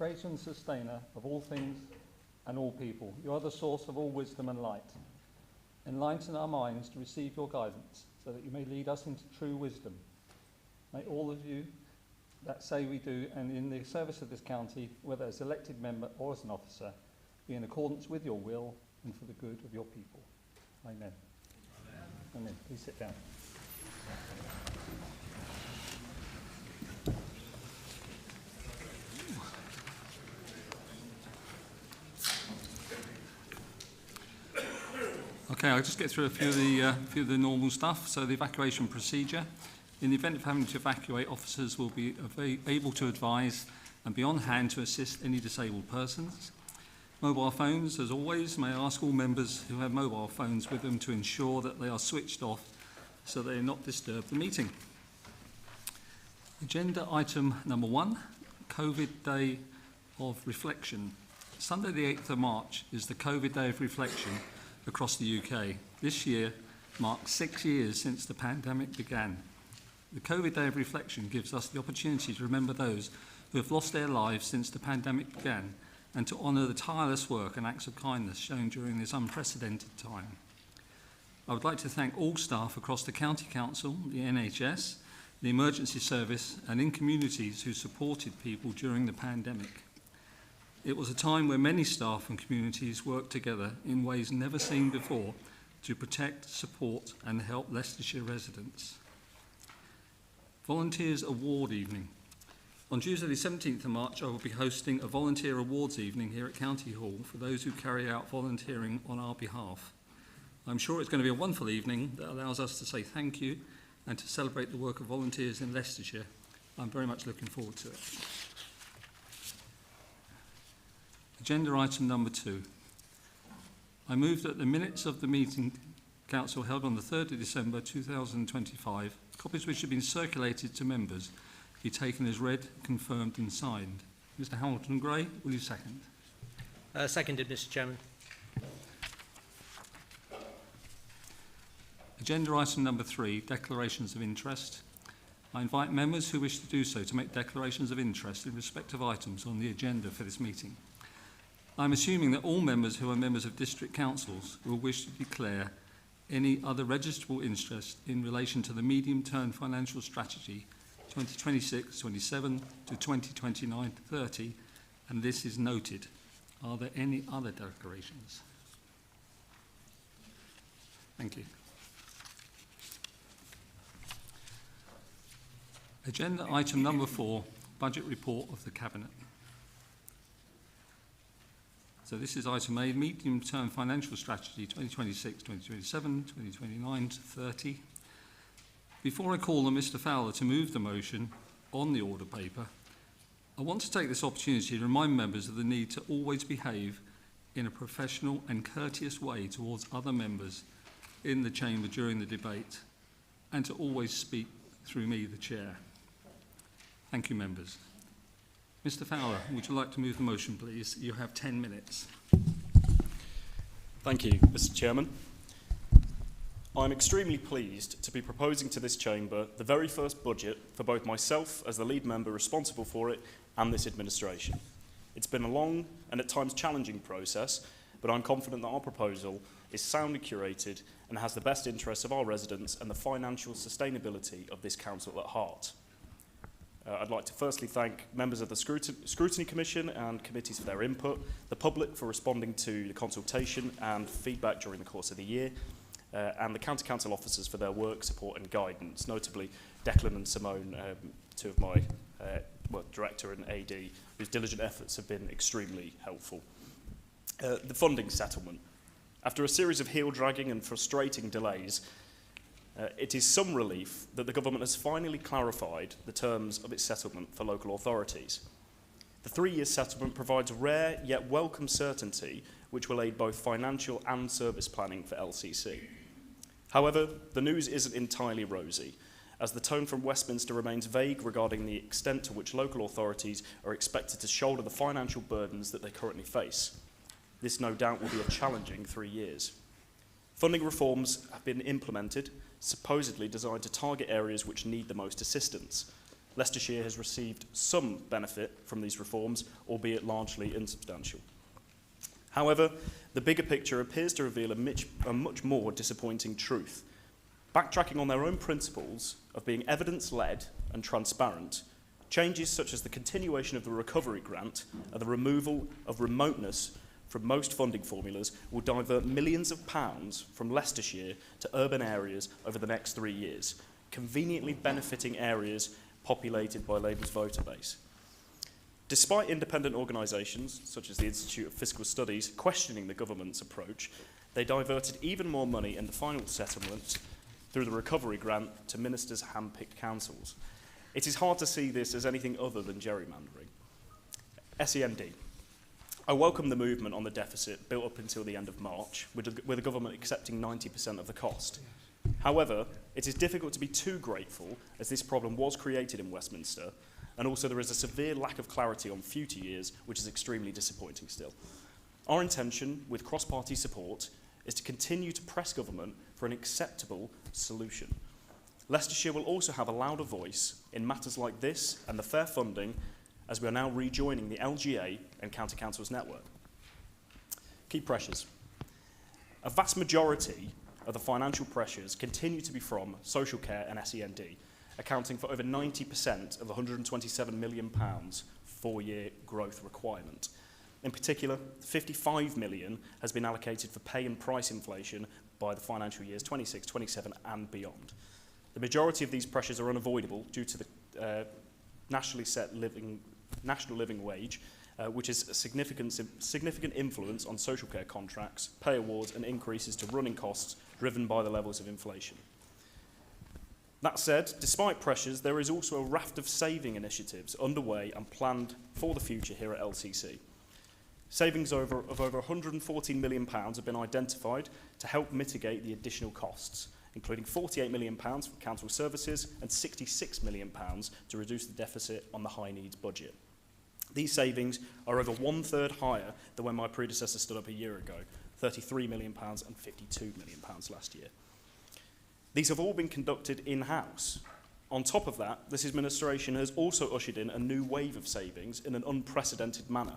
creator and sustainer of all things and all people. You are the source of all wisdom and light. Enlighten our minds to receive your guidance, so that you may lead us into true wisdom. May all of you that say we do, and in the service of this county, whether as elected member or as an officer, be in accordance with your will and for the good of your people. Amen. Amen. Amen. Please sit down. Okay, I'll just get through a few of the normal stuff. So the evacuation procedure. In the event of having to evacuate, officers will be able to advise and be on hand to assist any disabled persons. Mobile phones, as always, may I ask all members who have mobile phones with them to ensure that they are switched off so they do not disturb the meeting. Agenda item number 1, COVID Day of Reflection. Sunday the 8th of March is the COVID Day of Reflection across the UK. This year marks 6 years since the pandemic began. The COVID Day of Reflection gives us the opportunity to remember those who have lost their lives since the pandemic began and to honour the tireless work and acts of kindness shown during this unprecedented time. I would like to thank all staff across the County Council, the NHS, the Emergency Service and in communities who supported people during the pandemic. It was a time where many staff and communities worked together in ways never seen before to protect, support and help Leicestershire residents. Volunteers Award Evening. On Tuesday the 17th of March, I will be hosting a volunteer awards evening here at County Hall for those who carry out volunteering on our behalf. I'm sure it's going to be a wonderful evening that allows us to say thank you and to celebrate the work of volunteers in Leicestershire. I'm very much looking forward to it. Agenda item number 2. I move that the minutes of the meeting council held on the 3rd of December 2025, copies which have been circulated to members, be taken as read, confirmed and signed. Mr Hamilton Gray, will you second? Seconded, Mr Chairman. Agenda item number 3, declarations of interest. I invite members who wish to do so to make declarations of interest in respect of items on the agenda for this meeting. I'm assuming that all members who are members of district councils will wish to declare any other registrable interest in relation to the medium-term financial strategy 2026-27 to 2029-30, and this is noted. Are there any other declarations? Thank you. Agenda item number 4, budget report of the Cabinet. So this is item A, medium-term financial strategy 2026, 2027, 2029 to 30. Before I call on Mr Fowler to move the motion on the order paper, I want to take this opportunity to remind members of the need to always behave in a professional and courteous way towards other members in the chamber during the debate, and to always speak through me, the chair. Thank you, members. Mr Fowler, would you like to move the motion, please? You have 10 minutes. Thank you, Mr Chairman. I'm extremely pleased to be proposing to this chamber the very first budget for both myself as the lead member responsible for it and this administration. It's been a long and at times challenging process, but I'm confident that our proposal is soundly curated and has the best interests of our residents and the financial sustainability of this council at heart. I'd like to firstly thank members of the Scrutiny Commission and committees for their input, the public for responding to the consultation and feedback during the course of the year, and the County Council officers for their work, support and guidance, notably Declan and Simone, two of my director and AD, whose diligent efforts have been extremely helpful. The funding settlement. After a series of heel-dragging and frustrating delays, it is some relief that the government has finally clarified the terms of its settlement for local authorities. The 3-year settlement provides rare yet welcome certainty which will aid both financial and service planning for LCC. However, the news isn't entirely rosy, as the tone from Westminster remains vague regarding the extent to which local authorities are expected to shoulder the financial burdens that they currently face. This no doubt will be a challenging 3 years. Funding reforms have been implemented, supposedly designed to target areas which need the most assistance. Leicestershire has received some benefit from these reforms, albeit largely insubstantial. However, the bigger picture appears to reveal a much more disappointing truth. Backtracking on their own principles of being evidence-led and transparent, changes such as the continuation of the recovery grant and the removal of remoteness from most funding formulas will divert millions of pounds from Leicestershire to urban areas over the next 3 years, conveniently benefiting areas populated by Labour's voter base. Despite independent organisations, such as the Institute of Fiscal Studies, questioning the government's approach, they diverted even more money in the final settlement through the recovery grant to ministers' hand-picked councils. It is hard to see this as anything other than gerrymandering. SEND. I welcome the movement on the deficit built up until the end of March, with the government accepting 90% of the cost. However, it is difficult to be too grateful, as this problem was created in Westminster, and also there is a severe lack of clarity on future years, which is extremely disappointing still. Our intention, with cross-party support, is to continue to press government for an acceptable solution. Leicestershire will also have a louder voice in matters like this and the fair funding, as we are now rejoining the LGA and County Councils network. Key pressures. A vast majority of the financial pressures continue to be from social care and SEND, accounting for over 90% of the £127 million 4-year growth requirement. In particular, £55 million has been allocated for pay and price inflation by the financial years 26, 27 and beyond. The majority of these pressures are unavoidable due to the nationally set national living wage, which is a significant influence on social care contracts, pay awards and increases to running costs driven by the levels of inflation. That said, despite pressures, there is also a raft of saving initiatives underway and planned for the future here at LCC. Savings of over £114 million have been identified to help mitigate the additional costs, including £48 million for council services and £66 million to reduce the deficit on the high needs budget. These savings are over 1/3 higher than when my predecessor stood up a year ago, £33 million and £52 million last year. These have all been conducted in-house. On top of that, this administration has also ushered in a new wave of savings in an unprecedented manner.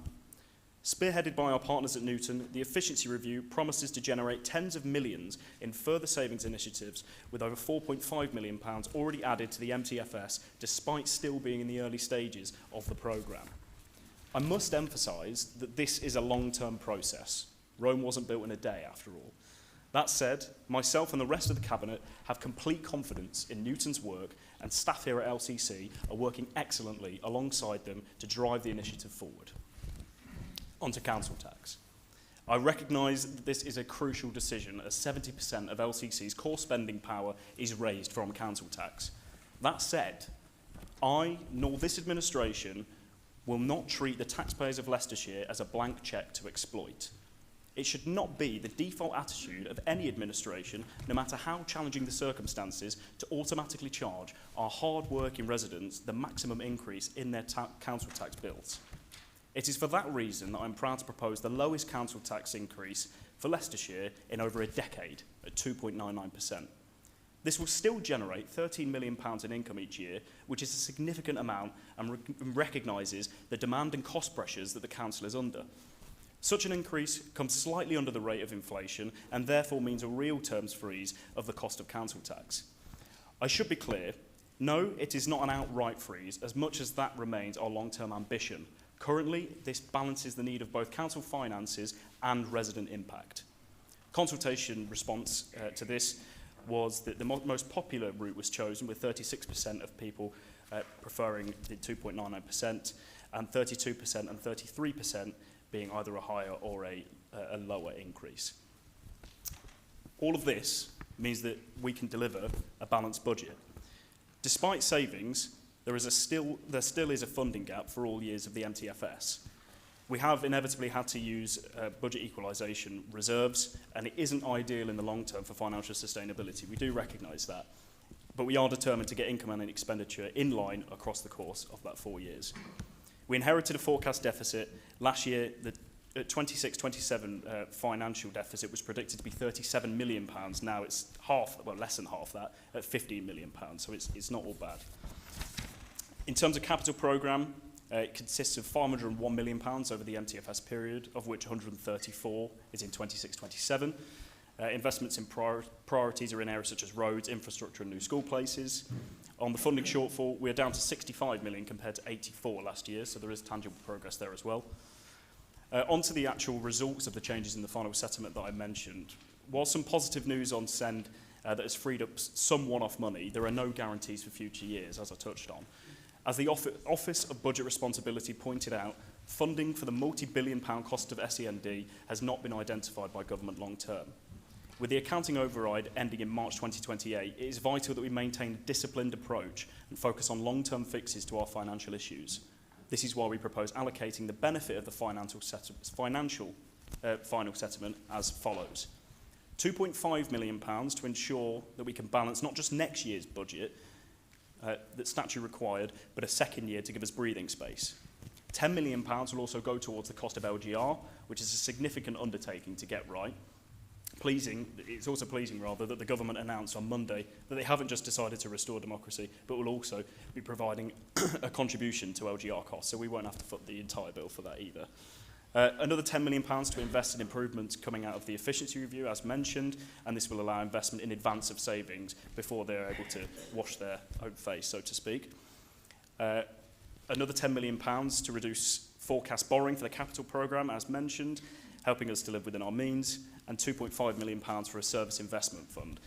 Spearheaded by our partners at Newton, the efficiency review promises to generate tens of millions in further savings initiatives, with over £4.5 million already added to the MTFS, despite still being in the early stages of the programme. I must emphasise that this is a long-term process. Rome wasn't built in a day, after all. That said, myself and the rest of the Cabinet have complete confidence in Newton's work, and staff here at LCC are working excellently alongside them to drive the initiative forward. On to council tax. I recognise that this is a crucial decision, as 70% of LCC's core spending power is raised from council tax. That said, I nor this administration will not treat the taxpayers of Leicestershire as a blank cheque to exploit. It should not be the default attitude of any administration, no matter how challenging the circumstances, to automatically charge our hard-working residents the maximum increase in their council tax bills. It is for that reason that I'm proud to propose the lowest council tax increase for Leicestershire in over a decade, at 2.99%. This will still generate £13 million in income each year, which is a significant amount and recognises the demand and cost pressures that the council is under. Such an increase comes slightly under the rate of inflation and therefore means a real terms freeze of the cost of council tax. I should be clear, no, it is not an outright freeze, as much as that remains our long-term ambition. Currently, this balances the need of both council finances and resident impact. Consultation response to this was that the most popular route was chosen, with 36% of people preferring the 2.99% and 32% and 33% being either a higher or a lower increase. All of this means that we can deliver a balanced budget. Despite savings, there still is a funding gap for all years of the MTFS. We have inevitably had to use budget equalisation reserves, and it isn't ideal in the long term for financial sustainability. We do recognise that, but we are determined to get income and expenditure in line across the course of that 4 years. We inherited a forecast deficit. Last year, the 26-27 financial deficit was predicted to be £37 million. Now it's less than half that, at £15 million, so it's not all bad. In terms of capital programme, it consists of £501 million over the MTFS period, of which 134 is in 26-27. Investments in priorities are in areas such as roads, infrastructure and new school places. On the funding shortfall, we are down to 65 million compared to 84 last year, so there is tangible progress there as well. On to the actual results of the changes in the final settlement that I mentioned. While some positive news on SEND that has freed up some one-off money, there are no guarantees for future years, as I touched on. As the Office of Budget Responsibility pointed out, funding for the multi-billion-pound cost of SEND has not been identified by government long-term. With the accounting override ending in March 2028, it is vital that we maintain a disciplined approach and focus on long-term fixes to our financial issues. This is why we propose allocating the benefit of the final settlement as follows. £2.5 million to ensure that we can balance not just next year's budget that's statutory required, but a second year to give us breathing space. £10 million will also go towards the cost of LGR, which is a significant undertaking to get right. It's also pleasing that the government announced on Monday that they haven't just decided to restore democracy, but will also be providing a contribution to LGR costs, so we won't have to foot the entire bill for that either. Another £10 million to invest in improvements coming out of the efficiency review, as mentioned, and this will allow investment in advance of savings before they're able to wash their own face, so to speak. Another £10 million to reduce forecast borrowing for the capital programme, as mentioned, helping us to live within our means, and £2.5 million for a service investment fund,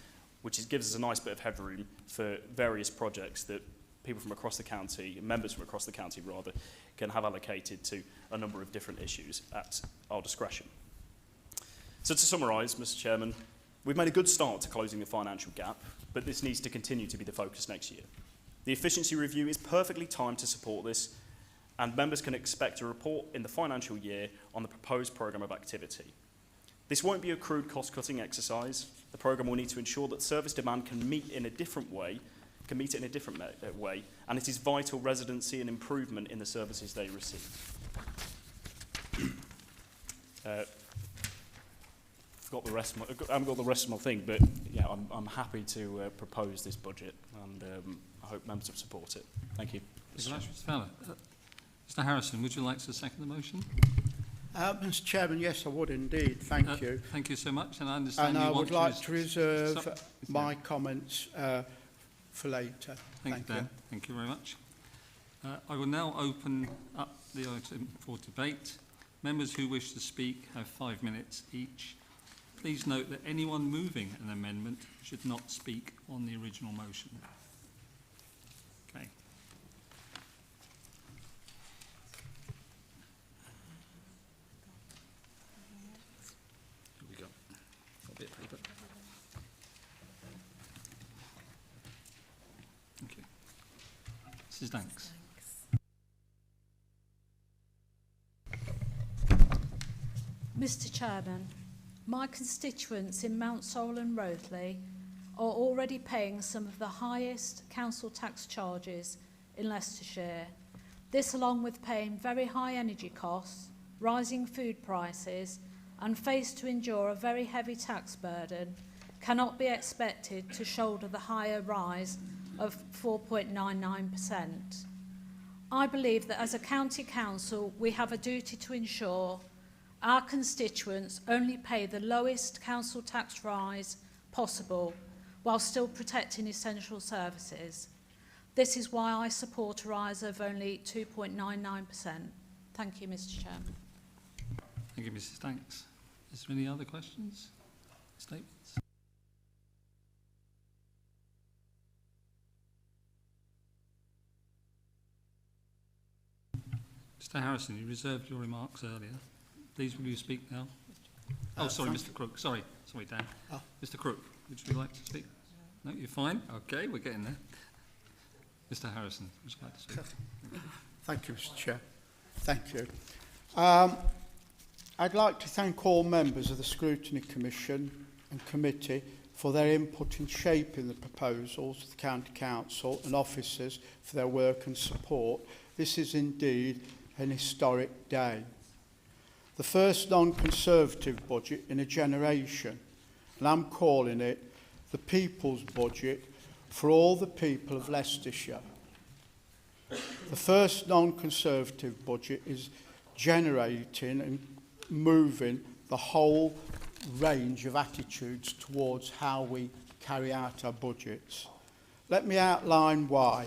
which gives us a nice bit of headroom for various projects that people from across the county, members from across the county rather, can have allocated to a number of different issues at our discretion. So to summarise, Mr Chairman, we've made a good start to closing the financial gap, but this needs to continue to be the focus next year. The efficiency review is perfectly timed to support this, and members can expect a report in the financial year on the proposed programme of activity. This won't be a crude cost-cutting exercise. The programme will need to ensure that service demand can meet it in a different way, and it is vital residency and improvement in the services they receive. I haven't got the rest of my thing, but yeah, I'm happy to propose this budget, and I hope members will support it. Thank you. Thank you very much, Mr Fowler. Mr Harrison, would you like to second the motion? Mr Chairman, yes, I would indeed. Thank you. Thank you so much, and I understand and you I want would like to reserve my comments for later. Thank you, Dan. Thank you very much. I will now open up the item for debate. Members who wish to speak have 5 minutes each. Please note that anyone moving an amendment should not speak on the original motion. Okay. Here we go. Got a bit of paper. Thank you. Mrs. Danks. Mr Chairman, my constituents in Mount Sorrel and Rothley are already paying some of the highest council tax charges in Leicestershire. This, along with paying very high energy costs, rising food prices and faced to endure a very heavy tax burden, cannot be expected to shoulder the higher rise of 4.99%. I believe that as a county council we have a duty to ensure our constituents only pay the lowest council tax rise possible while still protecting essential services. This is why I support a rise of only 2.99%. Thank you, Mr Chairman. Thank you, Mrs. Danks. Is there any other questions? Statements? Mr Harrison, you reserved your remarks earlier. Please, will you speak now? Oh, sorry, Mr Crook. Sorry, Dan. Oh. Mr Crook, would you like to speak? No, you're fine? Okay, we're getting there. Mr Harrison, would you like to speak? Thank you, Mr Chair. Thank you. I'd like to thank all members of the Scrutiny Commission and Committee for their input in shaping the proposals of the County Council and officers for their work and support. This is indeed an historic day. The first non-Conservative budget in a generation, and I'm calling it the People's Budget for all the people of Leicestershire. The first non-conservative budget is generating and moving the whole range of attitudes towards how we carry out our budgets. Let me outline why.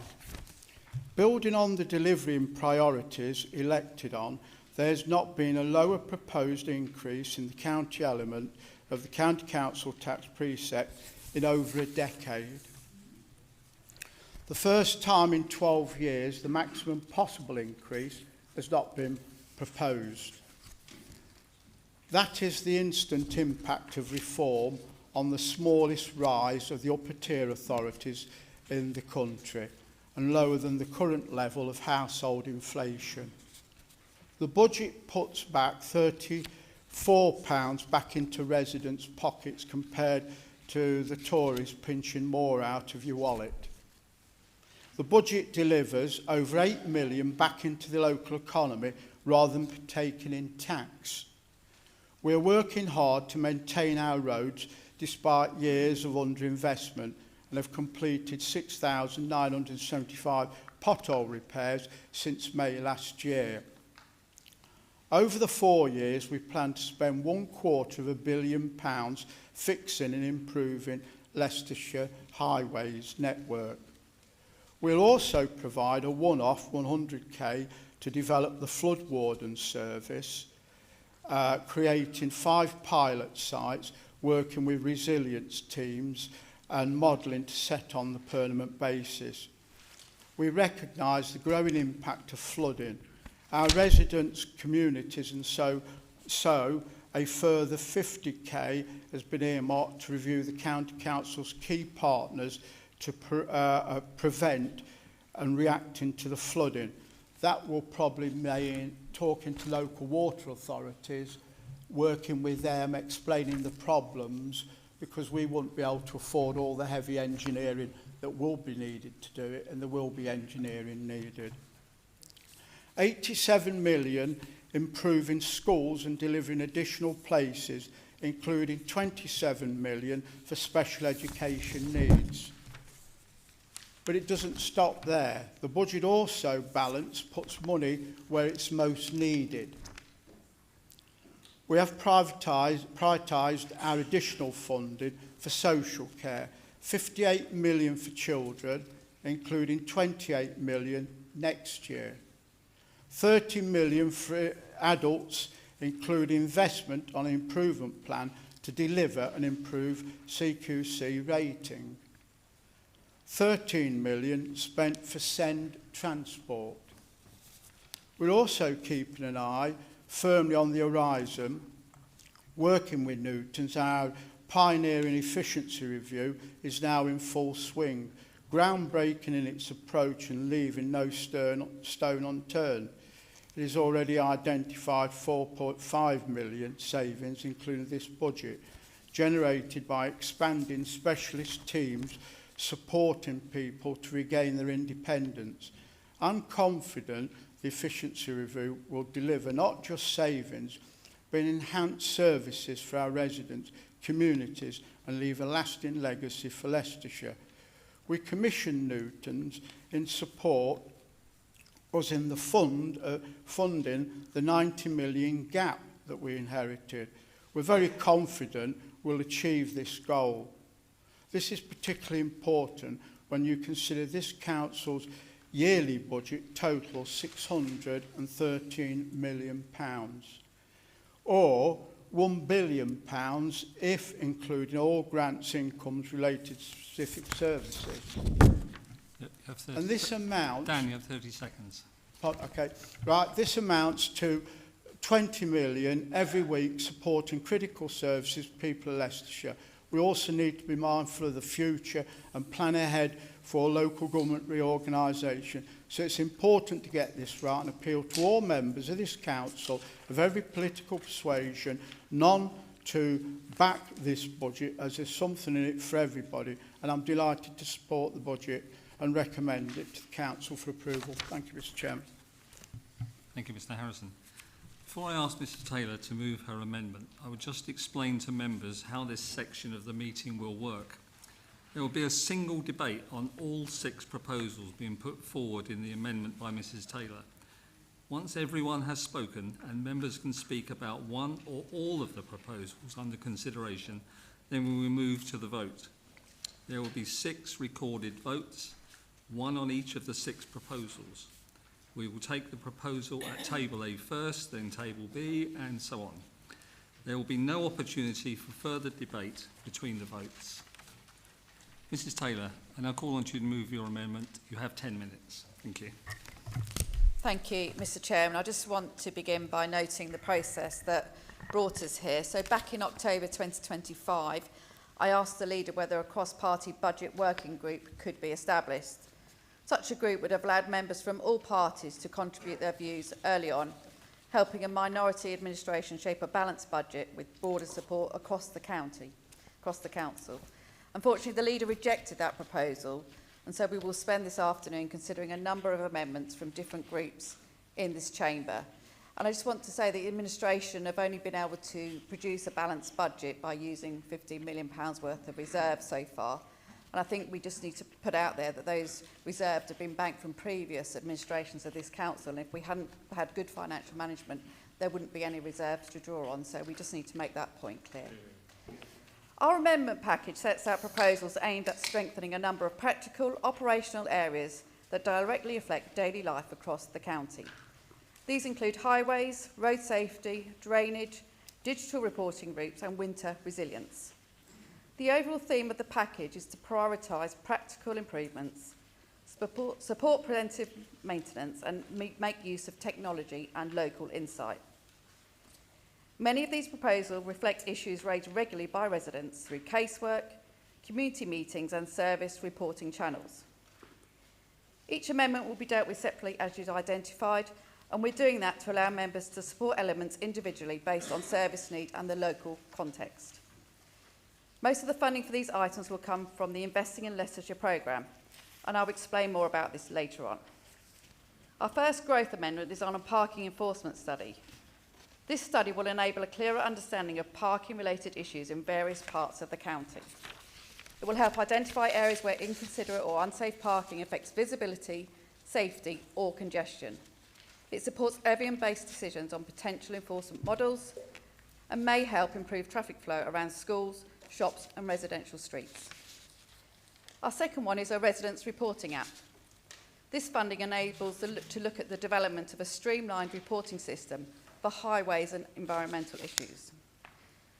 Building on the delivery and priorities elected on, there has not been a lower proposed increase in the county element of the County Council tax precept in over a decade. The first time in 12 years, the maximum possible increase has not been proposed. That is the instant impact of reform on the smallest rise of the upper tier authorities in the country and lower than the current level of household inflation. The budget puts back £34 back into residents' pockets compared to the Tories pinching more out of your wallet. The budget delivers over 8 million back into the local economy rather than taking in tax. We are working hard to maintain our roads despite years of underinvestment and have completed 6,975 pothole repairs since May last year. Over the 4 years, we plan to spend £250 million fixing and improving Leicestershire highways network. We'll also provide a one-off 100k to develop the flood warden service, creating 5 pilot sites, working with resilience teams and modelling to set on the permanent basis. We recognise the growing impact of flooding. Our residents, communities and so a further 50k has been earmarked to review the County Council's key partners to prevent and reacting to the flooding. That will probably mean talking to local water authorities, working with them, explaining the problems, because we won't be able to afford all the heavy engineering that will be needed to do it, and there will be engineering needed. 87 million improving schools and delivering additional places, including 27 million for special education needs. But it doesn't stop there. The budget also puts money where it's most needed. We have prioritised our additional funding for social care, 58 million for children, including 28 million next year. 30 million for adults, including investment on an improvement plan to deliver and improve CQC rating. 13 million spent for SEND transport. We're also keeping an eye firmly on the horizon, working with Newtons. Our pioneering efficiency review is now in full swing, groundbreaking in its approach and leaving no stone unturned. It has already identified 4.5 million savings, including this budget, generated by expanding specialist teams supporting people to regain their independence. I'm confident the efficiency review will deliver not just savings, but enhanced services for our residents, communities, and leave a lasting legacy for Leicestershire. We commissioned Newtons in support was in the funding the 90 million gap that we inherited. We're very confident we'll achieve this goal. This is particularly important when you consider this council's yearly budget totals £613 million, or £1 billion if including all grants, incomes related to specific services. You have 30 And this amounts... Dan, you have 30 seconds. Okay, right, this amounts to 20 million every week supporting critical services for people of Leicestershire. We also need to be mindful of the future and plan ahead for local government reorganisation. So it's important to get this right and appeal to all members of this council of every political persuasion, none to back this budget as there's something in it for everybody. And I'm delighted to support the budget and recommend it to the council for approval. Thank you, Mr. Chairman. Thank you, Mr. Harrison. Before I ask Mrs. Taylor to move her amendment, I would just explain to members how this section of the meeting will work. There will be a single debate on all 6 proposals being put forward in the amendment by Mrs Taylor. Once everyone has spoken and members can speak about one or all of the proposals under consideration, then we will move to the vote. There will be 6 recorded votes, 1 on each of the 6 proposals. We will take the proposal at table A first, then table B, and so on. There will be no opportunity for further debate between the votes. Mrs Taylor, I now call on you to move your amendment. You have 10 minutes. Thank you. Thank you, Mr Chairman. I just want to begin by noting the process that brought us here. So back in October 2025, I asked the leader whether a cross-party budget working group could be established. Such a group would have allowed members from all parties to contribute their views early on, helping a minority administration shape a balanced budget with broader support across the council. Unfortunately, the leader rejected that proposal, and so we will spend this afternoon considering a number of amendments from different groups in this chamber. And I just want to say the administration have only been able to produce a balanced budget by using £15 million worth of reserves so far. And I think we just need to put out there that those reserves have been banked from previous administrations of this council. And if we hadn't had good financial management, there wouldn't be any reserves to draw on. So we just need to make that point clear. Our amendment package sets out proposals aimed at strengthening a number of practical, operational areas that directly affect daily life across the county. These include highways, road safety, drainage, digital reporting routes and winter resilience. The overall theme of the package is to prioritise practical improvements, support preventive maintenance and make use of technology and local insight. Many of these proposals reflect issues raised regularly by residents through casework, community meetings and service reporting channels. Each amendment will be dealt with separately as is identified, and we're doing that to allow members to support elements individually based on service need and the local context. Most of the funding for these items will come from the Investing in Leicestershire programme, and I'll explain more about this later on. Our first growth amendment is on a parking enforcement study. This study will enable a clearer understanding of parking-related issues in various parts of the county. It will help identify areas where inconsiderate or unsafe parking affects visibility, safety or congestion. It supports evidence-based decisions on potential enforcement models and may help improve traffic flow around schools, shops and residential streets. Our second one is a residents reporting app. This funding enables to look at the development of a streamlined reporting system for highways and environmental issues,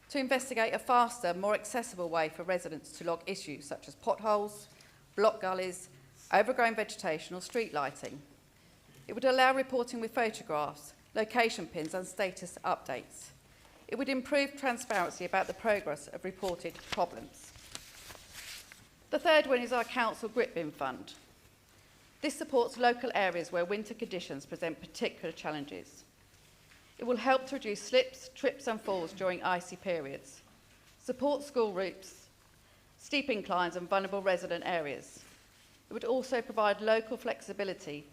to investigate a faster, more accessible way for residents to log issues such as potholes, block gullies, overgrown vegetation or street lighting. It would allow reporting with photographs, location pins and status updates. It would improve transparency about the progress of reported problems. The third one is our Council Grip Bin Fund. This supports local areas where winter conditions present particular challenges. It will help to reduce slips, trips and falls during icy periods, support school routes, steep inclines and vulnerable resident areas. It would also provide local flexibility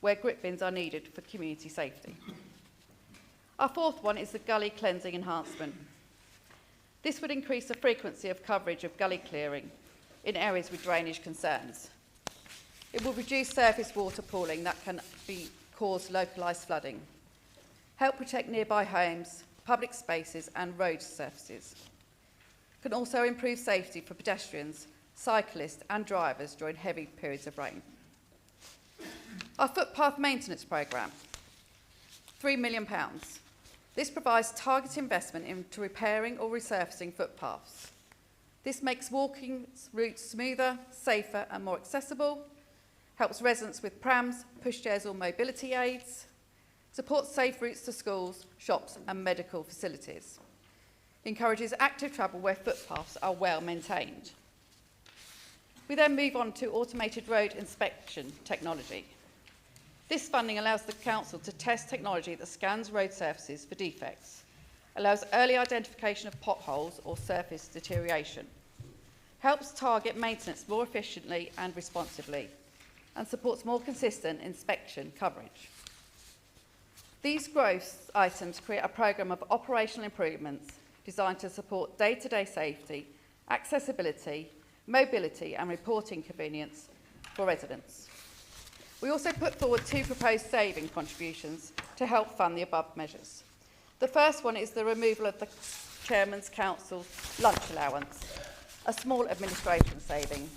where grip bins are needed for community safety. Our fourth one is the gully cleansing enhancement. This would increase the frequency of coverage of gully clearing in areas with drainage concerns. It will reduce surface water pooling that can cause localised flooding, help protect nearby homes, public spaces and road surfaces. It can also improve safety for pedestrians, cyclists and drivers during heavy periods of rain. Our footpath maintenance programme, £3 million. This provides targeted investment into repairing or resurfacing footpaths. This makes walking routes smoother, safer and more accessible, helps residents with prams, pushchairs or mobility aids, supports safe routes to schools, shops and medical facilities, encourages active travel where footpaths are well maintained. We then move on to automated road inspection technology. This funding allows the Council to test technology that scans road surfaces for defects, allows early identification of potholes or surface deterioration, helps target maintenance more efficiently and responsively, and supports more consistent inspection coverage. These growth items create a programme of operational improvements designed to support day-to-day safety, accessibility, mobility and reporting convenience for residents. We also put forward 2 proposed saving contributions to help fund the above measures. The first one is the removal of the Chairman's Council lunch allowance, a small administration saving.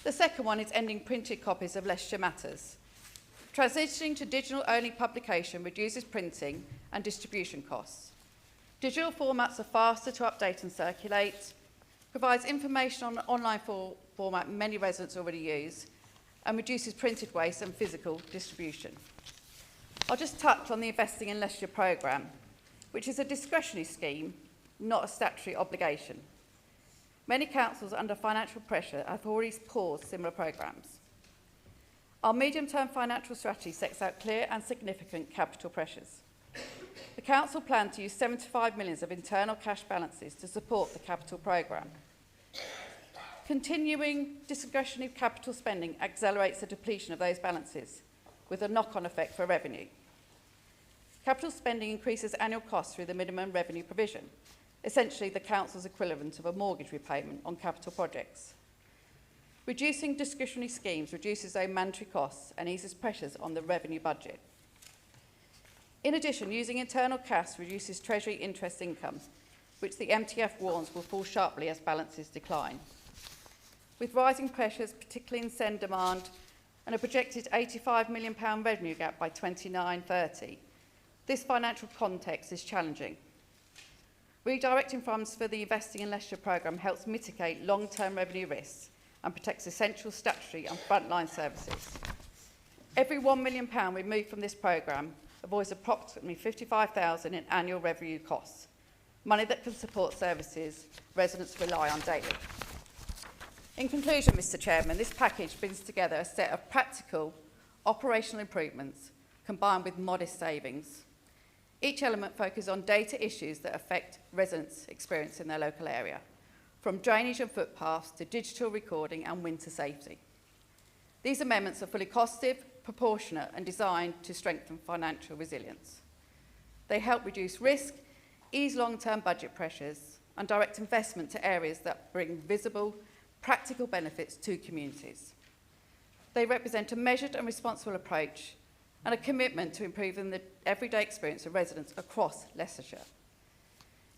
The second one is ending printed copies of Leicestershire Matters. Transitioning to digital-only publication reduces printing and distribution costs. Digital formats are faster to update and circulate, provides information on an online format many residents already use, and reduces printed waste and physical distribution. I'll just touch on the Investing in Leicestershire programme, which is a discretionary scheme, not a statutory obligation. Many councils under financial pressure have already paused similar programmes. Our medium-term financial strategy sets out clear and significant capital pressures. The council planned to use 75 million of internal cash balances to support the capital programme. Continuing discretionary capital spending accelerates the depletion of those balances, with a knock-on effect for revenue. Capital spending increases annual costs through the minimum revenue provision, essentially the council's equivalent of a mortgage repayment on capital projects. Reducing discretionary schemes reduces those mandatory costs and eases pressures on the revenue budget. In addition, using internal cash reduces Treasury interest income, which the MTF warns will fall sharply as balances decline. With rising pressures, particularly in send demand, and a projected £85 million revenue gap by 29-30, this financial context is challenging. Redirecting funds for the Investing in Leicestershire programme helps mitigate long-term revenue risks and protects essential statutory and frontline services. Every £1 million removed from this programme avoids approximately £55,000 in annual revenue costs, money that can support services residents rely on daily. In conclusion, Mr Chairman, this package brings together a set of practical, operational improvements combined with modest savings. Each element focuses on data issues that affect residents' experience in their local area, from drainage and footpaths to digital recording and winter safety. These amendments are fully costed, proportionate and designed to strengthen financial resilience. They help reduce risk, ease long-term budget pressures and direct investment to areas that bring visible, practical benefits to communities. They represent a measured and responsible approach and a commitment to improving the everyday experience of residents across Leicestershire.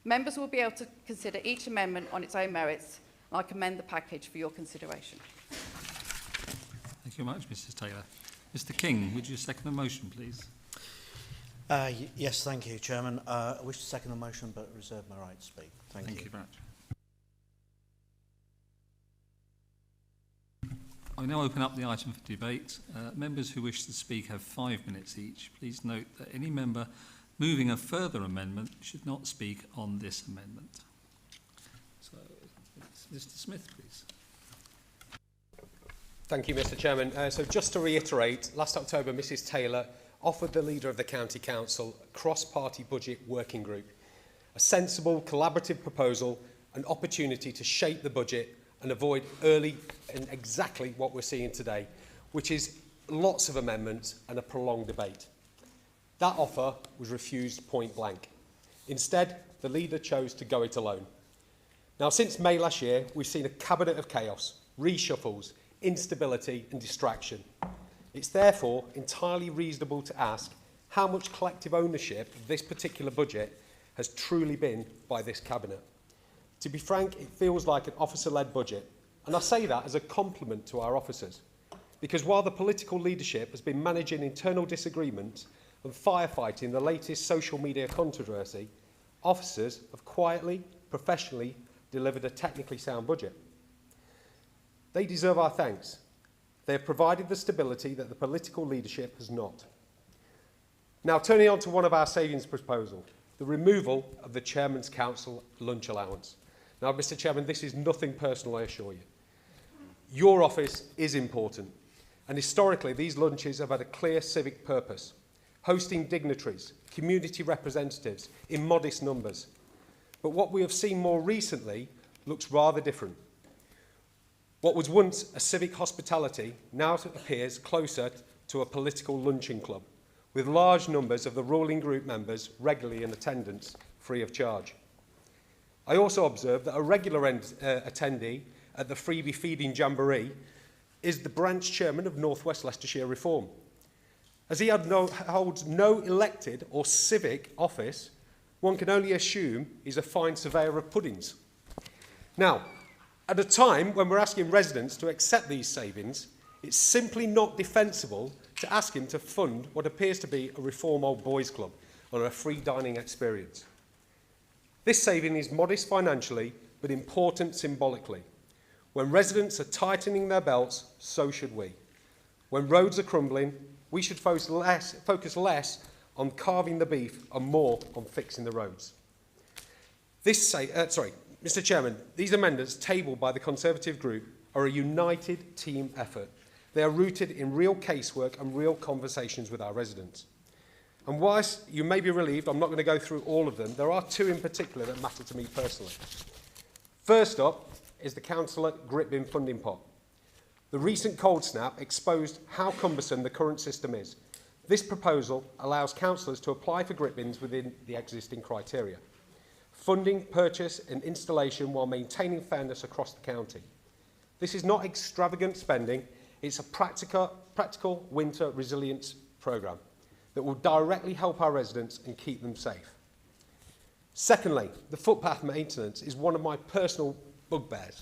Members will be able to consider each amendment on its own merits, and I commend the package for your consideration. Thank you very much, Mrs Taylor. Mr King, would you second the motion, please? Yes, thank you, Chairman. I wish to second the motion, but reserve my right to speak. Thank you. Thank you very much. I now open up the item for debate. Members who wish to speak have 5 minutes each. Please note that any member moving a further amendment should not speak on this amendment. So, Mr Smith, please. Thank you, Mr Chairman. So just to reiterate, last October Mrs Taylor offered the Leader of the County Council a cross-party budget working group, a sensible, collaborative proposal, an opportunity to shape the budget and avoid early and exactly what we're seeing today, which is lots of amendments and a prolonged debate. That offer was refused point blank. Instead, the leader chose to go it alone. Now, since May last year, we've seen a cabinet of chaos, reshuffles, instability and distraction. It's therefore entirely reasonable to ask how much collective ownership of this particular budget has truly been by this cabinet. To be frank, it feels like an officer-led budget, and I say that as a compliment to our officers, because while the political leadership has been managing internal disagreements and firefighting the latest social media controversy, officers have quietly, professionally delivered a technically sound budget. They deserve our thanks. They have provided the stability that the political leadership has not. Now, turning on to one of our savings proposals, the removal of the Chairman's Council lunch allowance. Now, Mr Chairman, this is nothing personal, I assure you. Your office is important, and historically these lunches have had a clear civic purpose, hosting dignitaries, community representatives in modest numbers. But what we have seen more recently looks rather different. What was once a civic hospitality now appears closer to a political luncheon club, with large numbers of the ruling group members regularly in attendance, free of charge. I also observed that a regular attendee at the Freebie Feeding Jamboree, is the branch chairman of North West Leicestershire Reform. As he holds no elected or civic office, one can only assume he's a fine surveyor of puddings. Now, at a time when we're asking residents to accept these savings, it's simply not defensible to ask him to fund what appears to be a Reform Old Boys Club on a free dining experience. This saving is modest financially, but important symbolically. When residents are tightening their belts, so should we. When roads are crumbling, we should focus less on carving the beef and more on fixing the roads. Mr. Chairman, these amendments tabled by the Conservative group are a united team effort. They are rooted in real casework and real conversations with our residents. And whilst you may be relieved, I'm not going to go through all of them, there are two in particular that matter to me personally. First up is the Councillor Grit Bin funding pot. The recent cold snap exposed how cumbersome the current system is. This proposal allows councillors to apply for grit bins within the existing criteria. Funding, purchase and installation while maintaining fairness across the county. This is not extravagant spending, it's a practical winter resilience programme that will directly help our residents and keep them safe. Secondly, the footpath maintenance is one of my personal bugbears.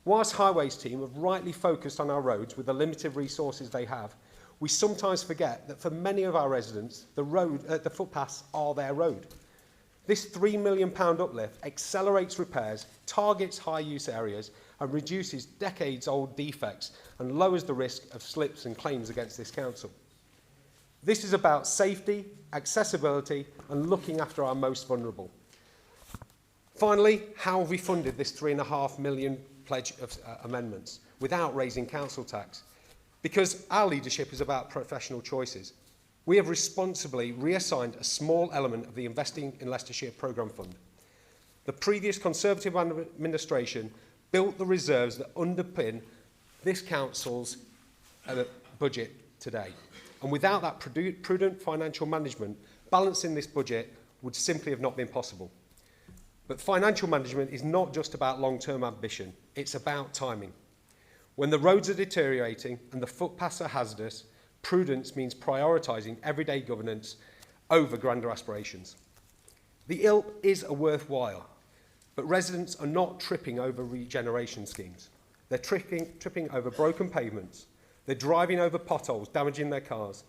Whilst Highways team have rightly focused on our roads with the limited resources they have, we sometimes forget that for many of our residents, the footpaths are their road. This £3 million uplift accelerates repairs, targets high-use areas and reduces decades-old defects and lowers the risk of slips and claims against this council. This is about safety, accessibility and looking after our most vulnerable. Finally, how have we funded this £3.5 million pledge of amendments without raising council tax? Because our leadership is about professional choices. We have responsibly reassigned a small element of the Investing in Leicestershire programme fund. The previous Conservative administration built the reserves that underpin this council's budget today. And without that prudent financial management, balancing this budget would simply have not been possible. But financial management is not just about long-term ambition, it's about timing. When the roads are deteriorating and the footpaths are hazardous, prudence means prioritising everyday governance over grander aspirations. The ILP is a worthwhile, but residents are not tripping over regeneration schemes. They're tripping over broken pavements. They're driving over potholes, damaging their cars.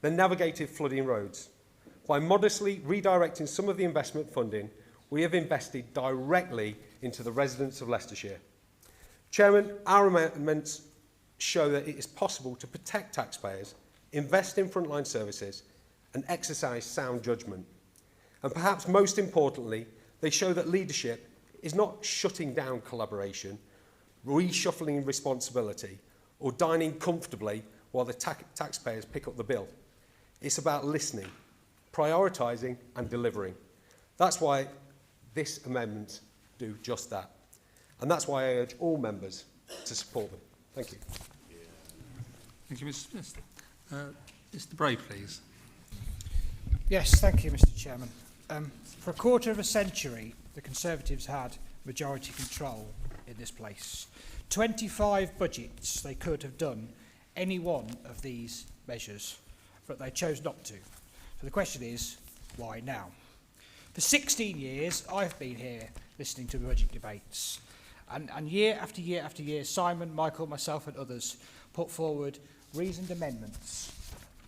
They're navigating flooding roads. By modestly redirecting some of the investment funding, we have invested directly into the residents of Leicestershire. Chairman, our amendments show that it is possible to protect taxpayers, invest in frontline services and exercise sound judgment. And perhaps most importantly, they show that leadership is not shutting down collaboration, reshuffling responsibility or dining comfortably while the taxpayers pick up the bill. It's about listening, prioritising and delivering. That's why this amendment do just that. And that's why I urge all members to support them. Thank you. Thank you, Mr Smith. Mr Bray, please. Yes, thank you, Mr Chairman. For a quarter of a century, the Conservatives had majority control in this place. 25 budgets they could have done any one of these measures, but they chose not to. So the question is, why now? For 16 years, I've been here listening to budget debates. And year after year after year, Simon, Michael, myself and others put forward reasoned amendments,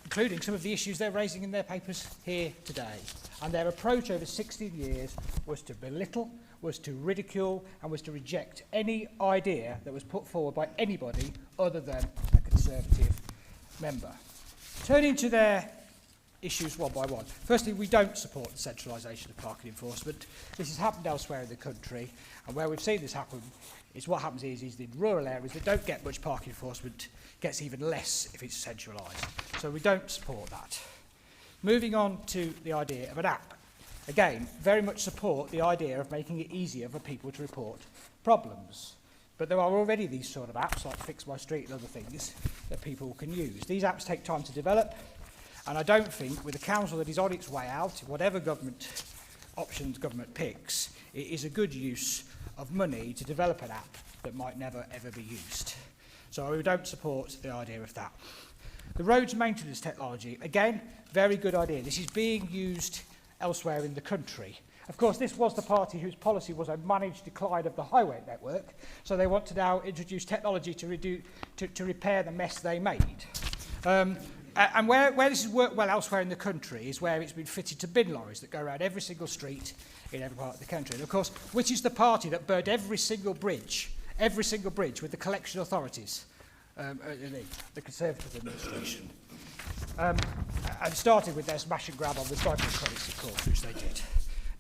including some of the issues they're raising in their papers here today. And their approach over 16 years was to belittle, was to ridicule and was to reject any idea that was put forward by anybody other than a Conservative member. Turning to their issues one by one. Firstly, we don't support the centralisation of parking enforcement. This has happened elsewhere in the country, and where we've seen this happen is what happens is in rural areas that don't get much parking enforcement gets even less if it's centralised. So we don't support that. Moving on to the idea of an app. Again, very much support the idea of making it easier for people to report problems. But there are already these sort of apps like Fix My Street and other things that people can use. These apps take time to develop, and I don't think with a council that is on its way out, whatever options government picks, it is a good use of money to develop an app that might never ever be used. So we don't support the idea of that. The roads maintenance technology, again, very good idea. This is being used elsewhere in the country. Of course, this was the party whose policy was a managed decline of the highway network, so they want to now introduce technology to repair the mess they made. And where this has worked well elsewhere in the country is where it's been fitted to bin lorries that go around every single street in every part of the country. And of course, which is the party that burned every single bridge with the collection authorities, the Conservative administration. And started with their smash and grab on the cycle credits, of course, which they did.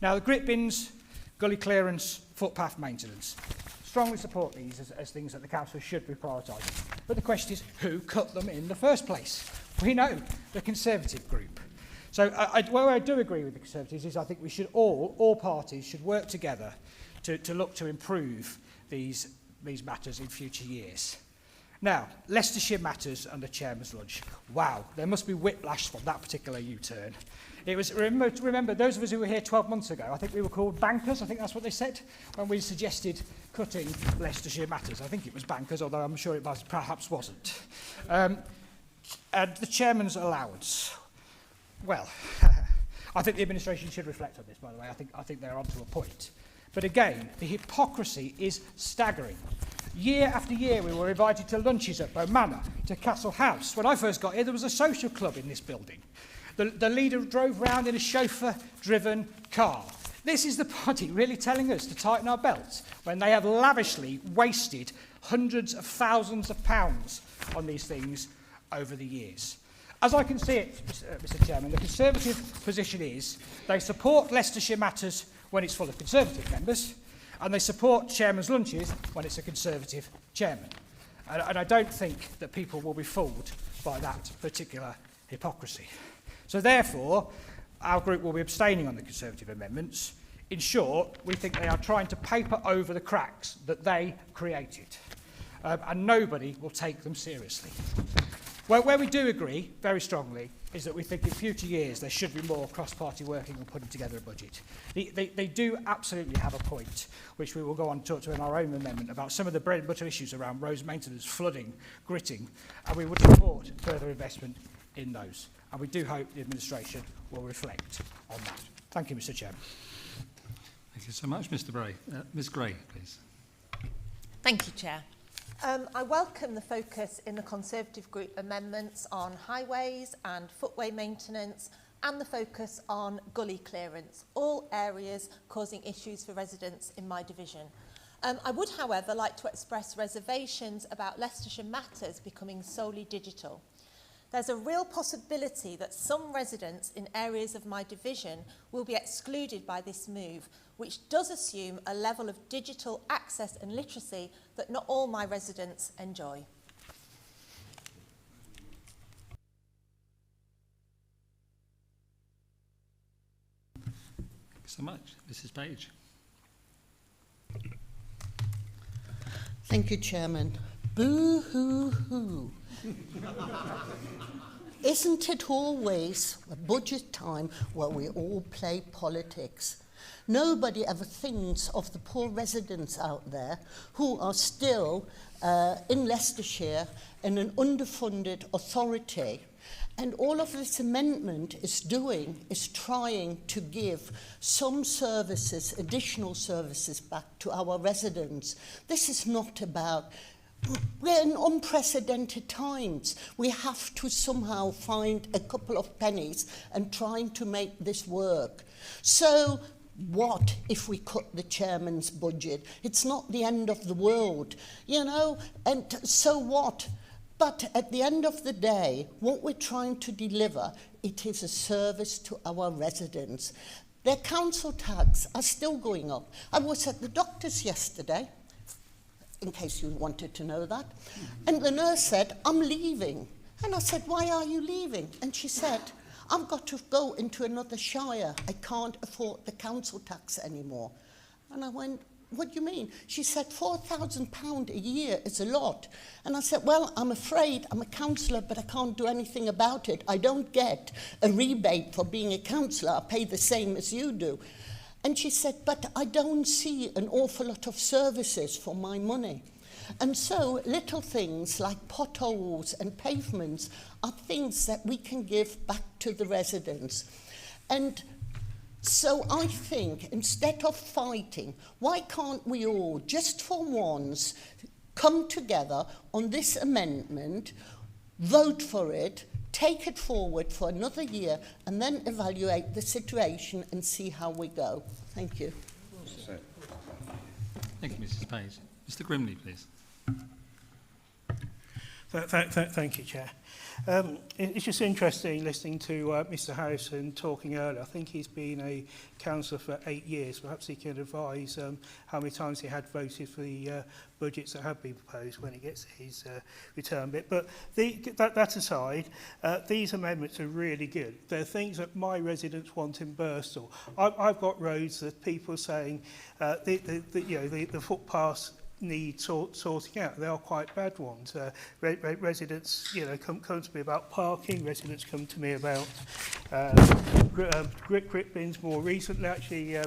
Now, the grit bins, gully clearance, footpath maintenance. Strongly support these as things that the council should be prioritising. But the question is, who cut them in the first place? We know, the Conservative group. So where I do agree with the Conservatives is I think we should all parties should work together to look to improve these matters in future years. Now, Leicestershire matters under Chairman's lunch. Wow, there must be whiplash from that particular U-turn. It was, remember, those of us who were here 12 months ago, I think we were called bankers, I think that's what they said, when we suggested cutting Leicestershire matters. I think it was bankers, although I'm sure it perhaps wasn't. And the Chairman's allowance. Well, I think the administration should reflect on this, by the way. I think they're onto a point. But again, the hypocrisy is staggering. Year after year, we were invited to lunches at Bow Manor, to Castle House. When I first got here, there was a social club in this building. The leader drove round in a chauffeur-driven car. This is the party really telling us to tighten our belts when they have lavishly wasted hundreds of thousands of pounds on these things over the years. As I can see it, Mr Chairman, the Conservative position is they support Leicestershire Matters when it's full of Conservative members, and they support Chairman's lunches when it's a Conservative chairman. And I don't think that people will be fooled by that particular hypocrisy. So therefore, our group will be abstaining on the Conservative amendments. In short, we think they are trying to paper over the cracks that they created. And nobody will take them seriously. Where we do agree, very strongly, is that we think in future years there should be more cross-party working on putting together a budget. They do absolutely have a point, which we will go on to talk to in our own amendment, about some of the bread and butter issues around roads maintenance, flooding, gritting, and we would support further investment in those. And we do hope the administration will reflect on that. Thank you, Mr Chairman. Thank you so much, Mr Bray. Ms Gray, please. Thank you, Chair. I welcome the focus in the Conservative Group amendments on highways and footway maintenance and the focus on gully clearance, all areas causing issues for residents in my division. I would, however, like to express reservations about Leicestershire Matters becoming solely digital. There's a real possibility that some residents in areas of my division will be excluded by this move, which does assume a level of digital access and literacy that not all my residents enjoy. Thank you so much. Mrs Page. Thank you, Chairman. Boo-hoo-hoo. Isn't it always a budget time where we all play politics? Nobody ever thinks of the poor residents out there who are still in Leicestershire in an underfunded authority. And all of this amendment is doing is trying to give some services, additional services back to our residents. This is not about... We're in unprecedented times. We have to somehow find a couple of pennies and trying to make this work. So what if we cut the chairman's budget? It's not the end of the world, you know, and so what? But at the end of the day, what we're trying to deliver, it is a service to our residents. Their council tax are still going up. I was at the doctor's yesterday, in case you wanted to know that. And the nurse said, I'm leaving. And I said, why are you leaving? And she said, I've got to go into another shire. I can't afford the council tax anymore. And I went, what do you mean? She said, £4,000 a year is a lot. And I said, well, I'm afraid I'm a councillor, but I can't do anything about it. I don't get a rebate for being a councillor. I pay the same as you do. And she said, but I don't see an awful lot of services for my money. And so little things like potholes and pavements are things that we can give back to the residents. And so I think instead of fighting, why can't we all, just for once, come together on this amendment, vote for it, take it forward for another year, and then evaluate the situation and see how we go. Thank you. Thank you, Mrs Page. Mr Grimley, please. Thank you, Chair. It's just interesting listening to Mr Harrison talking earlier. I think he's been a councillor for 8 years. Perhaps he can advise how many times he had voted for the budgets that have been proposed when he gets his return bit. But that aside, these amendments are really good. They're things that my residents want in Birstall. I've got roads that people are saying the footpaths need sorting out. They are quite bad ones. Residents, come to me about parking. Residents come to me about grit bins more recently. Actually,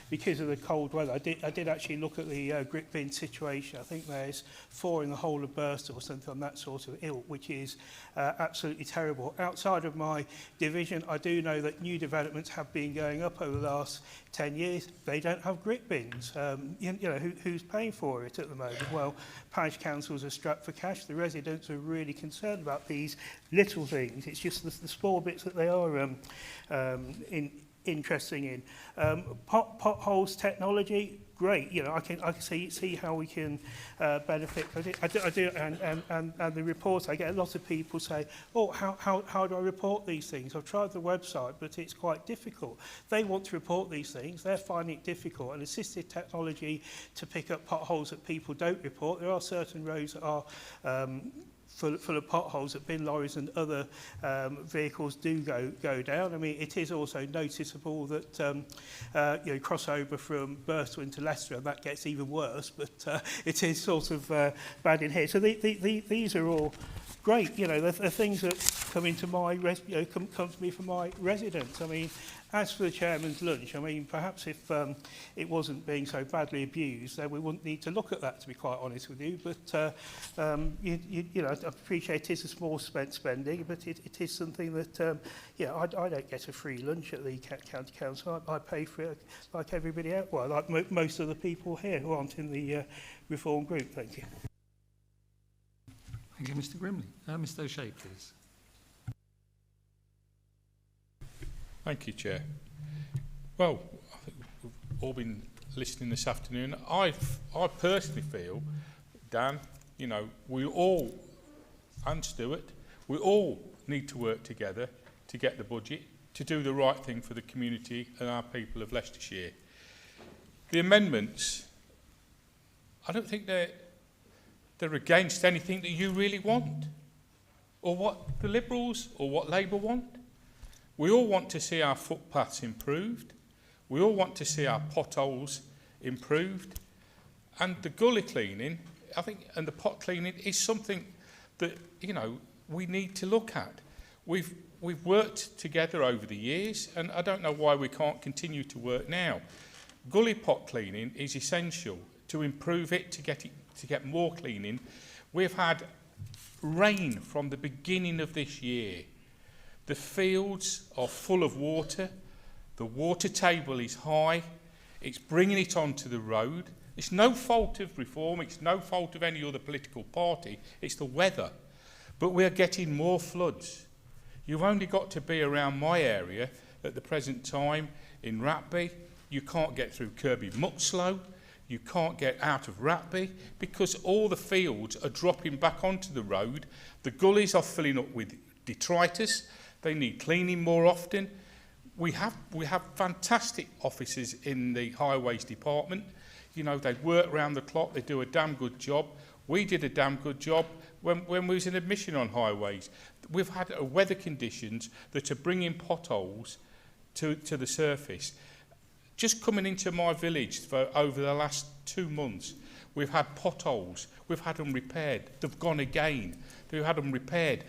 because of the cold weather, I did actually look at the grit bin situation. I think there's 4 in the whole of Birstall or something on that sort of ilk, which is absolutely terrible. Outside of my division, I do know that new developments have been going up over the last 10 years. They don't have grit bins. Who's paying for it at the moment? Well, parish councils are strapped for cash. The residents are really concerned about these little things. It's just the small bits that they are interesting in. Potholes technology, great. I can see how we can benefit from it. I do, and the reports, I get a lot of people say, oh, how do I report these things? I've tried the website, but it's quite difficult. They want to report these things. They're finding it difficult. And assisted technology to pick up potholes that people don't report. There are certain roads that are full of potholes that bin lorries and other vehicles do go down. I mean, it is also noticeable that crossover from Birstall into Leicester, and that gets even worse, but it is sort of bad in here. So these are all great. They're things that come into my come to me from my residents. I mean, as for the chairman's lunch, I mean, perhaps if it wasn't being so badly abused, then we wouldn't need to look at that, to be quite honest with you. But I appreciate it is a small spending, but it is something that I don't get a free lunch at the county council. I pay for it like everybody else. Well, like most of the people here who aren't in the reform group. Thank you. Thank you, Mr Grimley. Mr O'Shea, please. Thank you, Chair. Well, I think we've all been listening this afternoon. I personally feel, Dan, we all, and Stuart, we all need to work together to get the budget, to do the right thing for the community and our people of Leicestershire. The amendments, I don't think they're against anything that you really want, or what the Liberals or what Labour want. We all want to see our footpaths improved. We all want to see our potholes improved. And the gully cleaning, I think, and the pot cleaning is something that, we need to look at. We've worked together over the years, and I don't know why we can't continue to work now. Gully pot cleaning is essential to improve it, to get more cleaning. We've had rain from the beginning of this year. The fields are full of water. The water table is high. It's bringing it onto the road. It's no fault of Reform. It's no fault of any other political party. It's the weather. But we're getting more floods. You've only got to be around my area at the present time in Ratby. You can't get through Kirby Muxlow. You can't get out of Ratby because all the fields are dropping back onto the road. The gullies are filling up with detritus. They need cleaning more often. We have fantastic officers in the highways department. They work round the clock. They do a damn good job. We did a damn good job when we was in admission on highways. We've had weather conditions that are bringing potholes to the surface. Just coming into my village for over the last 2 months, we've had potholes. We've had them repaired. They've gone again. They've had them repaired.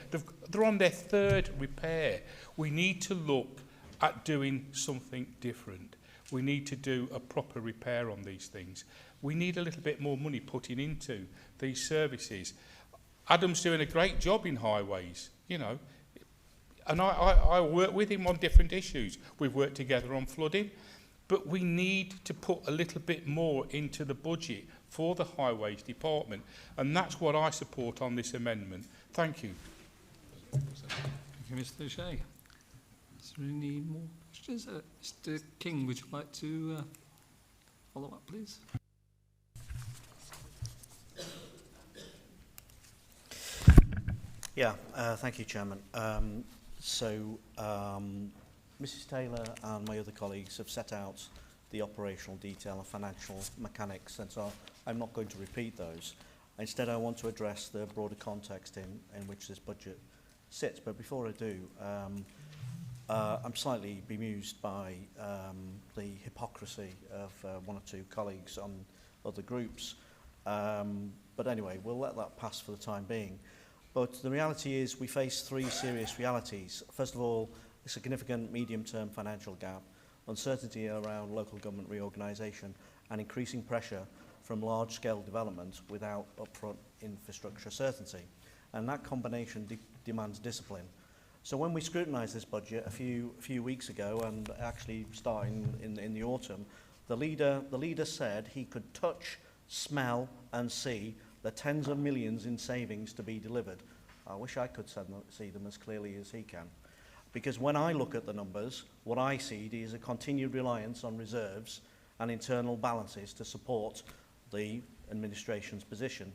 They're on their 3rd repair. We need to look at doing something different. We need to do a proper repair on these things. We need a little bit more money putting into these services. Adam's doing a great job in highways, you know, and I work with him on different issues. We've worked together on flooding, but we need to put a little bit more into the budget for the highways department, and that's what I support on this amendment. Thank you. Thank you, Mr. O'Shea. Is there any more questions? Mr. King, would you like to follow up, please? Yeah, thank you, Chairman. Mrs Taylor and my other colleagues have set out the operational detail and financial mechanics, and so I'm not going to repeat those. Instead, I want to address the broader context in which this budget sits. But before I do, I'm slightly bemused by the hypocrisy of one or two colleagues on other groups. But anyway, we'll let that pass for the time being. But the reality is we face three serious realities. First of all, a significant medium-term financial gap, uncertainty around local government reorganisation, and increasing pressure from large-scale development without upfront infrastructure certainty. And that combination demands discipline. So when we scrutinised this budget a few weeks ago, and actually starting in the autumn, the leader said he could touch, smell and see the tens of millions in savings to be delivered. I wish I could see them as clearly as he can. Because when I look at the numbers, what I see is a continued reliance on reserves and internal balances to support the administration's position.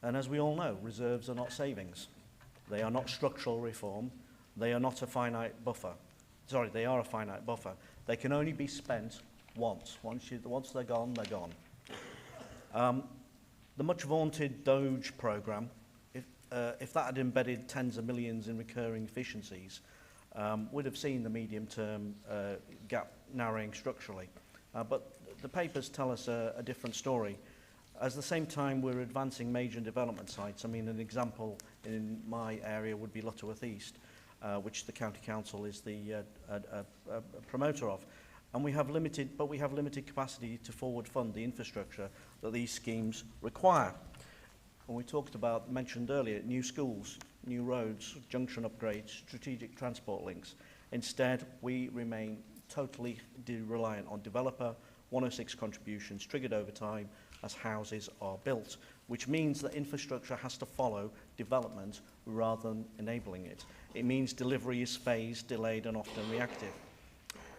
And as we all know, reserves are not savings. They are not structural reform. They are not a finite buffer. Sorry, they are a finite buffer. They can only be spent once. Once they're gone, they're gone. The much vaunted DOGE programme, if that had embedded tens of millions in recurring efficiencies, would have seen the medium-term gap narrowing structurally. But the papers tell us a different story. At the same time, we're advancing major development sites. I mean, an example in my area would be Lutterworth East, which the County Council is the promoter of. And we have limited capacity to forward fund the infrastructure that these schemes require. And we mentioned earlier, new schools, new roads, junction upgrades, strategic transport links. Instead, we remain totally reliant on developer 106 contributions triggered over time as houses are built, which means that infrastructure has to follow development rather than enabling it. It means delivery is phased, delayed and often reactive.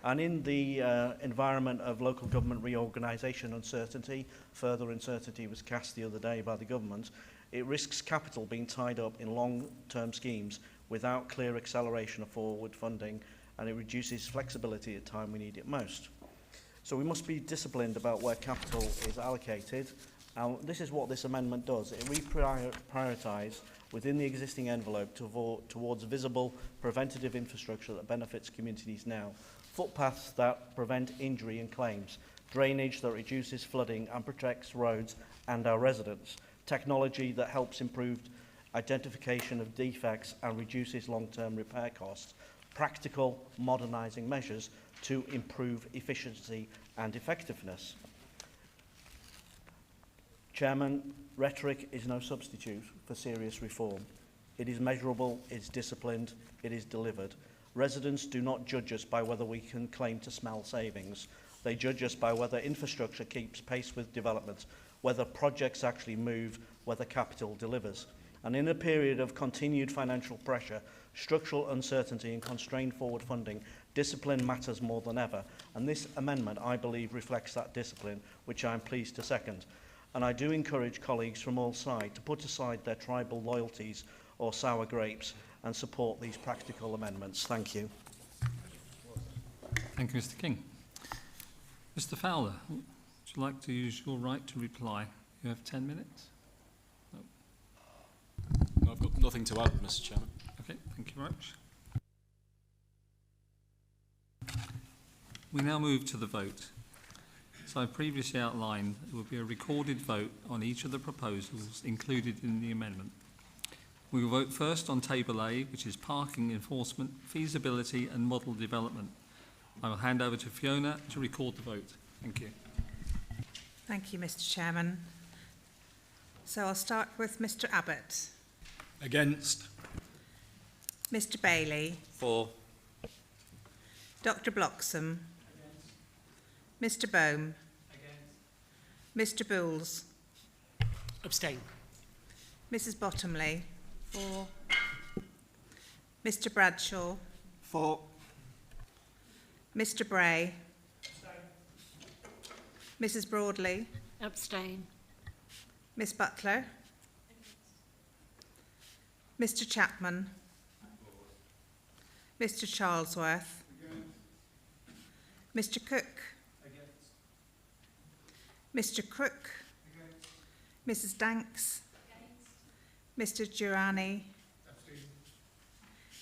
And in the environment of local government reorganisation uncertainty, further uncertainty was cast the other day by the government, it risks capital being tied up in long-term schemes without clear acceleration of forward funding, and it reduces flexibility at the time we need it most. So we must be disciplined about where capital is allocated, and this is what this amendment does. It reprioritises within the existing envelope towards visible preventative infrastructure that benefits communities now, footpaths that prevent injury and claims, drainage that reduces flooding and protects roads and our residents, technology that helps improve identification of defects and reduces long-term repair costs, practical modernising measures to improve efficiency and effectiveness. Chairman, rhetoric is no substitute for serious reform. It is measurable, it's disciplined, it is delivered. Residents do not judge us by whether we can claim to smell savings. They judge us by whether infrastructure keeps pace with development, whether projects actually move, whether capital delivers. And in a period of continued financial pressure, structural uncertainty and constrained forward funding, discipline matters more than ever. And this amendment, I believe, reflects that discipline, which I am pleased to second. And I do encourage colleagues from all sides to put aside their tribal loyalties or sour grapes and support these practical amendments. Thank you. Thank you, Mr. King. Mr. Fowler, would you like to use your right to reply? You have 10 minutes. No, I've got nothing to add, Mr. Chairman. Okay, thank you very much. We now move to the vote. So I previously outlined there will be a recorded vote on each of the proposals included in the amendment. We will vote first on Table A, which is parking enforcement, feasibility and model development. I will hand over to Fiona to record the vote. Thank you. Thank you, Mr. Chairman. So I'll start with Mr. Abbott. Against. Mr. Bailey. For. Dr. Bloxham. Mr. Bohm. Mr. Bowles. Abstain. Mrs. Bottomley. For. Mr. Bradshaw. For. Mr. Bray. Mrs. Broadley. Abstain. Miss Butler. Mr. Chapman. Mr. Charlesworth. Mr. Cook. Mr. Crook. Mrs. Danks. Mr. Durrani.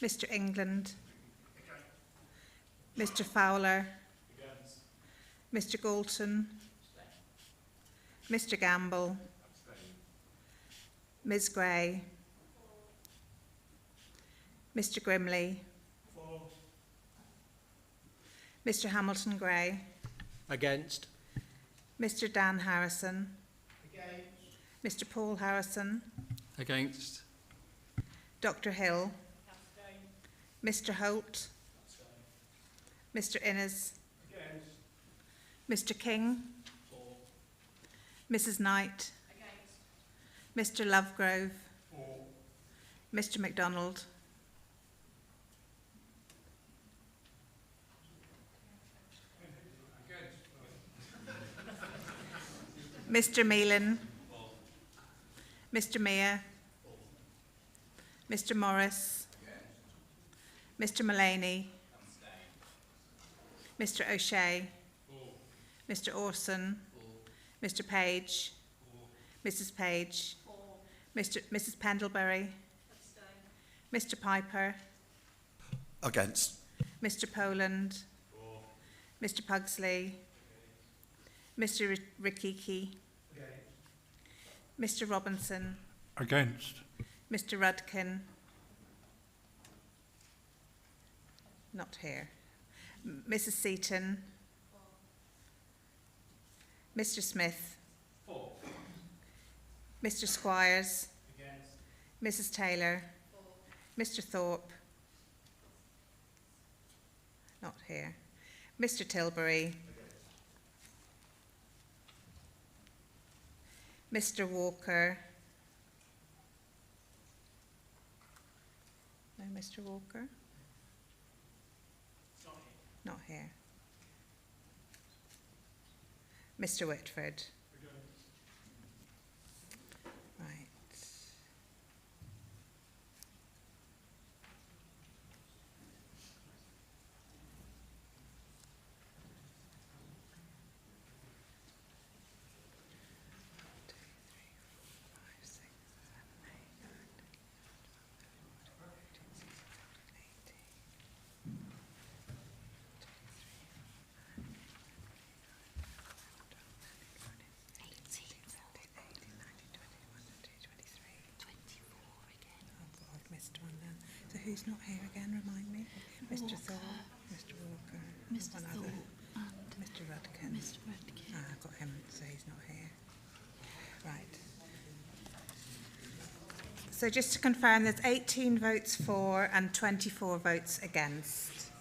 Mr. England. Mr. Fowler. Mr. Galton. Mr. Gamble. Ms. Gray. Mr. Grimley. Mr. Hamilton Gray. Against. Mr. Dan Harrison. Mr. Paul Harrison. Against. Dr. Hill. Mr. Holt. Mr. Innes. Mr. King. Mrs. Knight. Mr. Lovegrove. Mr. MacDonald. Mr. Meelan. Mr. Meyer. Mr. Morris. Mr. Mullaney. Mr. O'Shea. Mr. Orson. Mr. Page. Mrs. Page. Mrs. Pendlebury. Mr. Piper. Against. Mr. Poland. Mr. Pugsley. Mr. Rikiki. Mr. Robinson. Against. Mr. Rudkin. Not here. Mrs. Seaton. Mr. Smith. Mr. Squires. Mrs. Taylor. Mr. Thorpe. Not here. Mr. Tilbury. Mr. Walker. No, Mr. Walker? Not here. Mr. Whitford. Right. Who's not here again, remind me? Mr. Thorpe, Mr. Walker, Mr. one Thorpe other. and Mr. Rudkin. Mr. Rudkin. Ah, I've got him, so he's not here. Right. So just to confirm, there's 18 votes for and 24 votes against.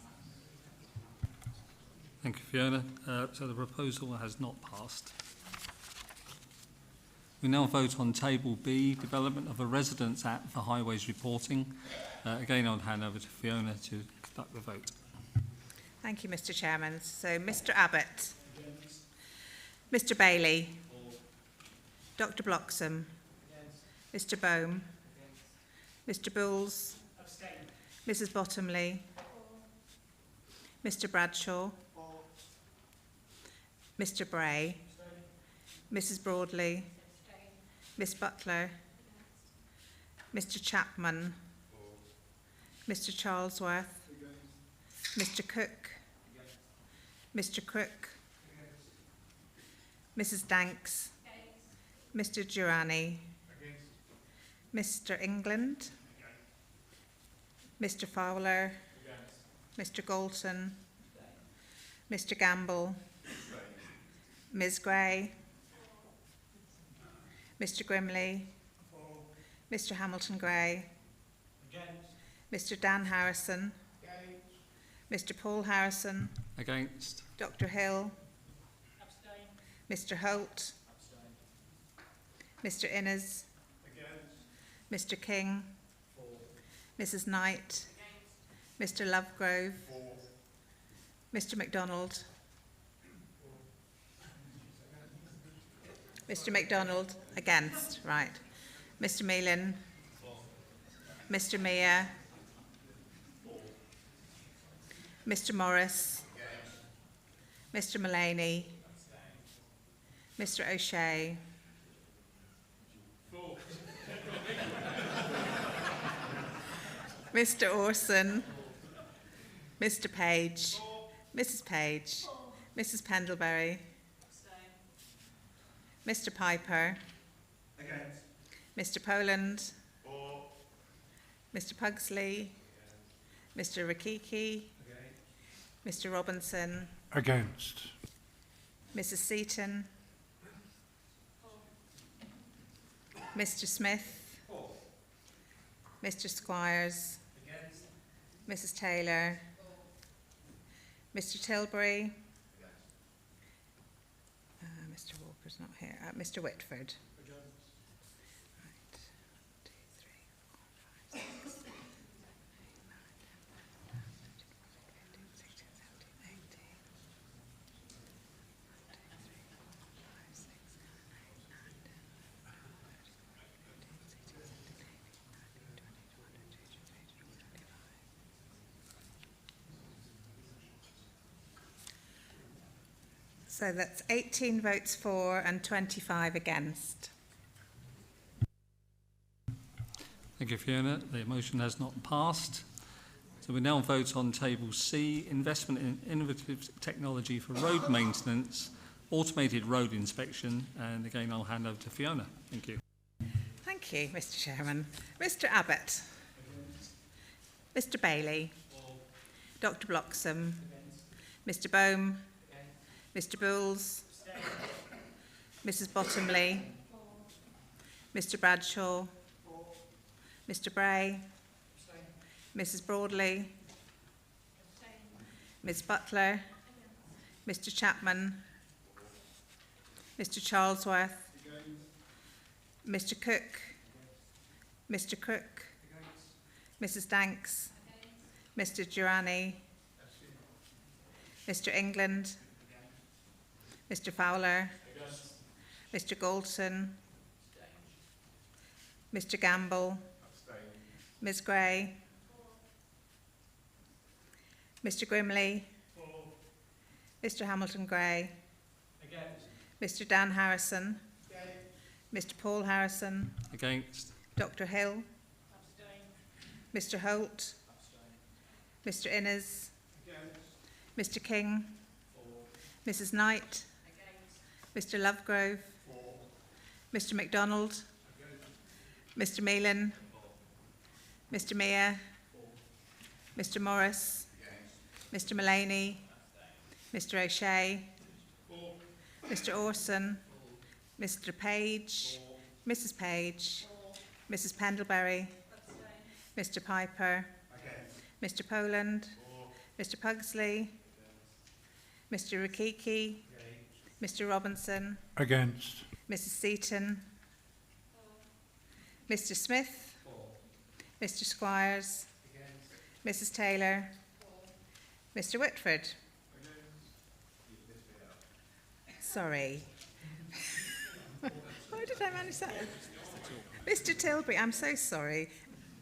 Thank you, Fiona. So the proposal has not passed. We now vote on Table B, Development of a Residents Act for Highways Reporting. Again, I'll hand over to Fiona to conduct the vote. Thank you, Mr. Chairman. So, Mr. Abbott. Mr. Bailey. Dr. Bloxham. Mr. Bohm. Mr. Bowles. Mrs. Bottomley. Mr. Bradshaw. Mr. Bray. Mrs. Broadley. Miss Butler. Mr. Chapman. Mr. Charlesworth. Mr. Cook. Mr. Crook. Mrs. Danks. Mr. Durrani. Mr. England. Mr. Fowler. Mr. Galton. Mr Gamble, Ms Gray, Mr Grimley, Mr Hamilton Gray, Mr Dan Harrison, Mr Paul Harrison, Against. Dr Hill, Mr Holt, Mr Innes, Mr King, Mrs Knight, Mr Lovegrove, Mr MacDonald, Mr MacDonald, against, right. Mr Meelan, Mr Meyer, Mr Morris, Mr Mullaney, Mr O'Shea, Mr Orson, Mr Page, Mrs Page, Mrs Pendlebury, Mr Piper, Mr Poland, Mr Pugsley, Mr Rakiki, Mr Robinson, Against. Mrs Seaton, Mr Smith, Mr Squires, Mrs Taylor, Mr Tilbury, Mr Walker's not here, Mr Whitford. So that's 18 votes for and 25 against. Thank you, Fiona. The motion has not passed. So we now vote on table C, investment in innovative technology for road maintenance, automated road inspection, and again I'll hand over to Fiona. Thank you. Thank you, Mr Chairman. Mr Abbott. Mr Bailey. Dr Bloxham. Mr Bohm. Mr Bowles, Mrs Bottomley, Mr Bradshaw, Mr Bray, Mrs Broadley, Ms Butler, Mr Chapman, Mr Charlesworth, Mr Cook, Mr Crook, Mrs Danks, Mr Durrani, Mr England, Mr Fowler, Mr Goldson, Mr Gamble, Ms Gray, Mr Grimley, Mr Hamilton Gray, Mr Dan Harrison, Mr Paul Harrison, Against. Dr Hill, Mr Holt, Mr Innes, Mr King, Mrs Knight, Mr Lovegrove, Mr MacDonald, Mr Meelan, Mr Meyer, Mr Morris, Mr Mullaney, Mr O'Shea, Mr Orson, Mr Page, Mrs Page, Mrs Pendlebury, Mr Piper, Mr Poland, Mr Pugsley, Mr Rakiki, Mr Robinson, Against. Mrs Seaton, Mr Smith, Mr Squires, Mrs Taylor, Mr Whitford. Sorry. Why did I manage that? Mr Tilbury, I'm so sorry.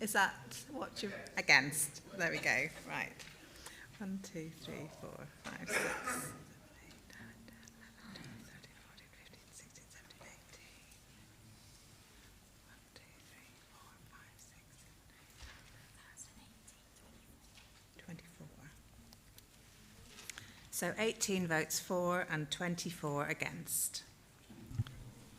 Is that what you're against? There we go. Right. 1, 2, 3, 4, 5, 6, 7, 8, 9, 10, 11, 12, 13, 14, 15, 16, 17, 18. 1, 2, 3, 4, 5, 6, 7, 8, 24. So 18 votes for and 24 against.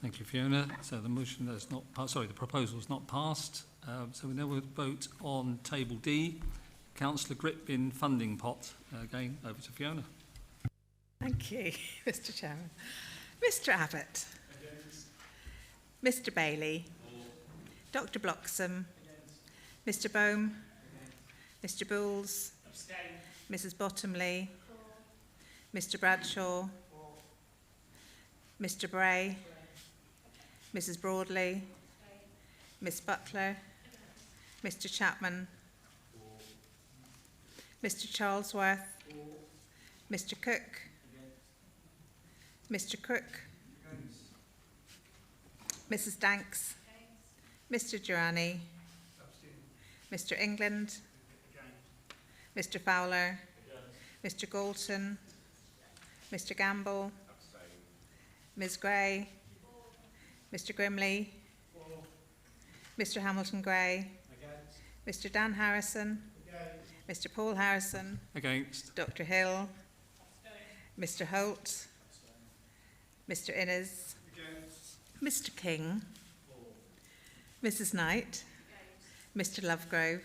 Thank you, Fiona. So the motion has not passed. Sorry, the proposal is not passed. So we now will vote on table D, Councillor Gripbin funding pot. Again, over to Fiona. Thank you, Mr Chairman. Mr Abbott. Mr Bailey. Dr Bloxham. Mr Bohm. Mr Bowles. Mrs Bottomley. Mr Bradshaw. Mr Bray. Mrs Broadley. Miss Butler. Mr Chapman. Mr Charlesworth. Mr Cook. Mr Crook. Mrs Danks. Mr Durrani. Mr England. Mr Fowler. Mr Galton. Mr Gamble. Ms Gray. Mr Grimley. Mr Hamilton Gray. Mr Dan Harrison. Mr Paul Harrison. Against. Dr Hill. Mr Holt. Mr Innes. Mr King. Mrs Knight. Mr Lovegrove.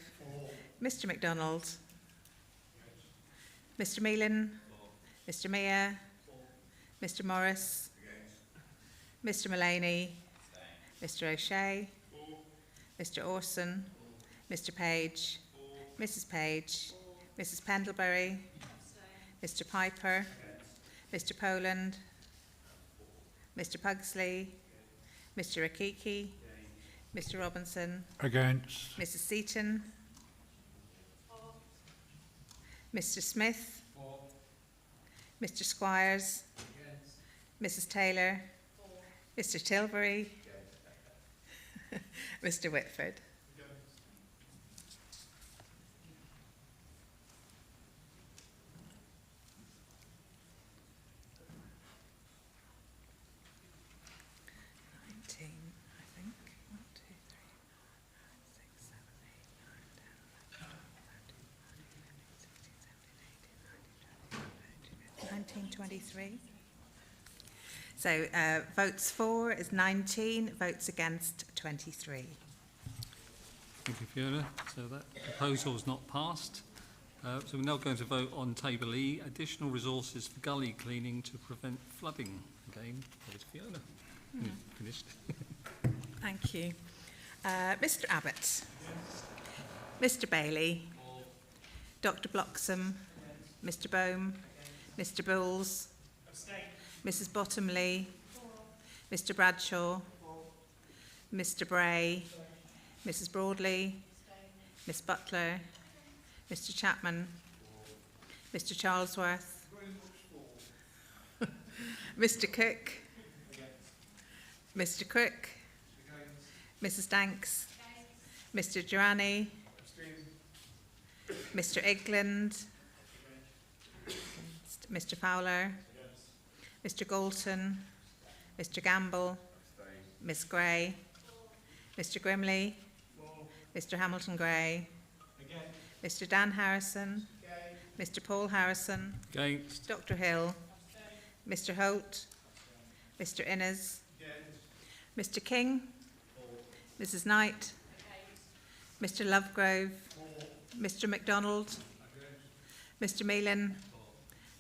Mr MacDonald. Mr Meelan. Mr Meyer. Mr Morris. Mr Mullaney. Mr O'Shea. Mr Orson. Mr Page. Mrs Page. Mrs Pendlebury. Mr Piper. Mr Poland. Mr Pugsley. Mr Akiki. Mr Robinson. Against. Mrs Seaton. Mr Smith. Mr Squires. Mrs Taylor. Mr Tilbury. Mr Whitford. So votes for is 19, votes against 23. Thank you, Fiona. So that proposal is not passed. So we're now going to vote on Table E, additional resources for gully cleaning to prevent flooding. Again, over to Fiona. Finished. Thank you. Mr Abbott. Mr Bailey. Dr Bloxham. Mr Bohm. Mr Bowles. Mrs Bottomley. Mr Bradshaw. Mr Bray. Mrs Broadley. Miss Butler. Mr Chapman. Mr Charlesworth. Mr Cook. Mr Crook. Mrs Danks. Mr Durrani. Mr Egland. Mr Fowler. Mr Galton. Mr Gamble. Miss Gray. Mr Grimley. Mr Hamilton Gray. Mr Dan Harrison. Mr Paul Harrison. Against. Dr Hill. Mr Holt. Mr Innes. Mr King. Mrs Knight. Mr Lovegrove. Mr MacDonald. Mr Meelan.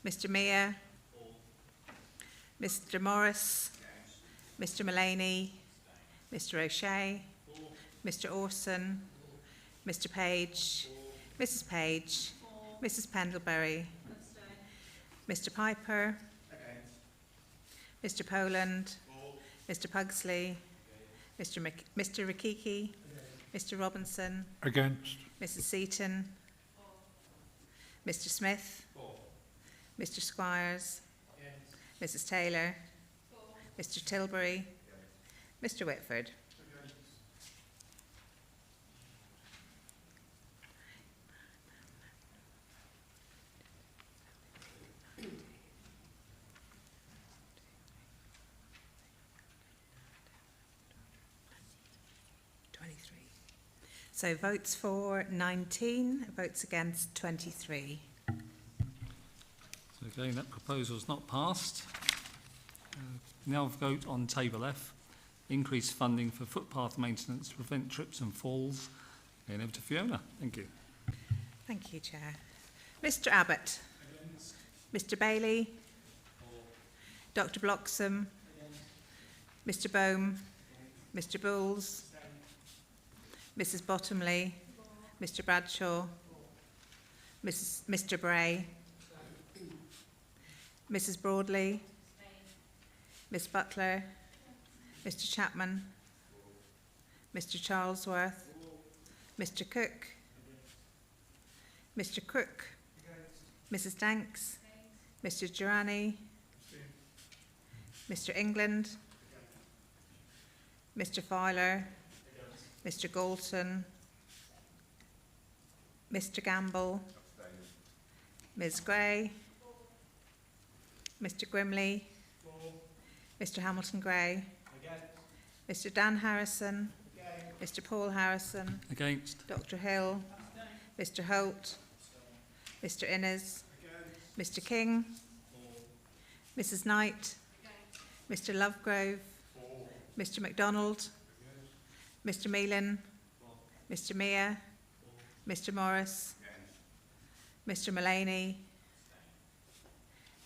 Mr Meyer. Mr Morris. Mr Mullaney. Mr O'Shea. Mr Orson. Mr Page. Mrs Page. Mrs Pendlebury. Mr Piper. Mr Poland. Mr Pugsley. Mr Rikiki. Mr Robinson. Against. Mrs Seaton. Mr Smith. Mr Squires. Mrs Taylor. Mr Tilbury. Mr Whitford. So votes for 19, votes against 23. So again, that proposal is not passed. Now vote on Table F, increased funding for footpath maintenance to prevent trips and falls. Again, over to Fiona. Thank you. Thank you, Chair. Mr Abbott. Mr Bailey. Dr Bloxham, Mr Bohm, Mr Bowles, Mrs Bottomley, Mr Bradshaw, Mr Bray, Mrs Broadley, Miss Butler, Mr Chapman, Mr Charlesworth, Mr Cook, Mr Crook, Mrs Danks, Mr Durrani, Mr England, Mr Fowler, Mr Galton, Mr Gamble, Ms Gray, Mr Grimley, Mr Hamilton Gray, Mr Dan Harrison, Mr Paul Harrison, Against. Dr Hill, Mr Holt, Mr Innes, Mr King, Mrs Knight, Mr Lovegrove, Mr MacDonald, Mr Meelan, Mr Mear, Mr Morris, Mr Mullaney,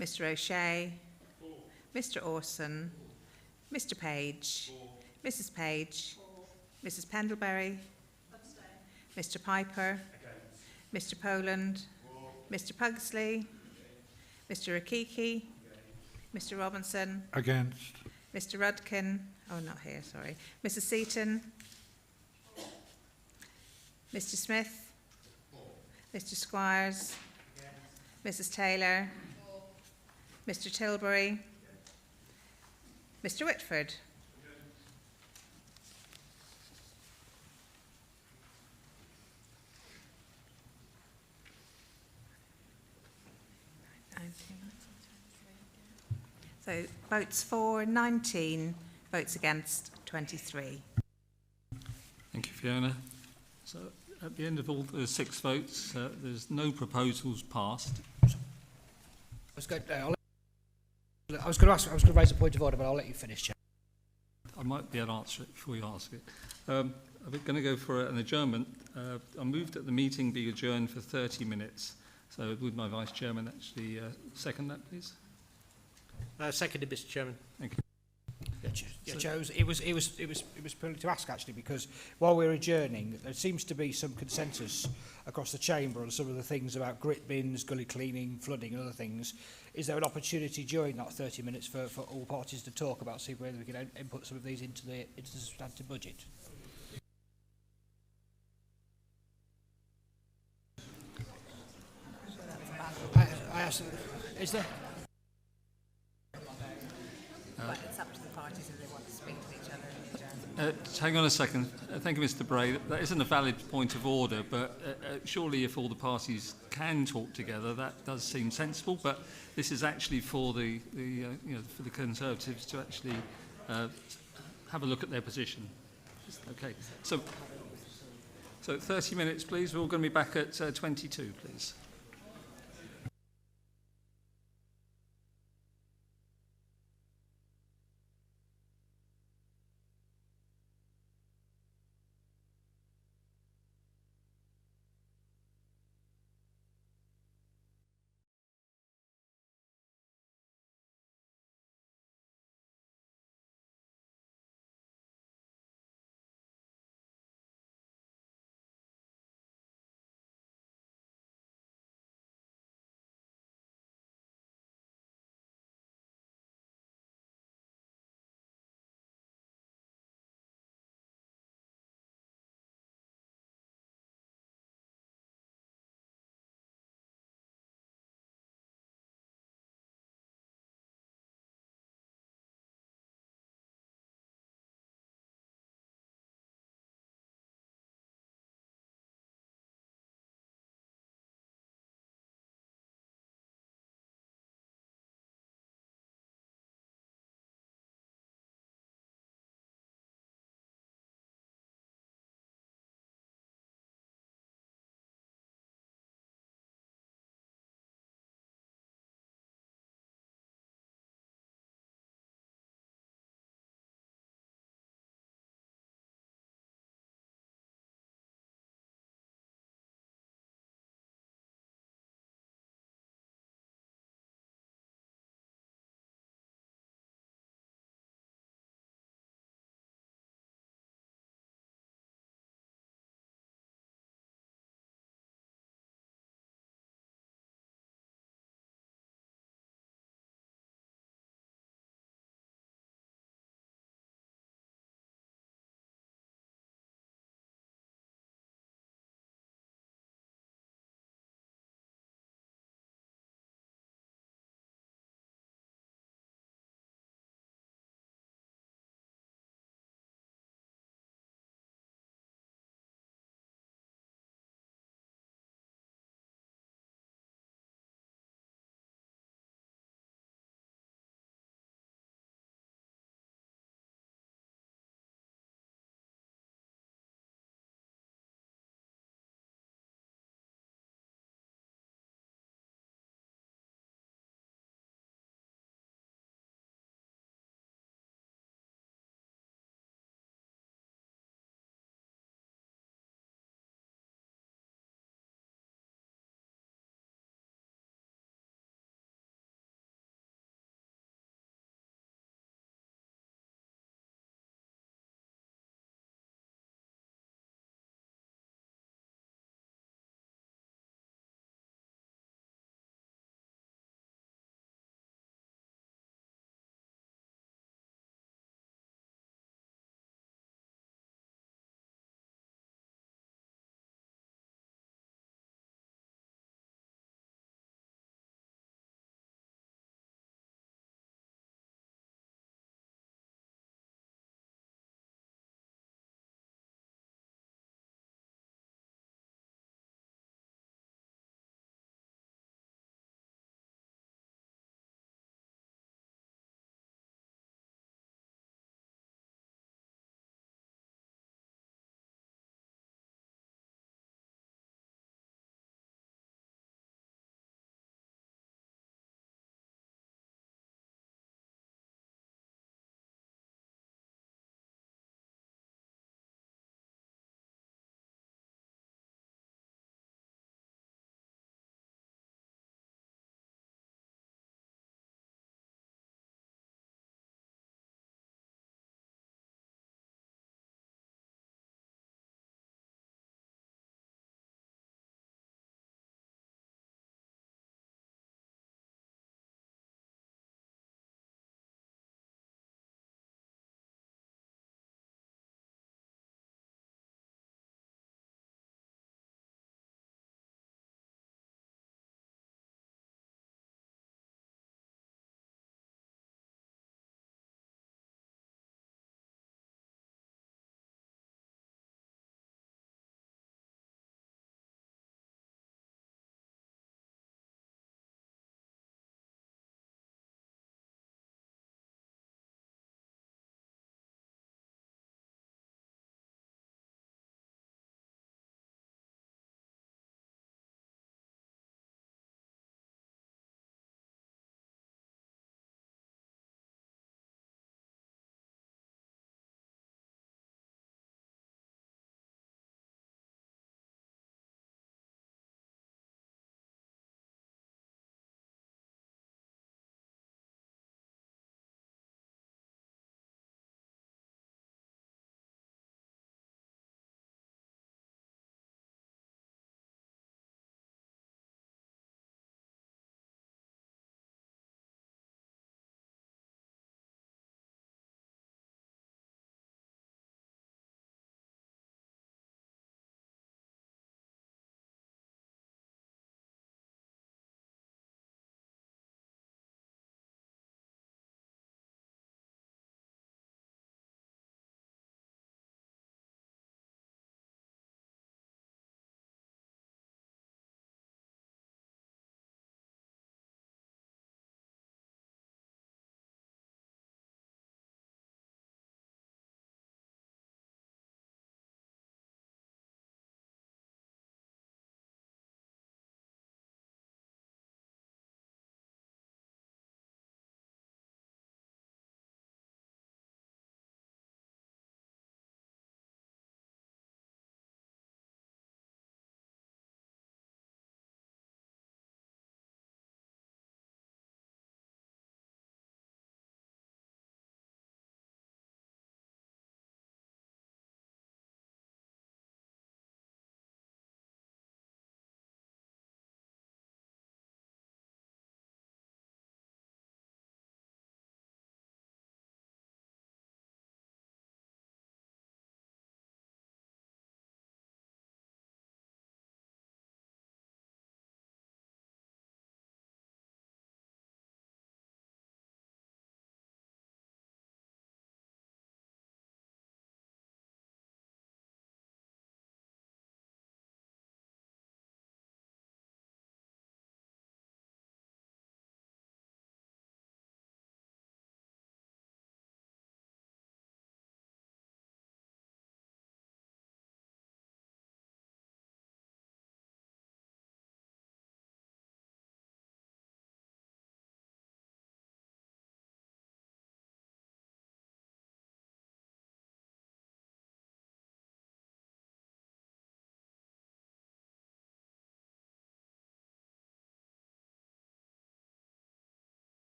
Mr O'Shea, Mr Orson, Mr Page, Mrs Page, Mrs Pendlebury, Mr Piper, Mr Poland, Mr Pugsley, Mr Akiki, Mr Robinson, Against. Mr Rudkin, oh not here, sorry, Mrs Seaton, Mr Smith, Mr Squires, Mrs Taylor, Mr Tilbury, Mr Whitford. So votes for 19, votes against 23. Thank you, Fiona. So at the end of all the 6 votes, there's no proposals passed. I was going to raise a point of order, but I'll let you finish, Chair. I might be able to answer it before you ask it. I'm going to go for an adjournment. I moved that the meeting be adjourned for 30 minutes. So would my Vice Chairman actually second that, please? Seconded, Mr Chairman. Thank you. Yeah, Joe, it was purely to ask, actually, because while we're adjourning, there seems to be some consensus across the chamber on some of the things about grit bins, gully cleaning, flooding and other things. Is there an opportunity during that 30 minutes for all parties to talk about, see whether we can input some of these into the substantive budget? I asked, is there? But it's up to the parties if they want to speak to each other. Hang on a second. Thank you, Mr. Bray. That isn't a valid point of order, but surely if all the parties can talk together, that does seem sensible. But this is actually for the for the Conservatives to actually have a look at their position. Okay. So 30 minutes, please. We're all going to be back at 22, please.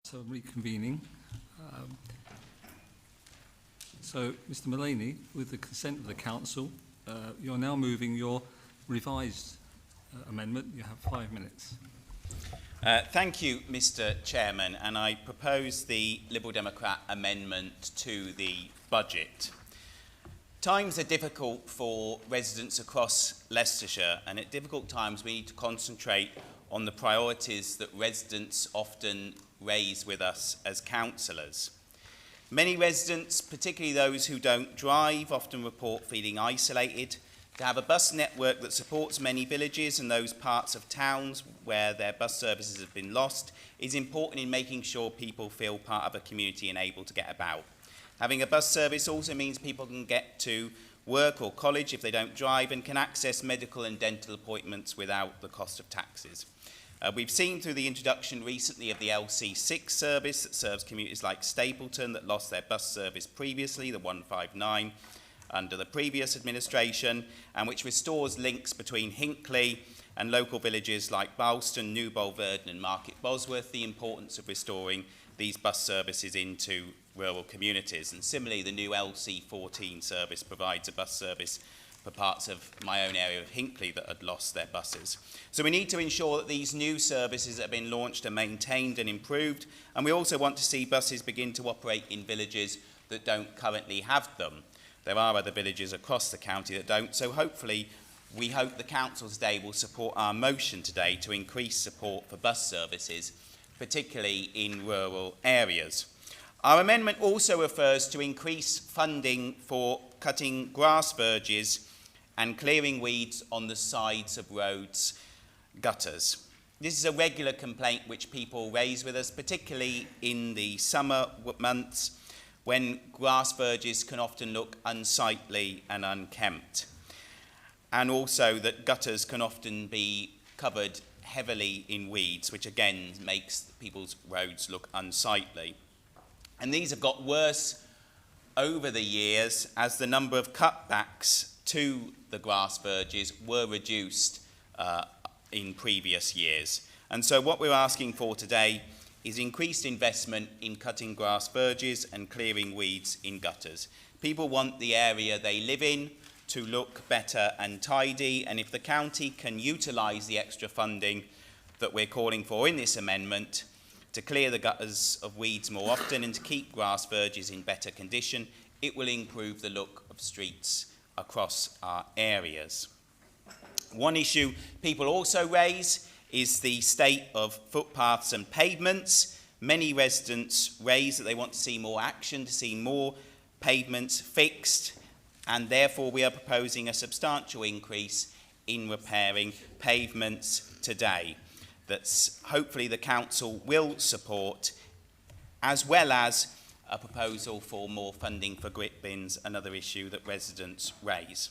So reconvening. So, Mr Mullaney, with the consent of the Council, you're now moving your revised amendment. You have 5 minutes. Thank you, Mr Chairman, and I propose the Liberal Democrat amendment to the budget. Times are difficult for residents across Leicestershire, and at difficult times we need to concentrate on the priorities that residents often raise with us as councillors. Many residents, particularly those who don't drive, often report feeling isolated. To have a bus network that supports many villages and those parts of towns where their bus services have been lost is important in making sure people feel part of a community and able to get about. Having a bus service also means people can get to work or college if they don't drive and can access medical and dental appointments without the cost of taxis. We've seen through the introduction recently of the LC6 service that serves communities like Stapleton that lost their bus service previously, the 159, under the previous administration, and which restores links between Hinckley and local villages like Balston, New Bolverden and Market Bosworth, the importance of restoring these bus services into rural communities. And similarly, the new LC14 service provides a bus service for parts of my own area of Hinckley that had lost their buses. So we need to ensure that these new services that have been launched are maintained and improved, and we also want to see buses begin to operate in villages that don't currently have them. There are other villages across the county that don't, so hopefully we hope the Council today will support our motion today to increase support for bus services, particularly in rural areas. Our amendment also refers to increase funding for cutting grass verges and clearing weeds on the sides of roads, gutters. This is a regular complaint which people raise with us, particularly in the summer months when grass verges can often look unsightly and unkempt. And also that gutters can often be covered heavily in weeds, which again makes people's roads look unsightly. And these have got worse over the years as the number of cutbacks to the grass verges were reduced in previous years. And so what we're asking for today is increased investment in cutting grass verges and clearing weeds in gutters. People want the area they live in to look better and tidy, and if the county can utilise the extra funding that we're calling for in this amendment to clear the gutters of weeds more often and to keep grass verges in better condition, it will improve the look of streets across our areas. One issue people also raise is the state of footpaths and pavements. Many residents raise that they want to see more action, to see more pavements fixed, and therefore we are proposing a substantial increase in repairing pavements today that hopefully the Council will support, as well as a proposal for more funding for grit bins, another issue that residents raise.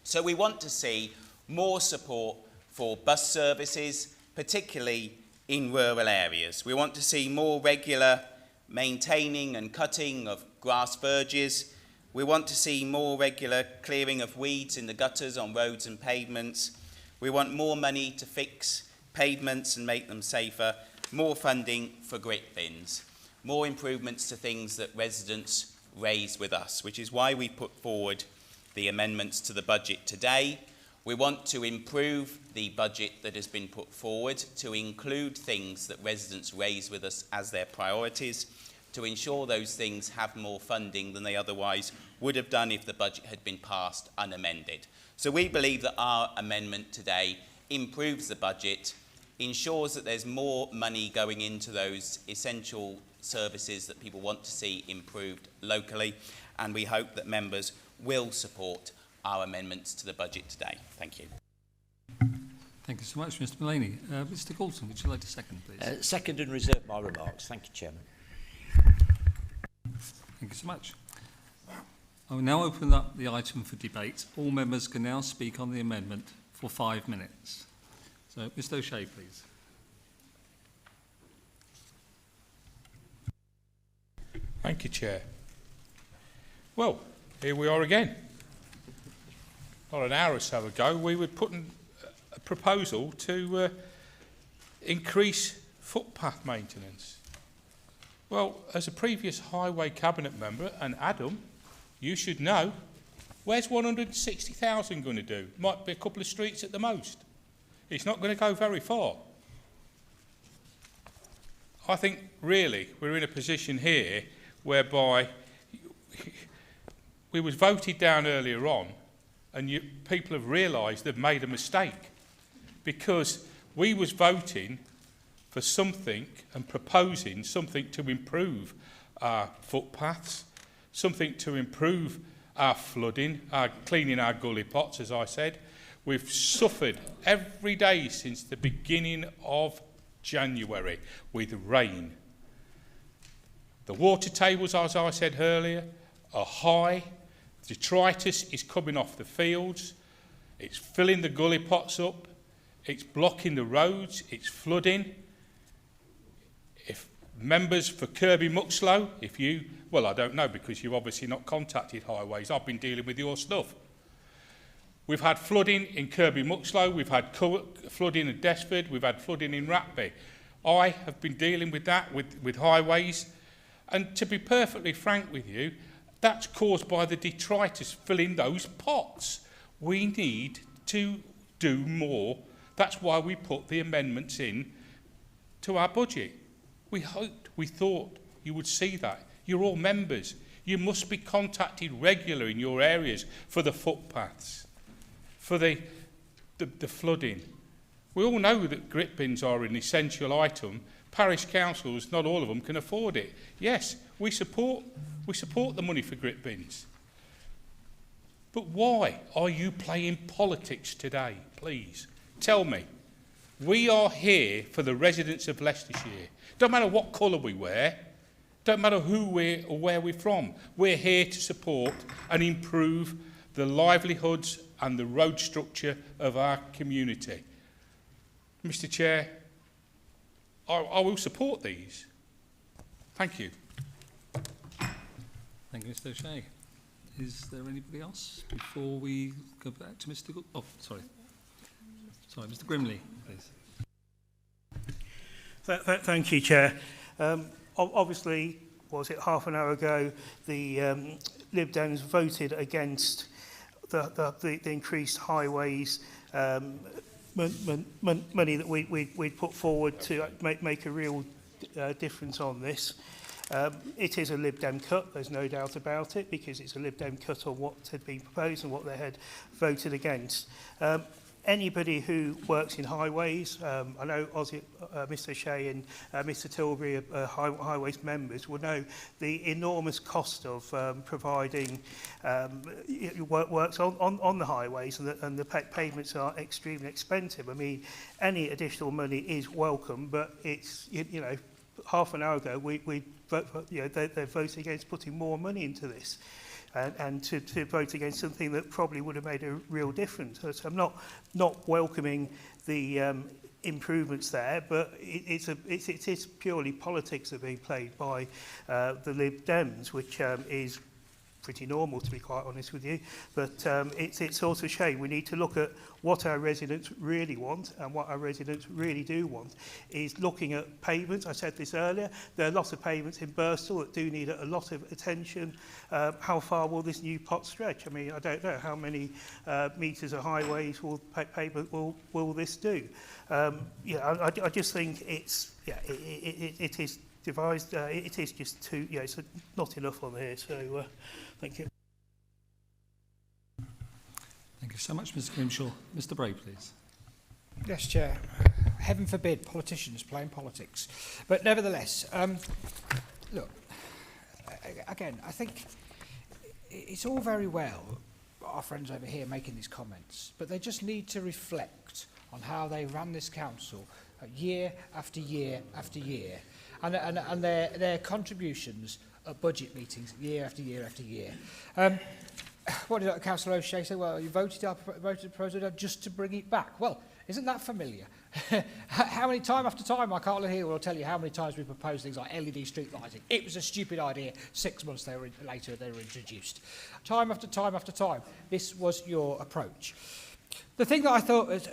So we want to see more support for bus services, particularly in rural areas. We want to see more regular maintaining and cutting of grass verges. We want to see more regular clearing of weeds in the gutters on roads and pavements. We want more money to fix pavements and make them safer, more funding for grit bins, more improvements to things that residents raise with us, which is why we put forward the amendments to the budget today. We want to improve the budget that has been put forward to include things that residents raise with us as their priorities, to ensure those things have more funding than they otherwise would have done if the budget had been passed unamended. So we believe that our amendment today improves the budget, ensures that there's more money going into those essential services that people want to see improved locally, and we hope that members will support our amendments to the budget today. Thank you. Thank you so much, Mr Mullaney. Mr Goulson, would you like to second, please? Second and reserve my remarks. Thank you, Chairman. Thank you so much. I will now open up the item for debate. All members can now speak on the amendment for 5 minutes. So, Mr O'Shea, please. Thank you, Chair. Well, here we are again. Not an hour or so ago, we were putting a proposal to increase footpath maintenance. Well, as a previous highway cabinet member, and Adam, you should know, where's 160,000 going to do? Might be a couple of streets at the most. It's not going to go very far. I think, really, we're in a position here whereby we was voted down earlier on, and people have realised they've made a mistake, because we was voting for something and proposing something to improve our footpaths, something to improve our flooding, our cleaning our gully pots, as I said. We've suffered every day since the beginning of January with rain. The water tables, as I said earlier, are high. Detritus is coming off the fields. It's filling the gully pots up. It's blocking the roads. It's flooding. If members for Kirby Muxloe, well, I don't know, because you've obviously not contacted Highways. I've been dealing with your stuff. We've had flooding in Kirby Muxloe. We've had flooding in Desford. We've had flooding in Ratby. I have been dealing with that with Highways. And to be perfectly frank with you, that's caused by the detritus filling those pots. We need to do more. That's why we put the amendments in to our budget. We hoped, we thought you would see that. You're all members. You must be contacted regularly in your areas for the footpaths, for the flooding. We all know that grit bins are an essential item. Parish councils, not all of them, can afford it. Yes, we support the money for grit bins. But why are you playing politics today, please? Tell me. We are here for the residents of Leicestershire. Don't matter what colour we wear. Don't matter who we're or where we're from. We're here to support and improve the livelihoods and the road structure of our community. Mr. Chair, I will support these. Thank you. Thank you, Mr. O'Shea. Is there anybody else before we go back to Mr. Sorry, Mr. Grimley, please. Thank you, Chair. Obviously, was it half an hour ago, the Lib Dems voted against the increased highways money that we'd put forward to make a real difference on this. It is a Lib Dem cut, there's no doubt about it, because it's a Lib Dem cut on what had been proposed and what they had voted against. Anybody who works in highways, I know Mr. O'Shea and Mr. Tilbury are highways members, will know the enormous cost of providing works on the highways, and the pavements are extremely expensive. I mean, any additional money is welcome, but it's, you know, half an hour ago they voted against putting more money into this. And to vote against something that probably would have made a real difference. So I'm not welcoming the improvements there, but it is purely politics that are being played by the Lib Dems, which is pretty normal, to be quite honest with you. But it's also a shame. We need to look at what our residents really want, and what our residents really do want is looking at pavements. I said this earlier, there are lots of pavements in Birstall that do need a lot of attention. How far will this new pot stretch? I mean, I don't know how many metres of highways pavement will this do. I just think it is devised. It is just too, it's not enough on here. So thank you. Thank you so much, Mr. Grimshaw. Mr. Bray, please. Yes, Chair. Heaven forbid politicians playing politics. But nevertheless, look, again, I think it's all very well, our friends over here making these comments, but they just need to reflect on how they ran this council year after year after year, and their contributions at budget meetings year after year after year. What did Councillor O'Shea say? Well, you voted the proposal just to bring it back. Well, isn't that familiar? How many time after time, I can't hear, will tell you how many times we proposed things like LED street lighting. It was a stupid idea. 6 months later, they were introduced. Time after time after time, this was your approach. The thing that I thought was,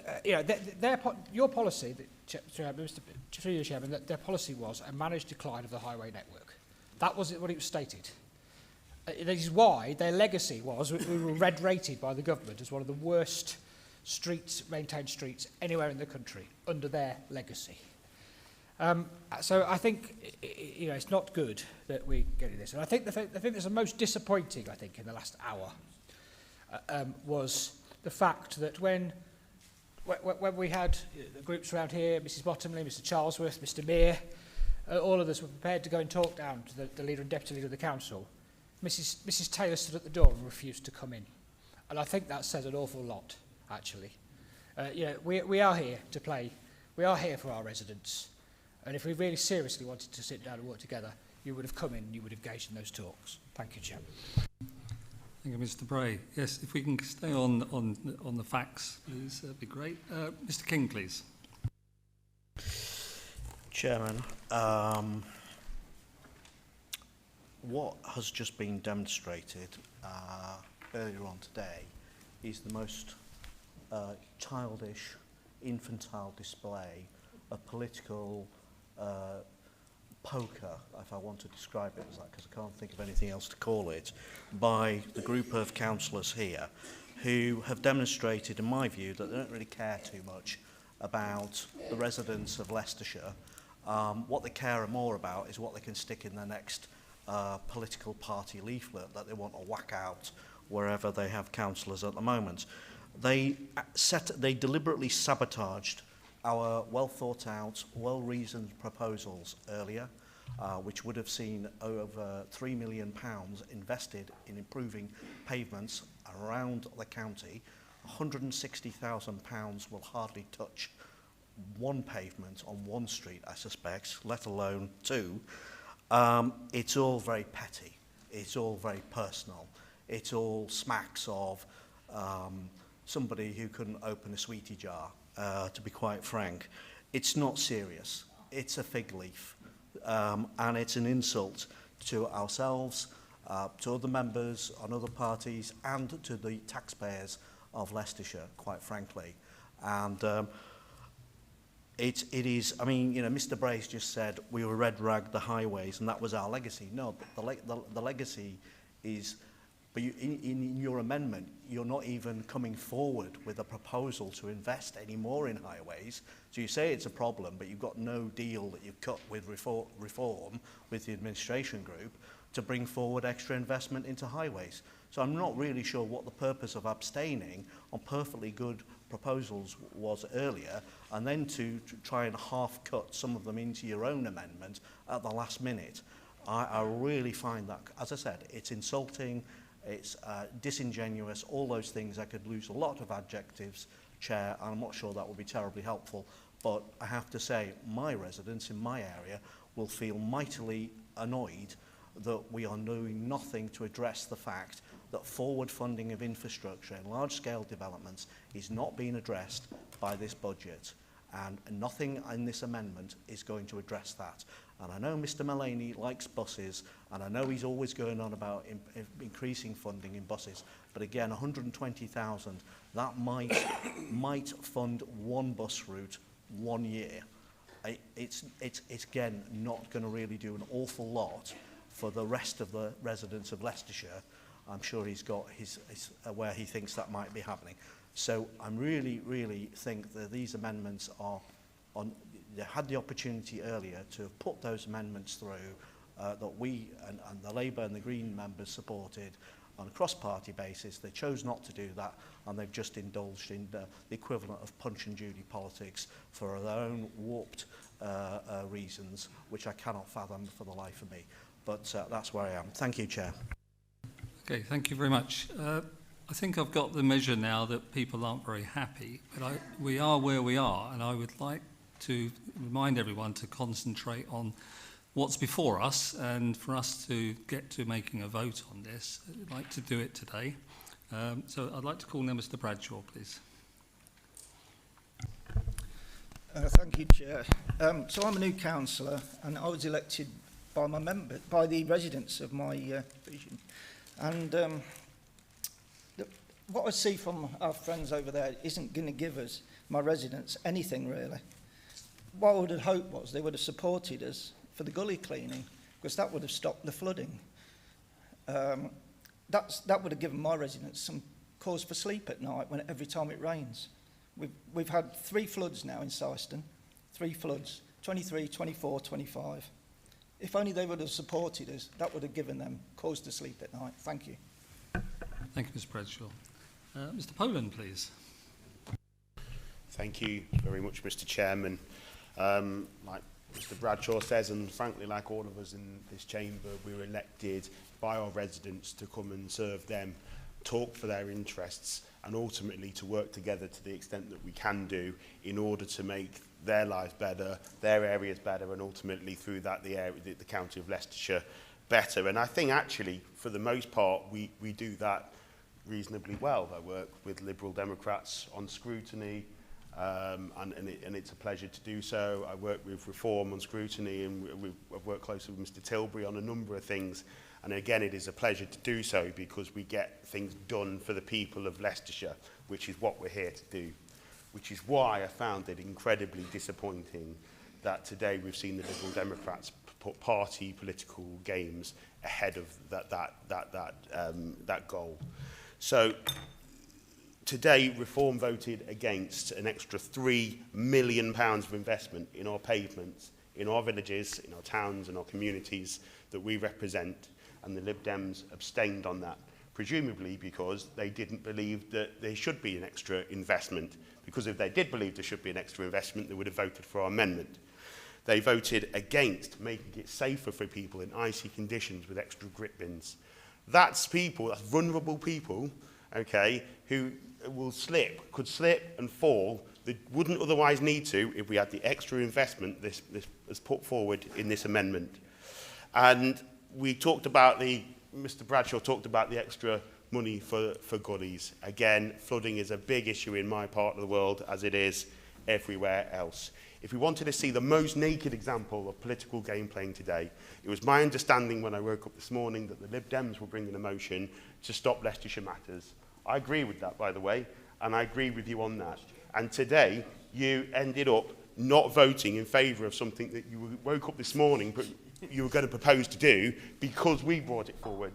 your policy, through the Chairman, that their policy was a managed decline of the highway network. That was what it was stated. This is why their legacy was, we were red rated by the government as one of the worst maintained streets anywhere in the country under their legacy. So I think, it's not good that we get this. And I think the thing that's the most disappointing, I think, in the last hour was the fact that when we had the groups around here, Mrs Bottomley, Mr Charlesworth, Mr Mear, all of us were prepared to go and talk down to the leader and deputy leader of the council, Mrs Taylor stood at the door and refused to come in. And I think that says an awful lot, actually. We are here to play. We are here for our residents. And if we really seriously wanted to sit down and work together, you would have come in and you would have engaged in those talks. Thank you, Chairman. Thank you, Mr Bray. Yes, if we can stay on the facts, please, that'd be great. Mr King, please. Chairman, what has just been demonstrated earlier on today is the most childish, infantile display of political poker, if I want to describe it as that, because I can't think of anything else to call it, by the group of councillors here who have demonstrated, in my view, that they don't really care too much about the residents of Leicestershire. What they care more about is what they can stick in their next political party leaflet that they want to whack out wherever they have councillors at the moment. They deliberately sabotaged our well-thought-out, well-reasoned proposals earlier, which would have seen over £3 million invested in improving pavements around the county. £160,000 will hardly touch one pavement on one street, I suspect, let alone two. It's all very petty. It's all very personal. It all smacks of somebody who couldn't open a sweetie jar, to be quite frank. It's not serious. It's a fig leaf. And it's an insult to ourselves, to other members on other parties, and to the taxpayers of Leicestershire, quite frankly. And it is, I mean, Mr Brace just said we were red ragged the highways and that was our legacy. No, the legacy is, but in your amendment, you're not even coming forward with a proposal to invest any more in highways. So you say it's a problem, but you've got no deal that you've cut with reform with the administration group to bring forward extra investment into highways. So I'm not really sure what the purpose of abstaining on perfectly good proposals was earlier, and then to try and half-cut some of them into your own amendment at the last minute. I really find that, as I said, it's insulting, it's disingenuous, all those things. I could lose a lot of adjectives, Chair, and I'm not sure that would be terribly helpful, but I have to say my residents in my area will feel mightily annoyed that we are doing nothing to address the fact that forward funding of infrastructure and large-scale developments is not being addressed by this budget, and nothing in this amendment is going to address that. And I know Mr Mullaney likes buses, and I know he's always going on about increasing funding in buses, but again, 120,000, that might fund one bus route 1 year. It's again not going to really do an awful lot for the rest of the residents of Leicestershire. I'm sure he's got his where he thinks that might be happening. So I'm really think that these amendments are on. They had the opportunity earlier to have put those amendments through that we and the Labour and the Green members supported on a cross-party basis. They chose not to do that, and they've just indulged in the equivalent of Punch and Judy politics for their own warped reasons, which I cannot fathom for the life of me. But that's where I am. Thank you, Chair. Okay, thank you very much. I think I've got the measure now that people aren't very happy, but we are where we are, and I would like to remind everyone to concentrate on what's before us, and for us to get to making a vote on this. I'd like to do it today. So I'd like to call now Mr Bradshaw, please. Thank you, Chair. So I'm a new councillor, and I was elected by the residents of my region. And what I see from our friends over there isn't going to give us, my residents, anything really. What I would have hoped was they would have supported us for the gully cleaning, because that would have stopped the flooding. That would have given my residents some cause for sleep at night when every time it rains. We've had 3 floods now in Syston, 3 floods, 23, 24, 25. If only they would have supported us, that would have given them cause to sleep at night. Thank you. Thank you, Mr. Bradshaw. Mr. Poland, please. Thank you very much, Mr. Chairman. Like Mr. Bradshaw says, and frankly, like all of us in this chamber, we were elected by our residents to come and serve them, talk for their interests, and ultimately to work together to the extent that we can do in order to make their lives better, their areas better, and ultimately through that the county of Leicestershire better. And I think actually, for the most part, we do that reasonably well. I work with Liberal Democrats on scrutiny, and it's a pleasure to do so. I work with Reform on scrutiny, and I've worked closely with Mr. Tilbury on a number of things. And again, it is a pleasure to do so because we get things done for the people of Leicestershire, which is what we're here to do. Which is why I found it incredibly disappointing that today we've seen the Liberal Democrats put party political games ahead of that goal. So today, Reform voted against an extra £3 million of investment in our pavements, in our villages, in our towns and our communities that we represent, and the Lib Dems abstained on that, presumably because they didn't believe that there should be an extra investment, because if they did believe there should be an extra investment, they would have voted for our amendment. They voted against making it safer for people in icy conditions with extra grip bins. That's people, that's vulnerable people, okay, who could slip and fall, that wouldn't otherwise need to if we had the extra investment this has put forward in this amendment. And we talked about Mr. Bradshaw talked about the extra money for gullies. Again, flooding is a big issue in my part of the world, as it is everywhere else. If we wanted to see the most naked example of political game playing today, it was my understanding when I woke up this morning that the Lib Dems were bringing a motion to stop Leicestershire Matters. I agree with that, by the way, and I agree with you on that. And today, you ended up not voting in favour of something that you woke up this morning but you were going to propose to do because we brought it forward,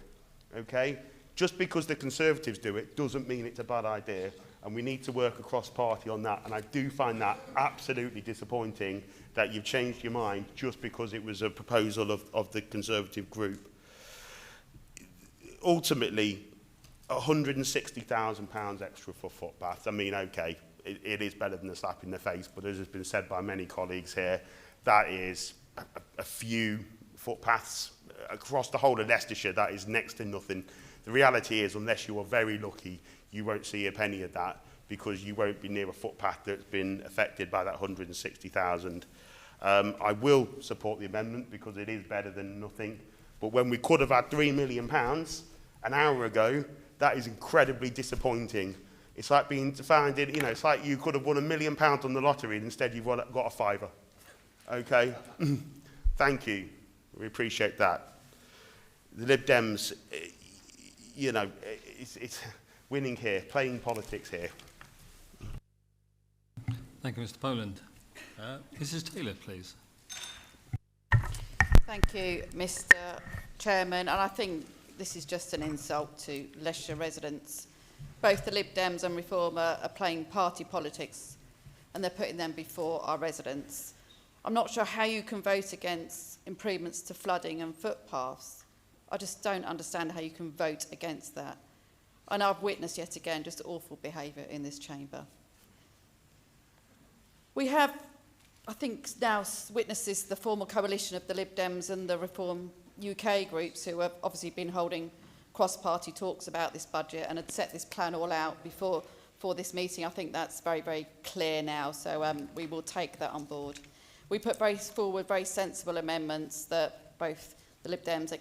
okay? Just because the Conservatives do it doesn't mean it's a bad idea, and we need to work across party on that, and I do find that absolutely disappointing that you've changed your mind just because it was a proposal of the Conservative group. Ultimately, £160,000 extra for footpaths. I mean, okay, it is better than a slap in the face, but as has been said by many colleagues here, that is a few footpaths across the whole of Leicestershire. That is next to nothing. The reality is, unless you are very lucky, you won't see a penny of that because you won't be near a footpath that's been affected by that 160,000. I will support the amendment because it is better than nothing. But when we could have had £3 million an hour ago, that is incredibly disappointing. It's like being found in, it's like you could have won £1 million on the lottery and instead you've got a fiver. Okay? Thank you. We appreciate that. The Lib Dems, it's winning here, playing politics here. Thank you, Mr. Poland. Mrs. Taylor, please. Thank you, Mr. Chairman. And I think this is just an insult to Leicestershire residents. Both the Lib Dems and Reform are playing party politics, and they're putting them before our residents. I'm not sure how you can vote against improvements to flooding and footpaths. I just don't understand how you can vote against that. And I've witnessed yet again just awful behaviour in this chamber. We have, I think, now witnesses the formal coalition of the Lib Dems and the Reform UK groups who have obviously been holding cross-party talks about this budget and had set this plan all out before this meeting. I think that's very, very clear now, so we will take that on board. We put forward very sensible amendments that both the Lib Dems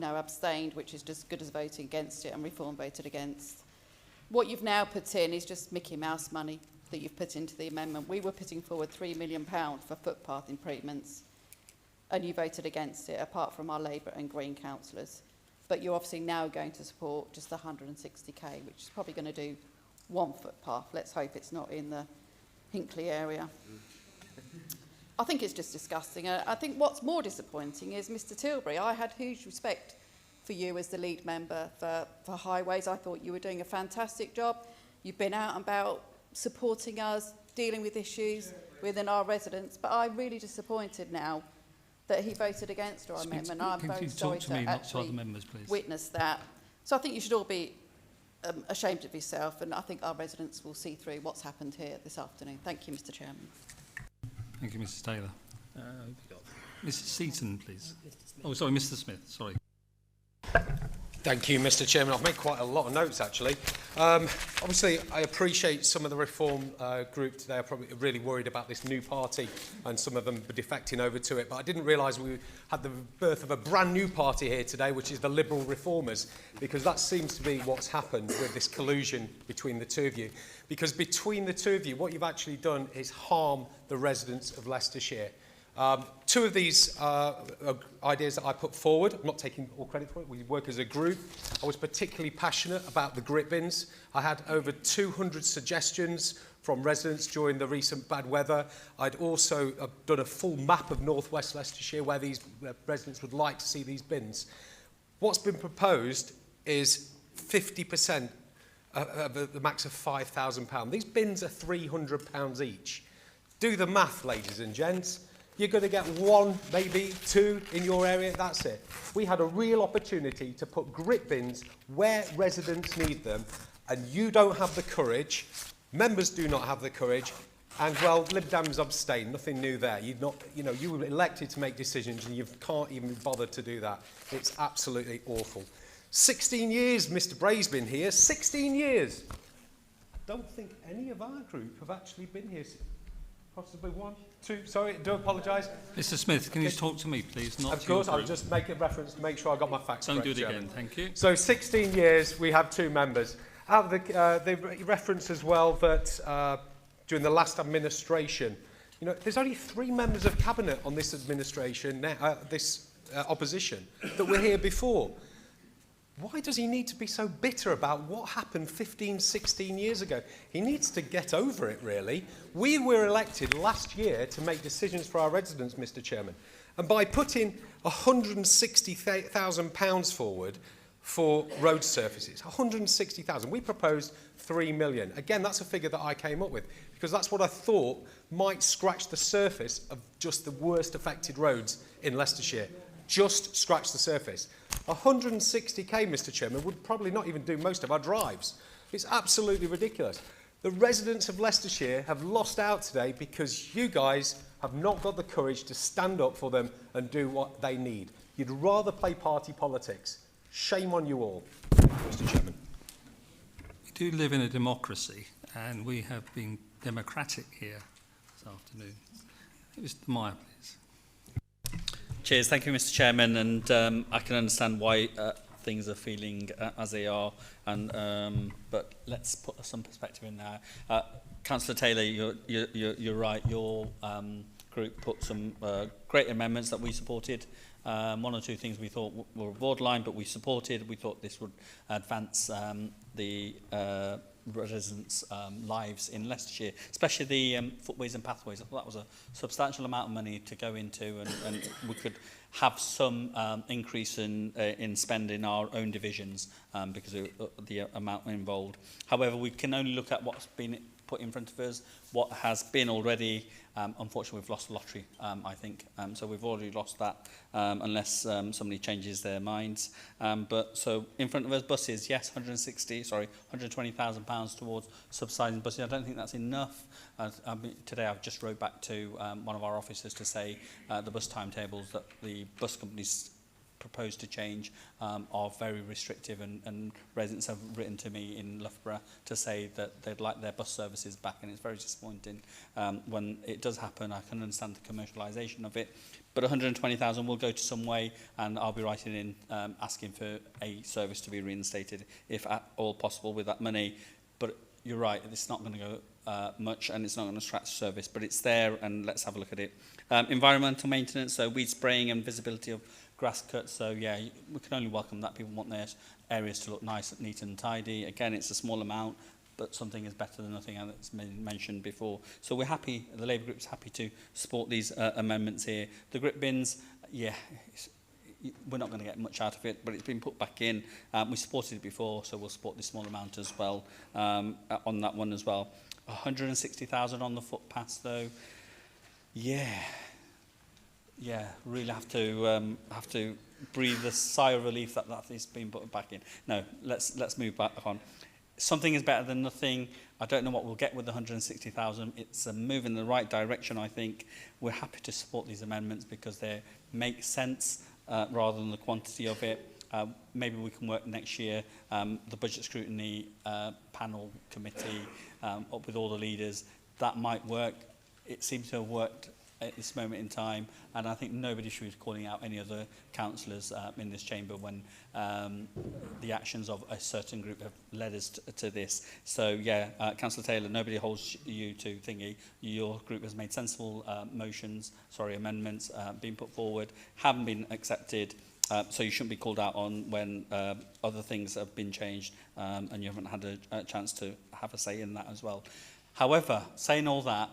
abstained, which is just good as voting against it, and Reform voted against. What you've now put in is just Mickey Mouse money that you've put into the amendment. We were putting forward £3 million for footpath improvements, and you voted against it, apart from our Labour and Green councillors. but you're obviously now going to support just the 160k, which is probably going to do one footpath. Let's hope it's not in the Hinckley area. I think it's just disgusting. I think what's more disappointing is Mr Tilbury. I had huge respect for you as the lead member for highways. I thought you were doing a fantastic job. You've been out and about supporting us, dealing with issues within our residents, but I'm really disappointed now that he voted against our amendment. I'm very sorry to actually witness that. So I think you should all be ashamed of yourself, and I think our residents will see through what's happened here this afternoon. Thank you, Mr Chairman. Thank you, Mrs Taylor. Mrs Seaton, please. Oh, sorry, Mr Smith, sorry. Thank you, Mr Chairman. I've made quite a lot of notes, actually. Obviously, I appreciate some of the Reform group today are probably really worried about this new party and some of them defecting over to it. But I didn't realise we had the birth of a brand new party here today, which is the Liberal Reformers, because that seems to be what's happened with this collusion between the two of you. Because between the two of you, what you've actually done is harm the residents of Leicestershire. Two of these ideas that I put forward, I'm not taking all credit for it, we work as a group. I was particularly passionate about the grit bins. I had over 200 suggestions from residents during the recent bad weather. I'd also done a full map of North West Leicestershire where these residents would like to see these bins. What's been proposed is 50% of the max of £5,000. These bins are £300 each. Do the math, ladies and gents. You're going to get one, maybe two in your area, that's it. We had a real opportunity to put grit bins where residents need them, and you don't have the courage, members do not have the courage, and, well, Lib Dems abstain, nothing new there. You were elected to make decisions, and you can't even bother to do that. It's absolutely awful. 16 years Mr Bray's been here, 16 years. I don't think any of our group have actually been here. Possibly one, two, sorry, I do apologise. Mr Smith, can you talk to me, please? Not of to your course, I'll group. just make a reference to make sure I got my facts Don't correct, do it Chairman. again, thank you. So 16 years, we have two members. Out of the, they reference as well that during the last administration, there's only 3 members of cabinet on this administration, now, this opposition, that were here before. Why does he need to be so bitter about what happened 15, 16 years ago? He needs to get over it, really. We were elected last year to make decisions for our residents, Mr Chairman. And by putting £160,000 forward for road surfaces, 160,000, we proposed 3 million. Again, that's a figure that I came up with, because that's what I thought might scratch the surface of just the worst affected roads in Leicestershire. Just scratch the surface. 160k, Mr Chairman, would probably not even do most of our drives. It's absolutely ridiculous. The residents of Leicestershire have lost out today because you guys have not got the courage to stand up for them and do what they need. You'd rather play party politics. Shame on you all, Mr Chairman. We do live in a democracy, and we have been democratic here this afternoon. Mr Meyer, please. Cheers. Thank you, Mr Chairman, and I can understand why things are feeling as they are, and but let's put some perspective in now. Councillor Taylor, you're right. Your group put some great amendments that we supported. One or two things we thought were borderline, but we supported. We thought this would advance the residents' lives in Leicestershire, especially the footways and pathways. I thought that was a substantial amount of money to go into, and we could have some increase in spend in our own divisions because of the amount involved. However, we can only look at what's been put in front of us, what has been already. Unfortunately, we've lost the lottery, I think. So we've already lost that unless somebody changes their minds. But so in front of us, buses, yes, £120,000 towards subsidising buses. I don't think that's enough. Today I've just wrote back to one of our officers to say the bus timetables that the bus companies proposed to change are very restrictive, and residents have written to me in Loughborough to say that they'd like their bus services back, and it's very disappointing when it does happen. I can understand the commercialisation of it, but 120,000 will go to some way, and I'll be writing in asking for a service to be reinstated if at all possible with that money. But you're right, it's not going to go much, and it's not going to scratch the surface, but it's there, and let's have a look at it. Environmental maintenance, so weed spraying and visibility of grass cuts. So yeah, we can only welcome that. People want their areas to look nice, neat and tidy. Again, it's a small amount, but something is better than nothing, and it's been mentioned before. So we're happy, the Labour Group's happy to support these amendments here. The grip bins, yeah, we're not going to get much out of it, but it's been put back in. We supported it before, so we'll support this small amount as well on that one as well. 160,000 on the footpaths though. Yeah, really have to breathe a sigh of relief that is being put back in. No, let's move back on. Something is better than nothing. I don't know what we'll get with the 160,000. It's a move in the right direction, I think. We're happy to support these amendments because they make sense rather than the quantity of it. Maybe we can work next year, the budget scrutiny panel committee, up with all the leaders. That might work. It seems to have worked at this moment in time, and I think nobody should be calling out any other councillors in this chamber when the actions of a certain group have led us to this. So yeah, Councillor Taylor, nobody holds you to thingy. Your group has made sensible amendments being put forward, haven't been accepted, so you shouldn't be called out on when other things have been changed and you haven't had a chance to have a say in that as well. However, saying all that,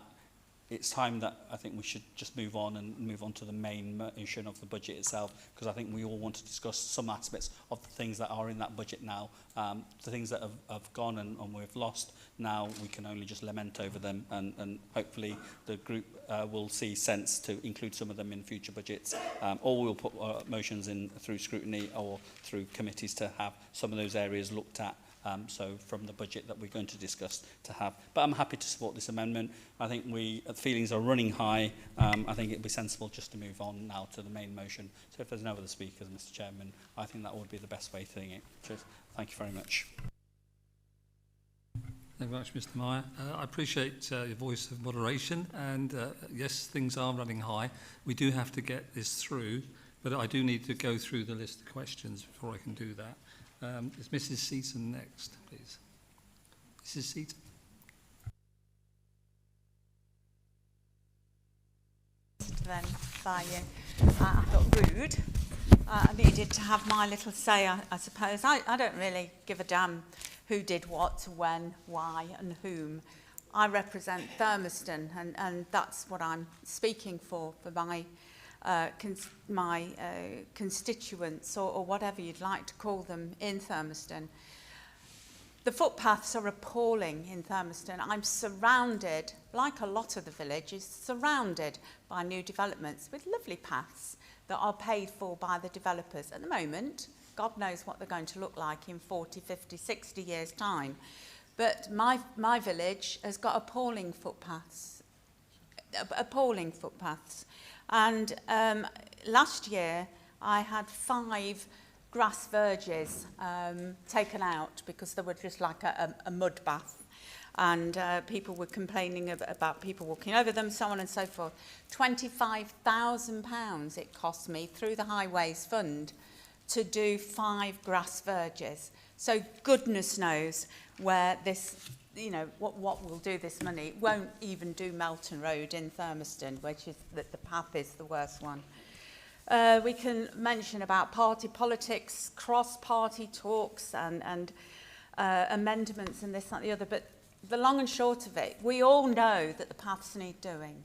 it's time that I think we should just move on to the main motion of the budget itself, because I think we all want to discuss some aspects of the things that are in that budget now. The things that have gone and we've lost, now we can only just lament over them, and hopefully the group will see sense to include some of them in future budgets, or we'll put motions in through scrutiny or through committees to have some of those areas looked at. So from the budget that we're going to discuss to have. But I'm happy to support this amendment. I think feelings are running high. I think it'd be sensible just to move on now to the main motion. So if there's no other speakers, Mr. Chairman, I think that would be the best way to doing it. Cheers. Thank you very much. Thank you very much, Mr. Meyer. I appreciate your voice of moderation, and yes, things are running high. We do have to get this through, but I do need to go through the list of questions before I can do that. Is Mrs. Seaton next, please? Mrs. Seaton. Then by you, I thought rude. I needed to have my little say, I suppose. I don't really give a damn who did what, when, why, and whom. I represent Thurmaston, and that's what I'm speaking for my constituents, or whatever you'd like to call them, in Thurmaston. The footpaths are appalling in Thurmaston. I'm surrounded, like a lot of the villages, surrounded by new developments with lovely paths that are paid for by the developers. At the moment, God knows what they're going to look like in 40, 50, 60 years' time. But my village has got appalling footpaths. And last year, I had 5 grass verges taken out because they were just like a mud bath. And people were complaining about people walking over them, so on and so forth. £25,000 it cost me through the Highways Fund to do 5 grass verges. So goodness knows where this, you know, what will do this money. It won't even do Melton Road in Thurmaston, which is the path is the worst one. We can mention about party politics, cross-party talks and amendments and this, that, and the other, but the long and short of it, we all know that the paths need doing.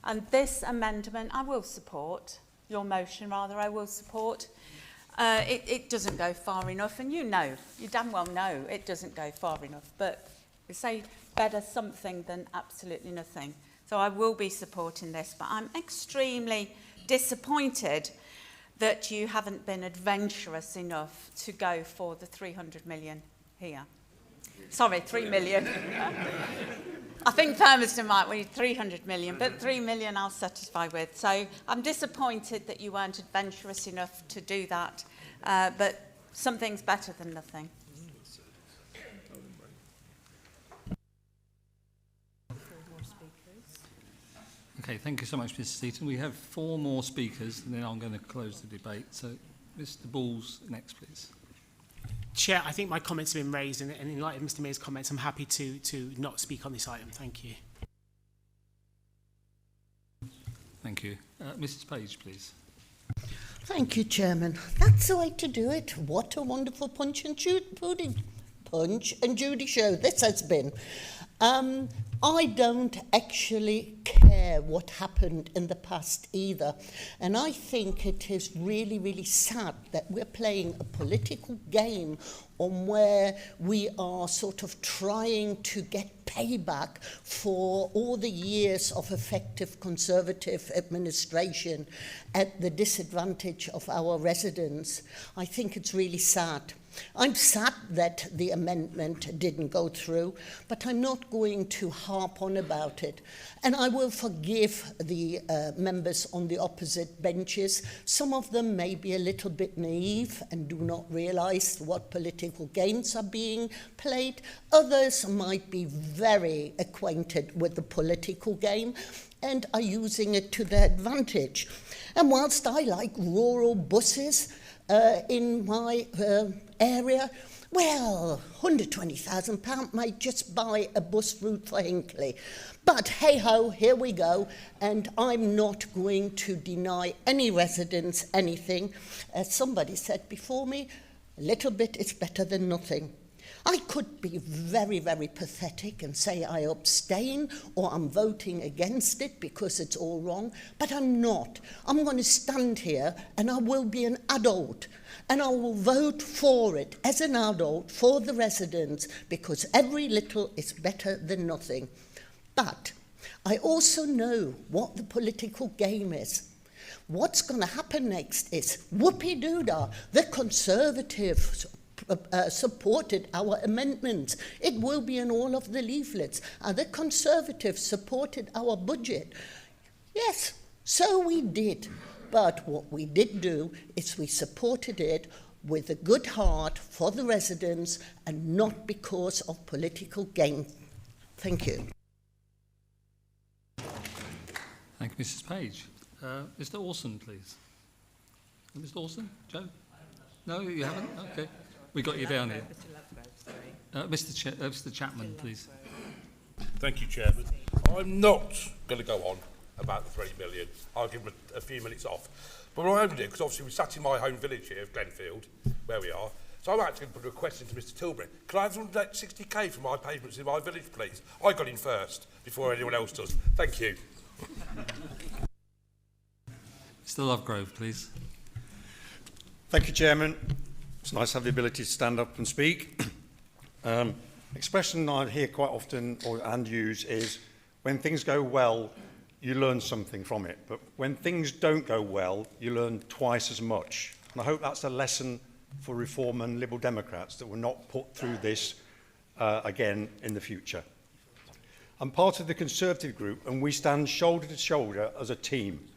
And this amendment, I will support, your motion rather, I will support. It doesn't go far enough, and you damn well know it doesn't go far enough, but we say better something than absolutely nothing. So I will be supporting this, but I'm extremely disappointed that you haven't been adventurous enough to go for the 300 million here. Sorry, 3 million. I think Thurmaston might need 300 million, but 3 million I'll satisfy with. So I'm disappointed that you weren't adventurous enough to do that, but something's better than nothing. Okay, thank you so much, Mrs. Seaton. We have 4 more speakers, and then I'm going to close the debate. So, Mr. Balls, next, please. Chair, I think my comments have been raised, and in light of Mr Mayor's comments, I'm happy to not speak on this item. Thank you. Thank you. Mrs Page, please. Thank you, Chairman. That's the way to do it. What a wonderful Punch and Judy show this has been. I don't actually care what happened in the past either. And I think it is really, really sad that we're playing a political game on where we are sort of trying to get payback for all the years of effective Conservative administration at the disadvantage of our residents. I think it's really sad. I'm sad that the amendment didn't go through, but I'm not going to harp on about it. And I will forgive the members on the opposite benches. Some of them may be a little bit naive and do not realise what political games are being played. Others might be very acquainted with the political game and are using it to their advantage. And whilst I like rural buses in my area, well, £120,000 might just buy a bus route for Hinckley. But hey-ho, here we go, and I'm not going to deny any residents anything. As somebody said before me, a little bit is better than nothing. I could be very, very pathetic and say I abstain or I'm voting against it because it's all wrong, but I'm not. I'm going to stand here and I will be an adult and I will vote for it as an adult for the residents because every little is better than nothing. But I also know what the political game is. What's going to happen next is whoopie-doo-dah, the Conservatives supported our amendments. It will be in all of the leaflets. The Conservatives supported our budget. Yes, so we did. But what we did do is we supported it with a good heart for the residents and not because of political gain. Thank you. Thank you, Mrs Page. Mr Orson, please. Mr Orson? Joe? No, you haven't? Okay. We got you down here. Mr Chapman, please. Thank you, Chairman. I'm not going to go on about the 3 million. I'll give them a few minutes off. But what I'm going to do, because obviously we sat in my home village here of Glenfield, where we are, so I'm actually going to put a request into Mr Tilbury. Can I have 160k for my pavements in my village, please? I got in first, before anyone else does. Thank you. Mr Lovegrove, please. Thank you, Chairman. It's nice to have the ability to stand up and speak. Expression I hear quite often and use is, when things go well, you learn something from it. But when things don't go well, you learn twice as much. And I hope that's a lesson for Reform and Liberal Democrats that will not put through this again in the future. I'm part of the Conservative group and we stand shoulder to shoulder as a team.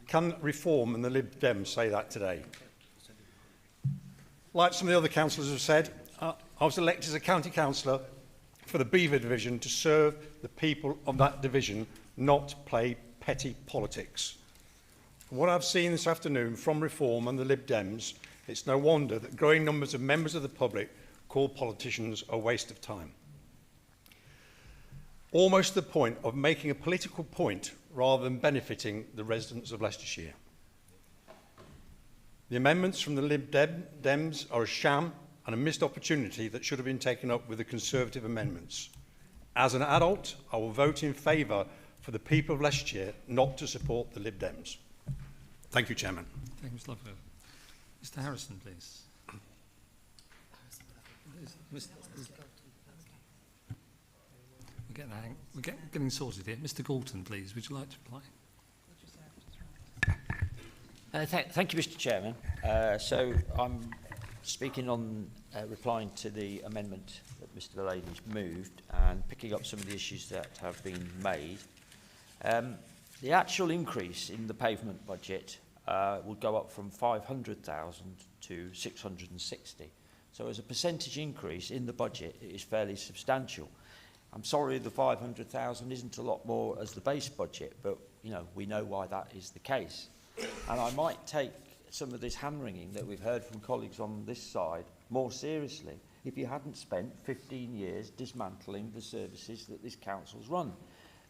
Can Reform and the Lib Dems say that today? Like some of the other councillors have said, I was elected as a county councillor for the Beaver division to serve the people of that division, not play petty politics. From what I've seen this afternoon from Reform and the Lib Dems, it's no wonder that growing numbers of members of the public call politicians a waste of time. Almost to the point of making a political point rather than benefiting the residents of Leicestershire. The amendments from the Lib Dems are a sham and a missed opportunity that should have been taken up with the Conservative amendments. As an adult, I will vote in favour for the people of Leicestershire not to support the Lib Dems. Thank you, Chairman. Thank you, Mr Lovegrove. Mr Harrison, please. We're getting sorted here. Mr Galton, please. Would you like to reply? Thank you, Mr Chairman. So I'm speaking on replying to the amendment that Mr Delaney's moved and picking up some of the issues that have been made. The actual increase in the pavement budget will go up from 500,000 to 660. So as a percentage increase in the budget, it is fairly substantial. I'm sorry the 500,000 isn't a lot more as the base budget, but you know, we know why that is the case. And I might take some of this hand-wringing that we've heard from colleagues on this side more seriously if you hadn't spent 15 years dismantling the services that this council's run.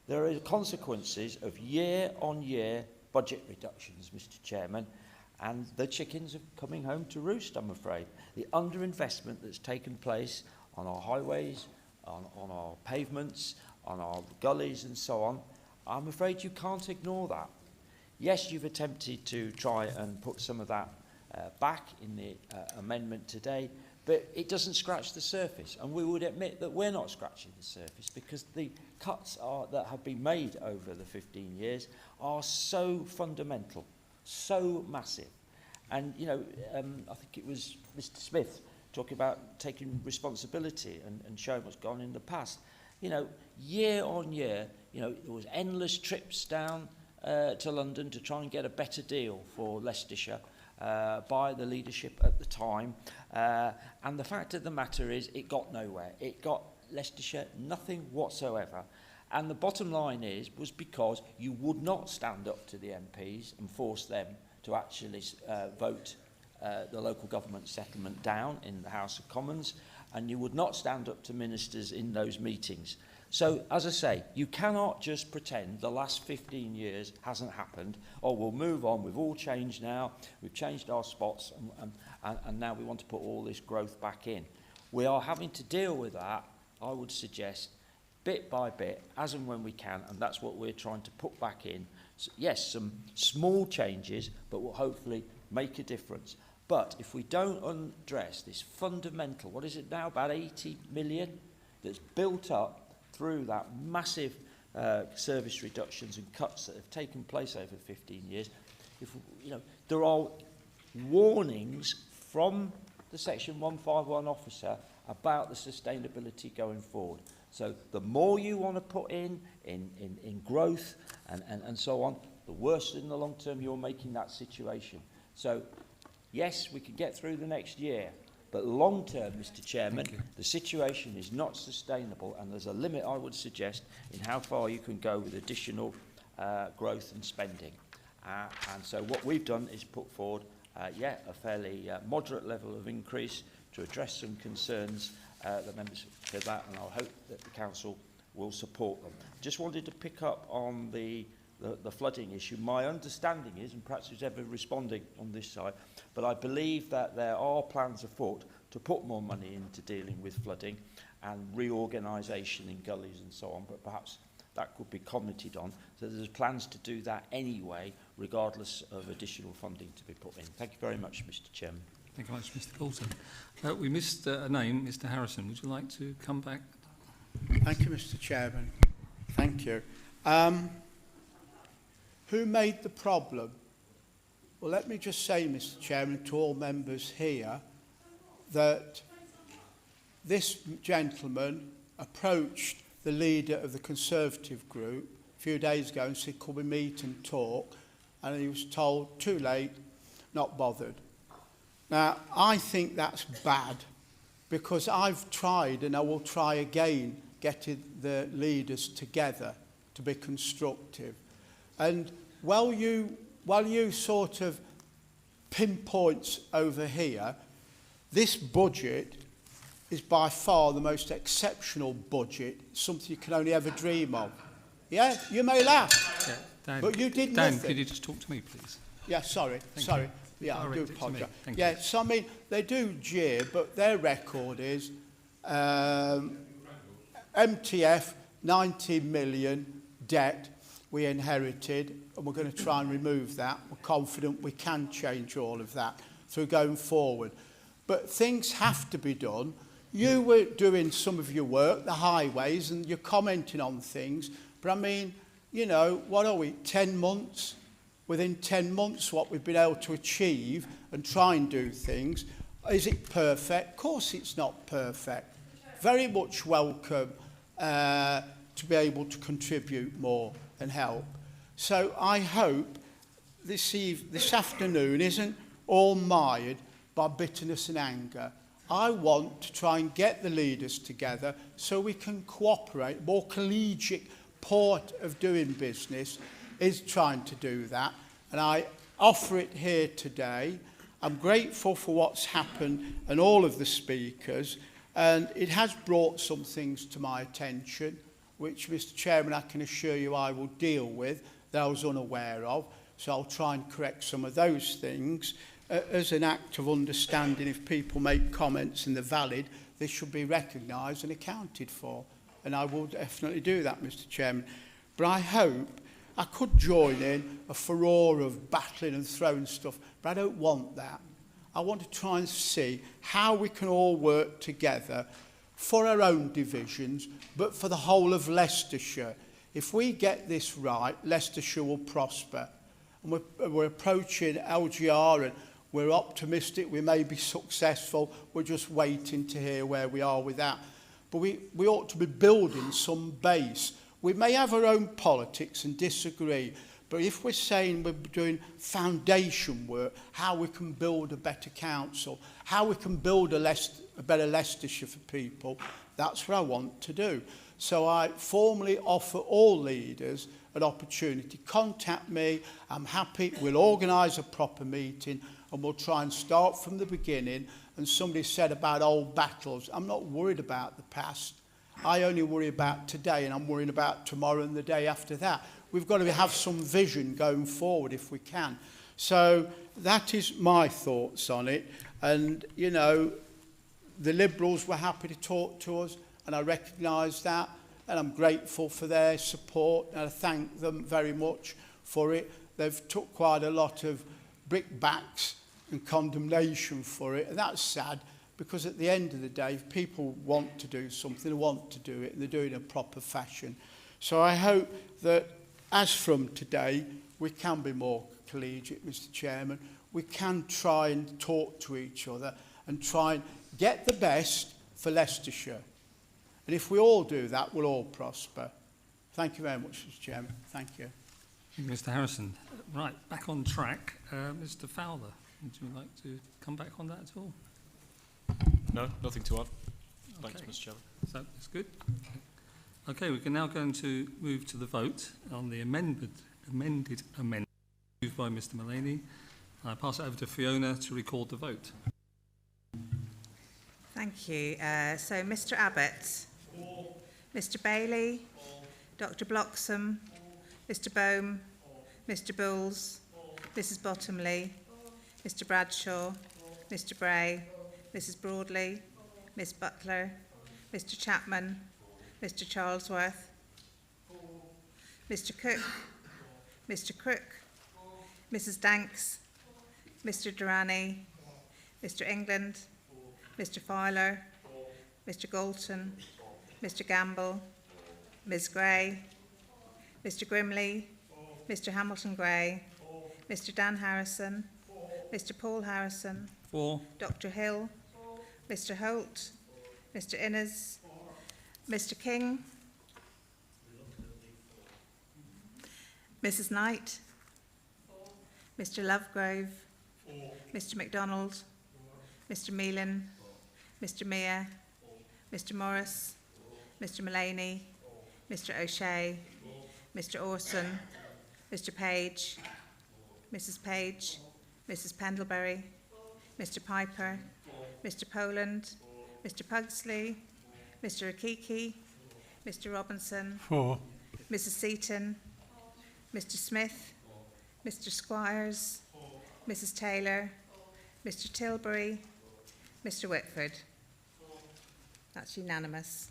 There are consequences of year-on-year budget reductions, Mr. Chairman, and the chickens are coming home to roost, I'm afraid. The underinvestment that's taken place on our highways, on our pavements, on our gullies and so on, I'm afraid you can't ignore that. Yes, you've attempted to try and put some of that back in the amendment today, but it doesn't scratch the surface, and we would admit that we're not scratching the surface because the cuts that have been made over the 15 years are so fundamental, so massive. And, you know, I think it was Mr. Smith talking about taking responsibility and showing what's gone in the past. You know, year on year, you know, there was endless trips down to London to try and get a better deal for Leicestershire by the leadership at the time. And the fact of the matter is it got nowhere. It got Leicestershire nothing whatsoever. And the bottom line was because you would not stand up to the MPs and force them to actually vote the local government settlement down in the House of Commons, and you would not stand up to ministers in those meetings. So, as I say, you cannot just pretend the last 15 years hasn't happened, or we'll move on, we've all changed now, we've changed our spots, and now we want to put all this growth back in. We are having to deal with that, I would suggest, bit by bit, as and when we can, and that's what we're trying to put back in. So, yes, some small changes, but will hopefully make a difference. But if we don't address this fundamental, what is it now, about 80 million that's built up through that massive service reductions and cuts that have taken place over 15 years, there are warnings from the Section 151 officer about the sustainability going forward. So the more you want to put in growth and so on, the worse in the long term you're making that situation. So yes, we can get through the next year, but long term, Mr. Chairman, the situation is not sustainable, and there's a limit, I would suggest, in how far you can go with additional growth and spending. And so what we've done is put forward, a fairly moderate level of increase to address some concerns that members for that, and I'll hope that the council will support them. Just wanted to pick up on the flooding issue. My understanding is, and perhaps who's ever responding on this side, but I believe that there are plans afoot to put more money into dealing with flooding and reorganisation in gullies and so on, but perhaps that could be commented on. So there's plans to do that anyway, regardless of additional funding to be put in. Thank you very much, Mr. Chairman. Thank you very much, Mr. Coulson. We missed a name, Mr. Harrison. Would you like to come back? Thank you, Mr. Chairman. Thank you. Who made the problem? Well, let me just say, Mr. Chairman, to all members here, that this gentleman approached the leader of the Conservative group a few days ago and said, could we meet and talk? And he was told, too late, not bothered. Now, I think that's bad, because I've tried, and I will try again, getting the leaders together to be constructive. And while you sort of pinpoint over here, this budget is by far the most exceptional budget, something you can only ever dream of. Yeah, you may laugh, Dan, but you did Dan, nothing. could you just talk to me, please? Yeah, sorry. Thank you. Yeah, I do Direct it to me. apologise. Thank Yeah, you. so I mean, they do jeer, but their record is MTF, 90 million debt we inherited, and we're going to try and remove that. We're confident we can change all of that through going forward. But things have to be done. You were doing some of your work, the highways, and you're commenting on things. But I mean, you know, what are we, 10 months? Within 10 months, what we've been able to achieve and try and do things. Is it perfect? Of course it's not perfect. Very much welcome to be able to contribute more and help. So I hope this afternoon isn't all mired by bitterness and anger. I want to try and get the leaders together so we can cooperate. More collegiate part of doing business is trying to do that, and I offer it here today. I'm grateful for what's happened and all of the speakers, and it has brought some things to my attention, which, Mr. Chairman, I can assure you I will deal with, that I was unaware of. So I'll try and correct some of those things. As an act of understanding, if people make comments and they're valid, they should be recognised and accounted for. And I will definitely do that, Mr. Chairman. But I hope I could join in a furore of battling and throwing stuff, but I don't want that. I want to try and see how we can all work together for our own divisions, but for the whole of Leicestershire. If we get this right, Leicestershire will prosper. And we're approaching LGR, and we're optimistic we may be successful. We're just waiting to hear where we are with that. But we ought to be building some base. We may have our own politics and disagree, but if we're saying we're doing foundation work, how we can build a better council, how we can build a better Leicestershire for people, that's what I want to do. So I formally offer all leaders an opportunity. Contact me, I'm happy, we'll organise a proper meeting and we'll try and start from the beginning. And somebody said about old battles, I'm not worried about the past. I only worry about today, and I'm worrying about tomorrow and the day after that. We've got to have some vision going forward if we can. So that is my thoughts on it. And, you know, the Liberals were happy to talk to us, and I recognise that, and I'm grateful for their support, and I thank them very much for it. They've took quite a lot of brickbats and condemnation for it, and that's sad, because at the end of the day, if people want to do something, they want to do it, and they're doing it in a proper fashion. So I hope that, as from today, we can be more collegiate, Mr. Chairman. We can try and talk to each other and try and get the best for Leicestershire. And if we all do that, we'll all prosper. Thank you very much, Mr. Chairman. Thank you. Thank you, Mr. Harrison. Right, back on track. Mr. Fowler, would you like to come back on that at all? No, nothing to add. Thanks, Okay. Mr. Chairman. So that's good. Okay, we can now go to move to the vote on the amended amendment moved by Mr. Mullaney. I pass it over to Fiona to record the vote. Thank you. So Mr. Abbott, Mr. Bailey, Dr. Bloxham, Mr. Bohm, Mr. Bulls, Mrs. Bottomley, Mr. Bradshaw, Mr. Bray, Mrs. Broadley, Miss Butler, Mr. Chapman, Mr. Charlesworth, Mr. Cook, Mr. Crook, Mrs. Danks, Mr. Durrani, Mr. England, Mr. Fowler, Mr. Galton, Mr. Gamble, Ms. Gray, Mr. Grimley, Mr. Hamilton Gray, Mr. Dan Harrison, Mr. Paul Harrison, 4. Dr. Hill, Mr. Holt, Mr. Innes, Mr. King, Mrs. Knight, Mr. Lovegrove, Mr. MacDonald, Mr. Meelan, Mr. Mear, Mr. Morris, Mr. Mullaney, Mr. O'Shea, Mr. Orson, Mr. Page, Mrs. Page, Mrs. Pendlebury, Mr. Piper, Mr. Poland, Mr. Pugsley, Mr. Akiki, Mr. Robinson, 4. Mrs. Seaton, Mr. Smith, Mr. Squires, Mrs. Taylor, Mr. Tilbury, Mr. Whitford. That's unanimous.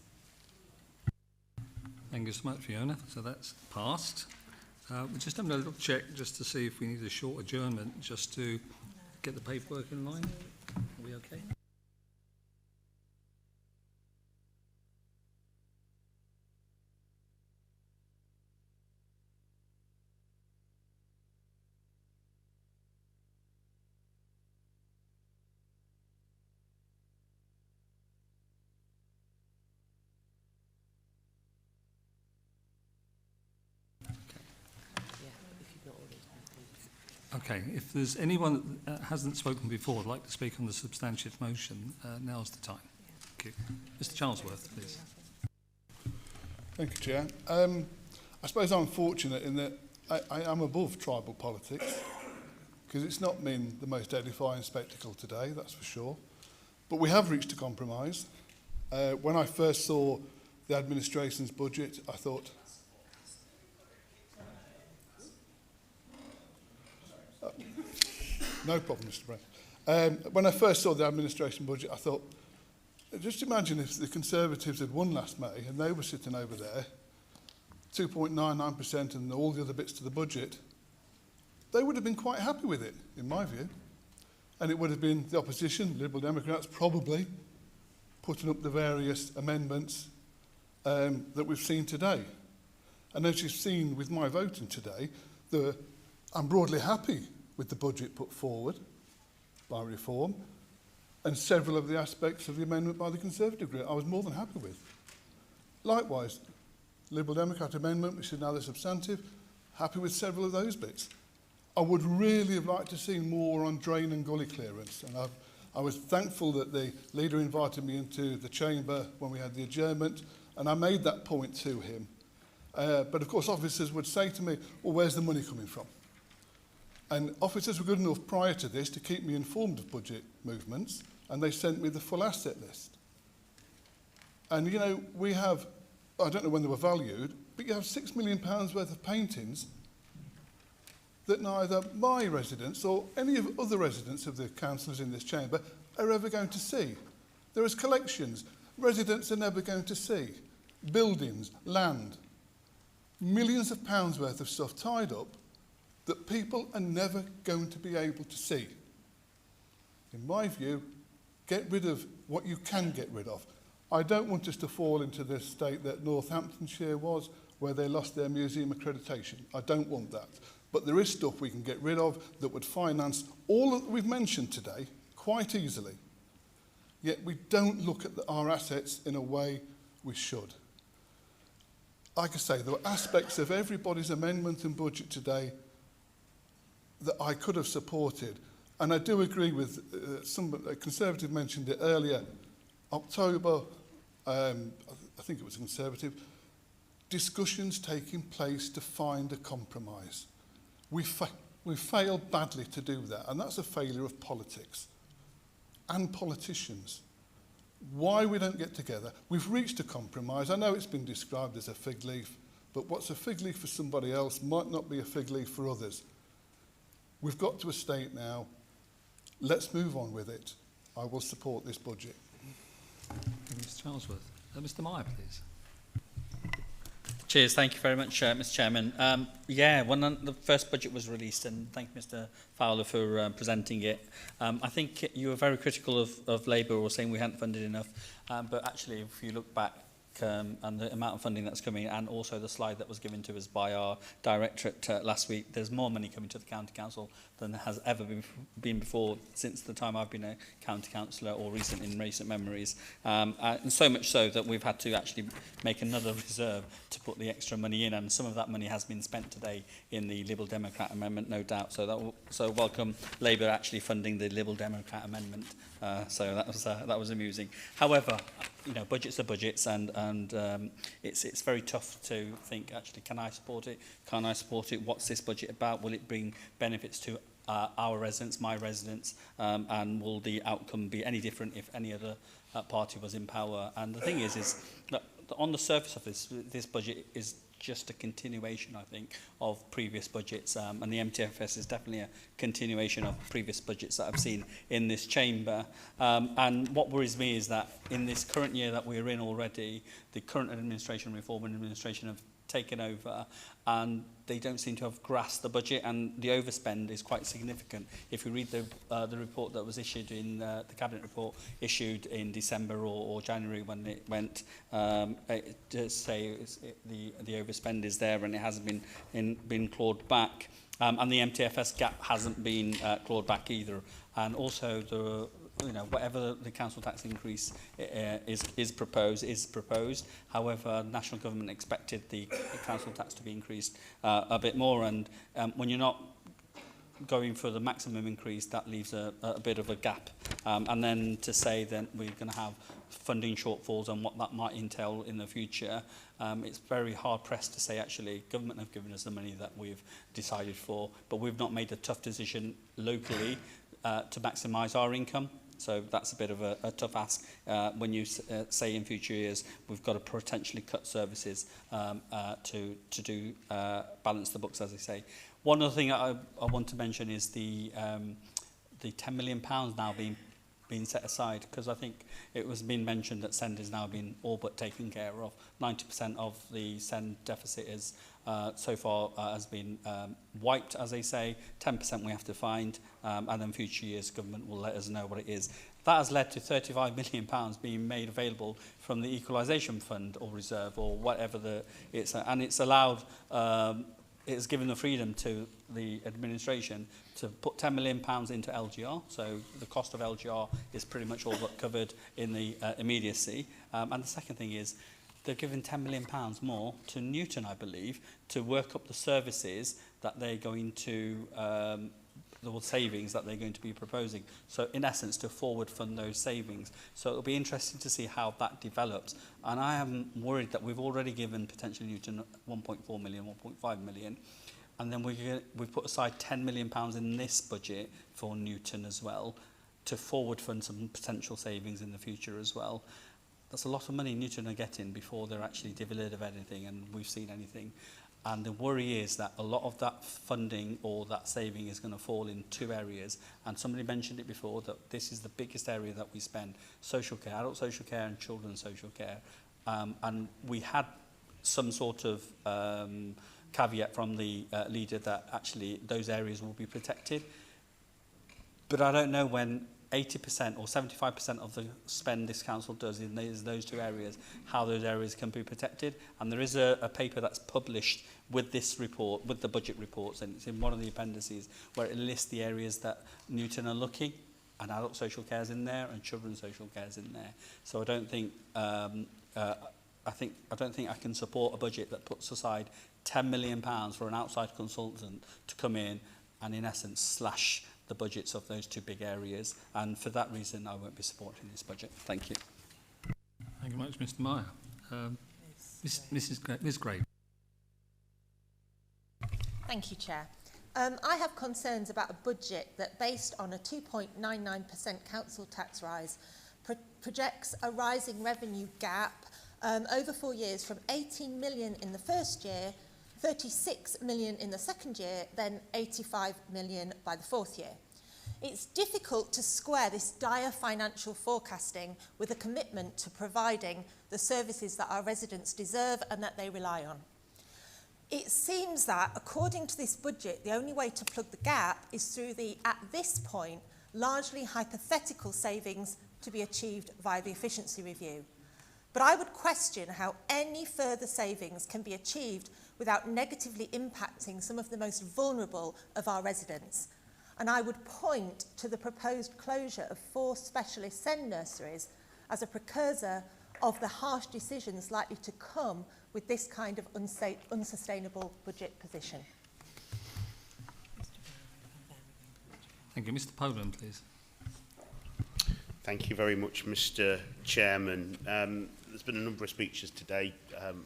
Thank you so much, Fiona. So that's passed. We're just having a little check just to see if we need a short adjournment just to get the paperwork in line. Are we okay? Okay, if there's anyone that hasn't spoken before, would like to speak on the substantive motion, now's the time. Thank you. Mr. Charlesworth, please. Thank you, Chair. I suppose I'm fortunate in that I am above tribal politics, because it's not been the most edifying spectacle today, that's for sure. But we have reached a compromise. When I first saw the administration's budget, I thought, no problem, Mr. Brown. When I first saw the administration budget, I thought, just imagine if the Conservatives had won last May and they were sitting over there, 2.99% and all the other bits to the budget, they would have been quite happy with it, in my view. And it would have been the opposition, Liberal Democrats, probably putting up the various amendments that we've seen today. And as you've seen with my voting today, I'm broadly happy with the budget put forward by Reform and several of the aspects of the amendment by the Conservative group I was more than happy with. Likewise, Liberal Democrat amendment, which is now the substantive, happy with several of those bits. I would really have liked to see more on drain and gully clearance, and I was thankful that the leader invited me into the chamber when we had the adjournment, and I made that point to him. But of course officers would say to me, well, where's the money coming from? And officers were good enough prior to this to keep me informed of budget movements, and they sent me the full asset list. And you know, we have, I don't know when they were valued, but you have £6 million worth of paintings that neither my residents or any of other residents of the councillors in this chamber are ever going to see. There is collections residents are never going to see. Buildings, land, millions of pounds worth of stuff tied up that people are never going to be able to see. In my view, get rid of what you can get rid of. I don't want us to fall into the state that Northamptonshire was, where they lost their museum accreditation. I don't want that. But there is stuff we can get rid of that would finance all that we've mentioned today quite easily. Yet we don't look at our assets in a way we should. Like I say, there were aspects of everybody's amendment and budget today that I could have supported. And I do agree with a Conservative mentioned it earlier. October, I think it was a Conservative, discussions taking place to find a compromise. We failed badly to do that, and that's a failure of politics and politicians. Why we don't get together? We've reached a compromise. I know it's been described as a fig leaf, but what's a fig leaf for somebody else might not be a fig leaf for others. We've got to a state now. Let's move on with it. I will support this budget. Mr. Charlesworth. Mr. Meyer, please. Cheers, thank you very much, Mr. Chairman. When the first budget was released, and thank you, Mr. Fowler, for presenting it. I think you were very critical of Labour, or saying we hadn't funded enough, but actually, if you look back and the amount of funding that's coming, and also the slide that was given to us by our directorate last week, there's more money coming to the County Council than has ever been before since the time I've been a county councillor, or in recent memories. And so much so that we've had to actually make another reserve to put the extra money in, and some of that money has been spent today in the Liberal Democrat amendment, no doubt. So welcome Labour actually funding the Liberal Democrat amendment. So that was amusing. However, you know, budgets are budgets, and it's very tough to think, actually, can I support it? Can I support it? What's this budget about? Will it bring benefits to our residents, my residents, and will the outcome be any different if any other party was in power? And the thing is that on the surface of this budget is just a continuation, I think, of previous budgets, and the MTFS is definitely a continuation of previous budgets that I've seen in this chamber. And what worries me is that in this current year that we're in already, the current administration, Reform administration, have taken over, and they don't seem to have grasped the budget, and the overspend is quite significant. If you read the report that was issued in the cabinet report issued in December or January when it went, it does say the overspend is there and it hasn't been clawed back, and the MTFS gap hasn't been clawed back either, and also whatever the council tax increase is proposed. However, national government expected the council tax to be increased a bit more, and when you're not going for the maximum increase, that leaves a bit of a gap. And then to say that we're going to have funding shortfalls and what that might entail in the future, it's very hard pressed to say actually government have given us the money that we've decided for, but we've not made a tough decision locally to maximise our income. So that's a bit of a tough ask when you say in future years we've got to potentially cut services to do balance the books, as I say. One other thing I want to mention is the £10 million now being set aside, because I think it was been mentioned that SEND is now being all but taken care of. 90% of the SEND deficit is so far has been wiped, as they say. 10% we have to find, and then future years government will let us know what it is. That has led to £35 million being made available from the equalisation fund or reserve or whatever and it's allowed. It has given the freedom to the administration to put £10 million into LGR. So the cost of LGR is pretty much all but covered in the immediacy. And the second thing is they've given £10 million more to Newton, I believe, to work up the services that they're going to, the savings that they're going to be proposing. So in essence, to forward fund those savings. So it'll be interesting to see how that develops. And I am worried that we've already given potentially Newton 1.4 million, 1.5 million. And then we've put aside £10 million in this budget for Newton as well to forward fund some potential savings in the future as well. That's a lot of money Newton are getting before they're actually delivered of anything and we've seen anything. And the worry is that a lot of that funding or that saving is going to fall in two areas. And somebody mentioned it before that this is the biggest area that we spend: social care, adult social care and children's social care. And we had some sort of caveat from the leader that actually those areas will be protected. But I don't know when 80% or 75% of the spend this council does in those two areas, how those areas can be protected. And there is a paper that's published with this report, with the budget reports, and it's in one of the appendices where it lists the areas that Newton are looking, and adult social care is in there, and children's social care is in there. So I don't think I don't think I can support a budget that puts aside £10 million for an outside consultant to come in and in essence slash the budgets of those two big areas, and for that reason I won't be supporting this budget. Thank you. Thank you very much, Mr. Meyer. Ms. Gray. Thank you, Chair. I have concerns about a budget that, based on a 2.99% council tax rise, projects a rising revenue gap over 4 years from 18 million in the first year, 36 million in the second year, then 85 million by the fourth year. It's difficult to square this dire financial forecasting with a commitment to providing the services that our residents deserve and that they rely on. It seems that, according to this budget, the only way to plug the gap is through the, at this point, largely hypothetical savings to be achieved via the efficiency review. But I would question how any further savings can be achieved without negatively impacting some of the most vulnerable of our residents. And I would point to the proposed closure of 4 specialist SEND nurseries as a precursor of the harsh decisions likely to come with this kind of unsustainable budget position. Thank you. Mr. Poland, please. Thank you very much, Mr. Chairman. There's been a number of speeches today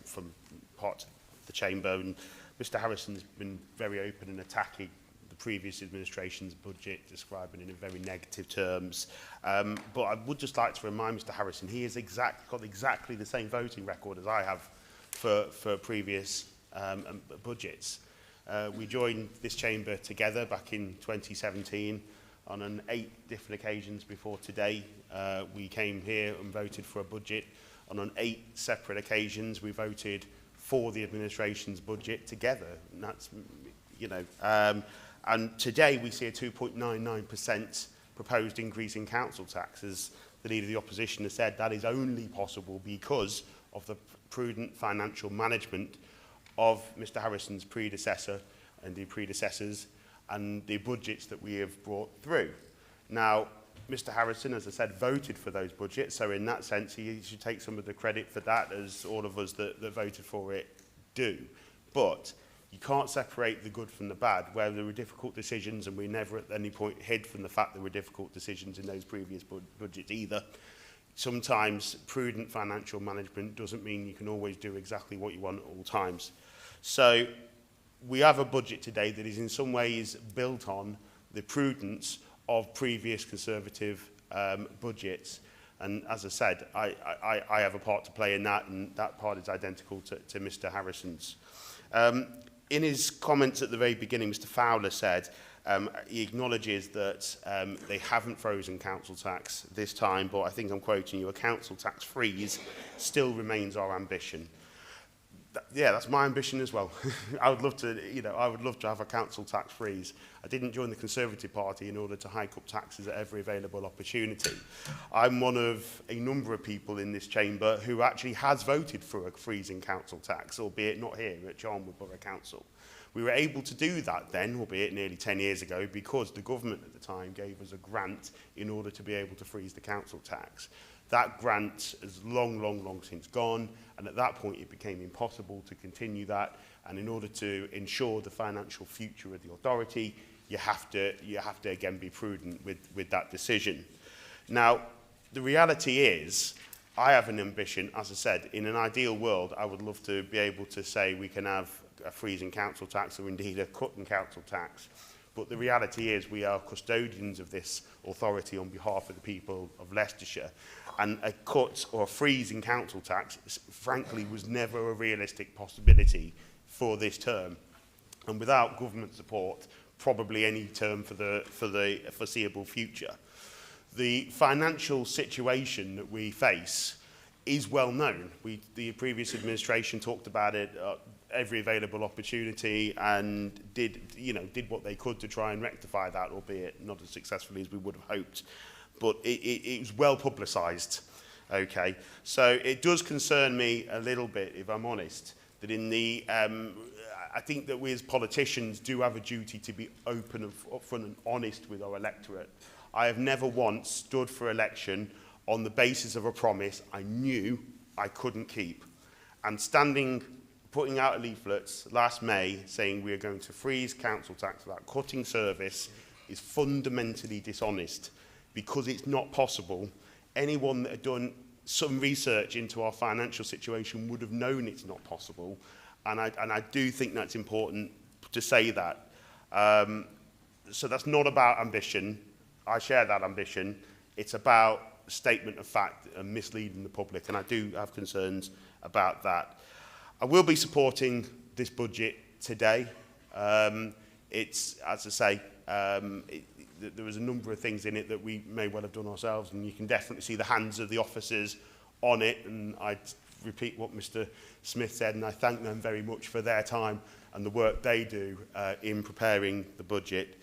from part of the chamber, and Mr. Harrison's been very open in attacking the previous administration's budget, describing it in very negative terms. But I would just like to remind Mr. Harrison he has got exactly the same voting record as I have for previous budgets. We joined this chamber together back in 2017 on 8 different occasions before today. We came here and voted for a budget. On 8 separate occasions, we voted for the administration's budget together. And that's, you know, and today we see a 2.99% proposed increase in council tax. As the Leader of the Opposition has said, that is only possible because of the prudent financial management of Mr. Harrison's predecessor and the predecessors and the budgets that we have brought through. Now, Mr. Harrison, as I said, voted for those budgets, so in that sense he should take some of the credit for that, as all of us that voted for it do. But You can't separate the good from the bad, where there were difficult decisions, and we never at any point hid from the fact there were difficult decisions in those previous budgets either. Sometimes prudent financial management doesn't mean you can always do exactly what you want at all times. So we have a budget today that is in some ways built on the prudence of previous Conservative budgets. And as I said, I have a part to play in that, and that part is identical to Mr Harrison's. In his comments at the very beginning, Mr Fowler said he acknowledges that they haven't frozen council tax this time, but I think I'm quoting you, a council tax freeze still remains our ambition. Yeah, that's my ambition as well. I would love to, I would love to have a council tax freeze. I didn't join the Conservative Party in order to hike up taxes at every available opportunity. I'm one of a number of people in this chamber who actually has voted for a freezing council tax, albeit not here at Charnwood Borough Council. We were able to do that then, albeit nearly 10 years ago, because the government at the time gave us a grant in order to be able to freeze the council tax. That grant is long since gone, and at that point it became impossible to continue that, and in order to ensure the financial future of the authority, you have to again be prudent with that decision. Now, the reality is, I have an ambition, as I said, in an ideal world, I would love to be able to say we can have a freezing council tax or indeed a cut in council tax. But the reality is we are custodians of this authority on behalf of the people of Leicestershire. And a cut or a freeze in council tax, frankly, was never a realistic possibility for this term. And without government support, probably any term for the foreseeable future. The financial situation that we face is well known. The previous administration talked about it every available opportunity and did what they could to try and rectify that, albeit not as successfully as we would have hoped. But it was well publicised. Okay, so it does concern me a little bit, if I'm honest, that in the I think that we as politicians do have a duty to be open and upfront and honest with our electorate. I have never once stood for election on the basis of a promise I knew I couldn't keep. And putting out leaflets last May saying we are going to freeze council tax without cutting service is fundamentally dishonest, because it's not possible. Anyone that had done some research into our financial situation would have known it's not possible. And I do think that's important to say that. So that's not about ambition. I share that ambition. It's about a statement of fact and misleading the public, and I do have concerns about that. I will be supporting this budget today. It's, as I say, there was a number of things in it that we may well have done ourselves, and you can definitely see the hands of the officers on it, and I repeat what Mr Smith said, and I thank them very much for their time and the work they do in preparing the budget.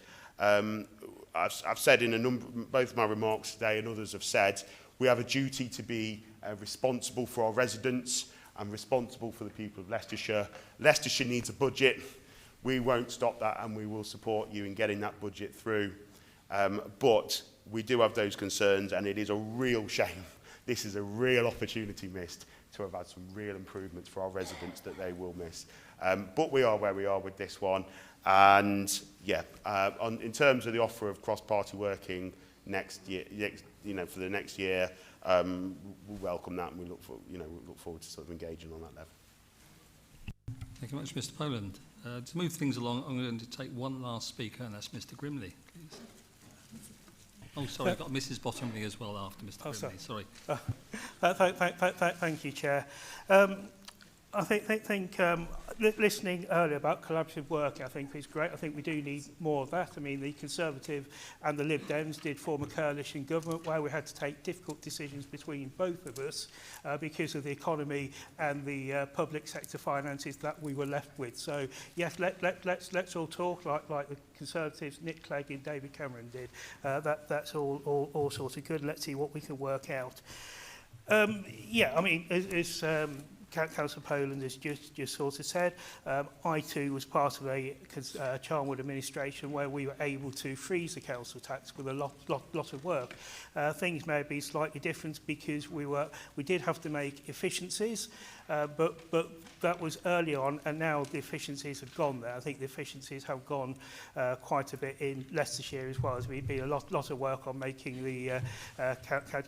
I've said in both of my remarks today, and others have said, we have a duty to be responsible for our residents and responsible for the people of Leicestershire. Leicestershire needs a budget. We won't stop that, and we will support you in getting that budget through. But we do have those concerns, and it is a real shame. This is a real opportunity missed to have had some real improvements for our residents that they will miss. But we are where we are with this one. And yeah, in terms of the offer of cross-party working next year, for the next year, we welcome that, and we look forward to sort of engaging on that level. Thank you very much, Mr. Poland. To move things along, I'm going to take one last speaker, and that's Mr. Grimley, please. Oh, sorry, I've got Mrs. Bottomley as well after Mr. Grimley. Sorry. Thank you, Chair. I think listening earlier about collaborative work, I think is great. I think we do need more of that. I mean, the Conservative and the Lib Dems did form a coalition government where we had to take difficult decisions between both of us because of the economy and the public sector finances that we were left with. So yes, let's all talk like the Conservatives, Nick Clegg and David Cameron did. That's all sort of good. Let's see what we can work out. Yeah, I mean, as Councillor Poland has just sort of said, I too was part of a Charnwood administration where we were able to freeze the council tax with a lot of work. Things may be slightly different because we did have to make efficiencies, but that was early on, and now the efficiencies have gone there. I think the efficiencies have gone quite a bit in Leicestershire as well. As we've been a lot of work on making the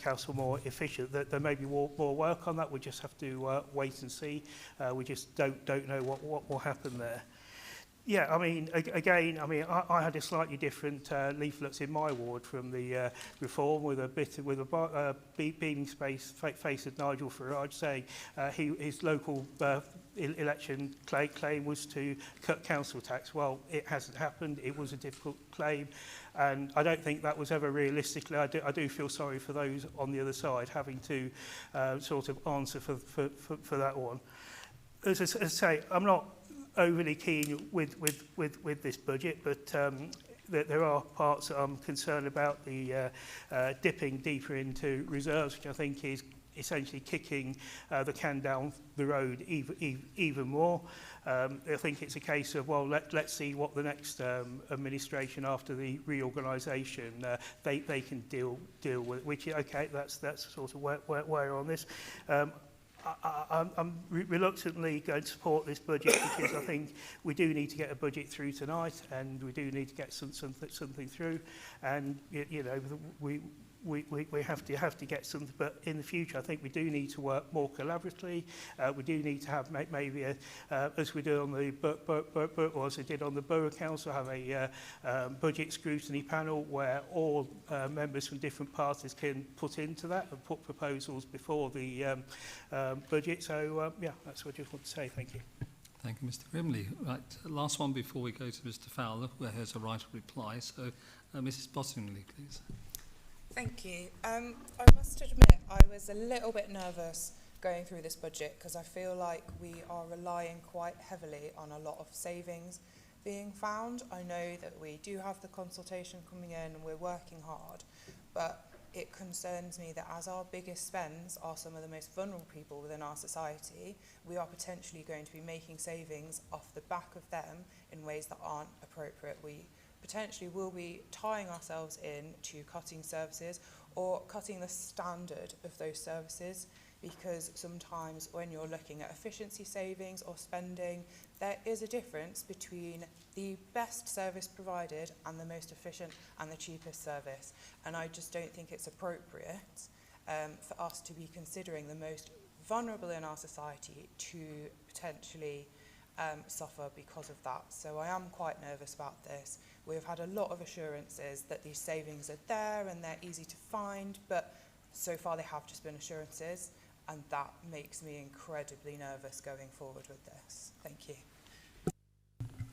council more efficient. There may be more work on that. We just have to wait and see. We just don't know what will happen there. Yeah, I mean, again, I had a slightly different leaflets in my ward from the reform, with a beaming face of Nigel Farage saying his local election claim was to cut council tax. Well, it hasn't happened. It was a difficult claim, and I don't think that was ever realistically. I do feel sorry for those on the other side having to sort of answer for that one. As I say, I'm not overly keen with this budget, but there are parts that I'm concerned about. The dipping deeper into reserves, which I think is essentially kicking the can down the road even more. I think it's a case of, well, let's see what the next administration after the reorganisation they can deal with. Which, okay, that's sort of where we're on this. I'm reluctantly going to support this budget because I think we do need to get a budget through tonight, and we do need to get something through, and you know we have to get something. But in the future, I think we do need to work more collaboratively. We do need to have maybe as we did on the as we did on the Borough Council, have a budget scrutiny panel where all members from different parties can put into that and put proposals before the budget. So yeah, that's what I just want to say. Thank you. Thank you, Mr. Grimley. Right, last one before we go to Mr. Fowler, who has a right of reply. So, Mrs. Bottomley, please. Thank you. I must admit I was a little bit nervous going through this budget because I feel like we are relying quite heavily on a lot of savings being found. I know that we do have the consultation coming in and we're working hard, but it concerns me that as our biggest spends are some of the most vulnerable people within our society, we are potentially going to be making savings off the back of them in ways that aren't appropriate. We potentially will be tying ourselves in to cutting services or cutting the standard of those services, because sometimes when you're looking at efficiency savings or spending, there is a difference between the best service provided and the most efficient and the cheapest service. And I just don't think it's appropriate for us to be considering the most vulnerable in our society to potentially suffer because of that. So I am quite nervous about this. We've had a lot of assurances that these savings are there and they're easy to find, but so far they have just been assurances, and that makes me incredibly nervous going forward with this. Thank you.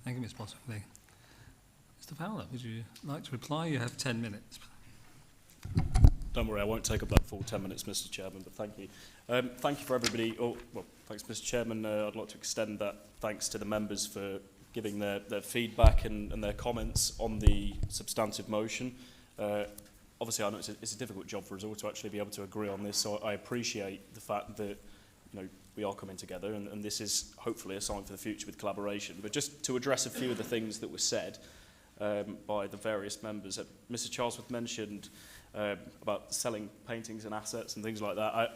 Thank you, Ms. Bottomley. Mr. Fowler, would you like to reply? You have 10 minutes. Don't worry, I won't take up that full 10 minutes, Mr. Chairman, but thank you. Thank you for everybody. Oh, well, thanks, Mr. Chairman. I'd like to extend that thanks to the members for giving their feedback and their comments on the substantive motion. Obviously, I know it's a difficult job for us all to actually be able to agree on this, so I appreciate the fact that we are coming together, and this is hopefully a sign for the future with collaboration. But just to address a few of the things that were said by the various members, Mr. Charlesworth mentioned about selling paintings and assets and things like that.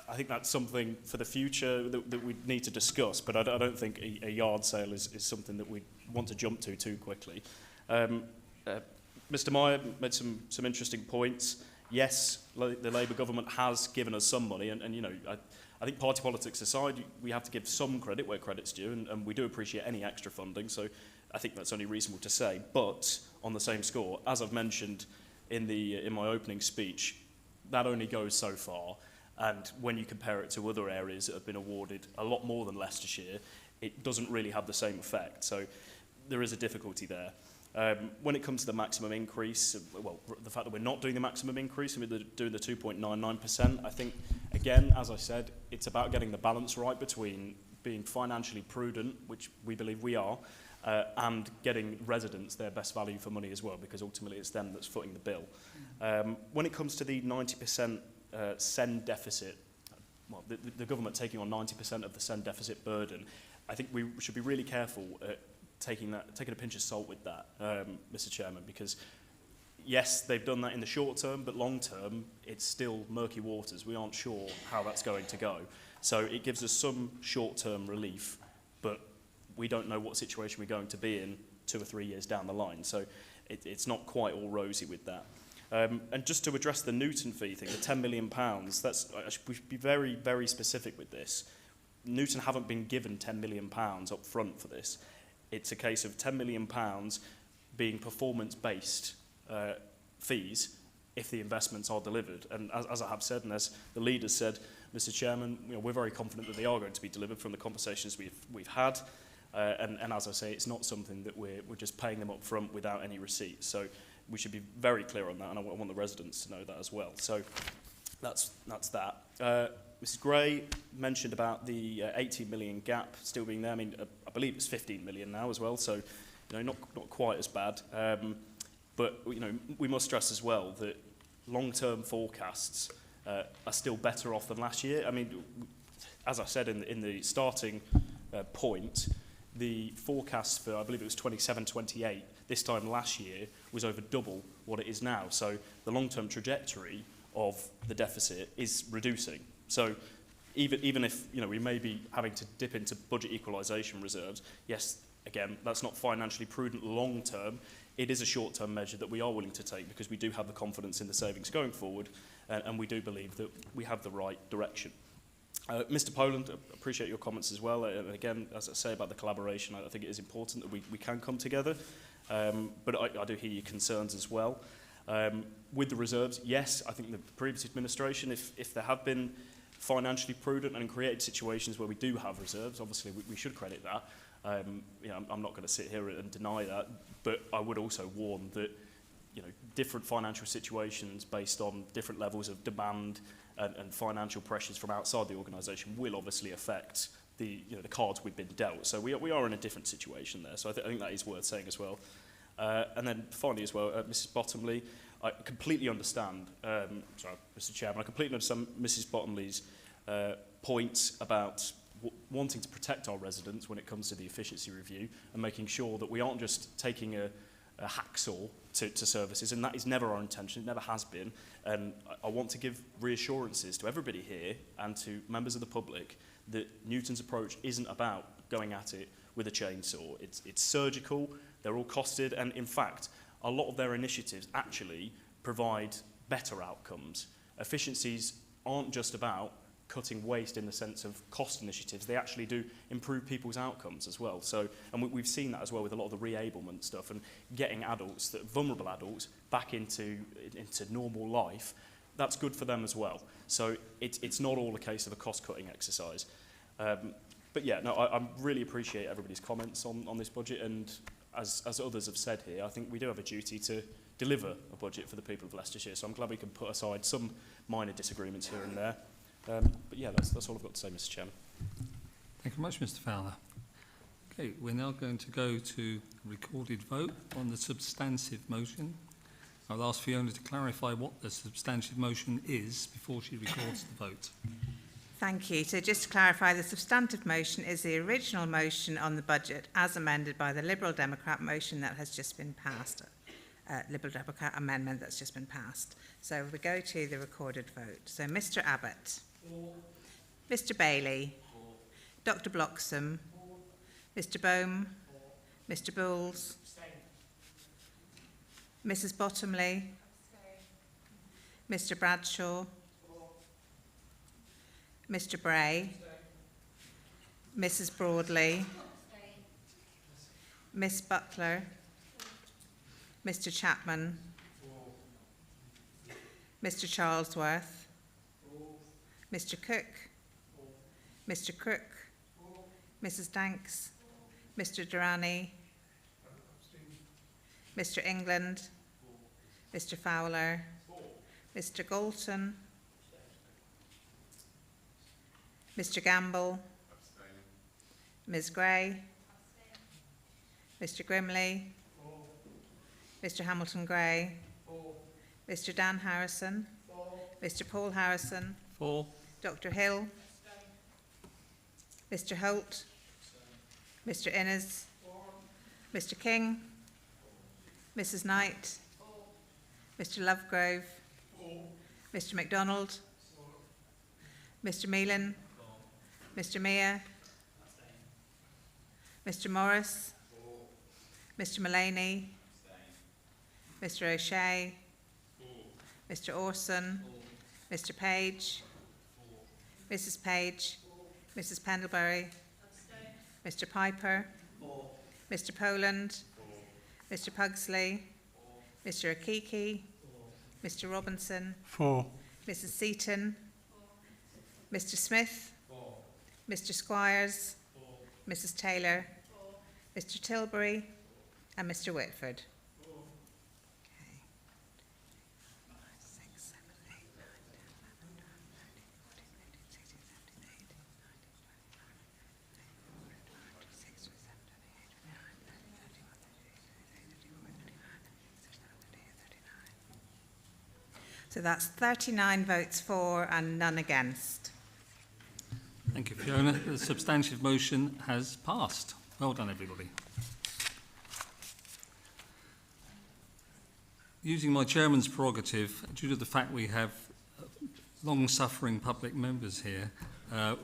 I think that's something for the future that we need to discuss, but I don't think a yard sale is something that we want to jump to too quickly. Mr. Meyer made some interesting points. Yes, the Labour government has given us some money, and I think party politics aside, we have to give some credit where credit's due, and we do appreciate any extra funding, so I think that's only reasonable to say. But on the same score, as I've mentioned in my opening speech, that only goes so far. And when you compare it to other areas that have been awarded a lot more than Leicestershire, it doesn't really have the same effect. So there is a difficulty there. When it comes to the maximum increase, well, the fact that we're not doing the maximum increase and we're doing the 2.99%, I think, again, as I said, it's about getting the balance right between being financially prudent, which we believe we are, and getting residents their best value for money as well, because ultimately it's them that's footing the bill. When it comes to the 90% SEND deficit, well, the government taking on 90% of the SEND deficit burden, I think we should be really careful at taking a pinch of salt with that, Mr. Chairman, because yes, they've done that in the short term, but long term, it's still murky waters. We aren't sure how that's going to go. So it gives us some short-term relief, but we don't know what situation we're going to be in 2 or 3 years down the line. So it's not quite all rosy with that. And just to address the Newton fee thing, the £10 million, we should be very, very specific with this. Newton haven't been given £10 million up front for this. It's a case of £10 million being performance-based fees if the investments are delivered. And as I have said, and as the leaders said, Mr. Chairman, we're very confident that they are going to be delivered from the conversations we've had. And as I say, it's not something that we're just paying them up front without any receipt. So we should be very clear on that, and I want the residents to know that as well. So that's that. Mrs. Gray mentioned about the 18 million gap still being there. I mean, I believe it's 15 million now as well, so not quite as bad. But we must stress as well that long-term forecasts are still better off than last year. I mean, as I said in the starting point, the forecast for, I believe it was 27-28, this time last year, was over double what it is now. So the long-term trajectory of the deficit is reducing. So even if we may be having to dip into budget equalisation reserves, yes, again, that's not financially prudent long-term. It is a short-term measure that we are willing to take because we do have the confidence in the savings going forward, and we do believe that we have the right direction. Mr. Poland, appreciate your comments as well. And again, as I say about the collaboration, I think it is important that we can come together. But I do hear your concerns as well. With the reserves, yes, I think the previous administration, if there have been financially prudent and created situations where we do have reserves, obviously we should credit that. I'm not going to sit here and deny that, but I would also warn that different financial situations based on different levels of demand and financial pressures from outside the organisation will obviously affect the cards we've been dealt. So we are in a different situation there. So I think that is worth saying as well. And then finally as well, Mrs. Bottomley, I completely understand. Sorry, Mr. Chairman, I completely understand Mrs. Bottomley's points about wanting to protect our residents when it comes to the efficiency review and making sure that we aren't just taking a hacksaw to services, and that is never our intention, it never has been. And I want to give reassurances to everybody here and to members of the public that Newton's approach isn't about going at it with a chainsaw. It's surgical, they're all costed, and in fact, a lot of their initiatives actually provide better outcomes. Efficiencies aren't just about cutting waste in the sense of cost initiatives, they actually do improve people's outcomes as well. So, and we've seen that as well with a lot of the re-ablement stuff and getting adults, vulnerable adults, back into normal life. That's good for them as well. So it's not all a case of a cost-cutting exercise. But yeah, no, I really appreciate everybody's comments on this budget, and as others have said here, I think we do have a duty to deliver a budget for the people of Leicestershire. So I'm glad we can put aside some minor disagreements here and there. But yeah, that's all I've got to say, Mr. Chairman. Thank you very much, Mr. Fowler. Okay, we're now going to go to recorded vote on the substantive motion. I'll ask Fiona to clarify what the substantive motion is before she records the vote. Thank you. So just to clarify, the substantive motion is the original motion on the budget as amended by the Liberal Democrat motion that has just been passed. Liberal Democrat amendment that's just been passed. So we go to the recorded vote. So Mr. Abbott. Mr. Bailey. Dr. Bloxham. Mr. Bohm. Mr. Bowles. Mrs. Bottomley. Mr. Bradshaw. Mr. Bray. Mrs. Broadley. Miss Butler. Mr. Chapman. Mr. Charlesworth. Mr. Cook. Mr. Crook. Mrs. Danks. Mr. Durrani. Mr. England. Mr. Fowler. Mr. Galton. Mr. Gamble. Ms. Gray. Mr. Grimley. Mr. Hamilton Gray. Mr. Dan Harrison. Mr. Paul Harrison. Dr. Hill. Mr. Holt. Mr. Innes. Mr. King. Mrs. Knight. Mr. Lovegrove. Mr. MacDonald. Mr. Meelan. Mr Mear? Mr Morris? Mr Mullaney? Mr O'Shea? Mr Orson? Mr Page? Mrs Page? Mrs Pendlebury? Mr Piper? Mr Poland? Mr Pugsley? Mr Akiki? Mr Robinson? 4. Mrs Seaton? Mr Smith? Mr Squires? Mrs Taylor? Mr Tilbury? And Mr Whitford. So that's 39 votes for and none against. Thank you, Fiona. The substantive motion has passed. Well done, everybody. Using my chairman's prerogative, due to the fact we have long-suffering public members here,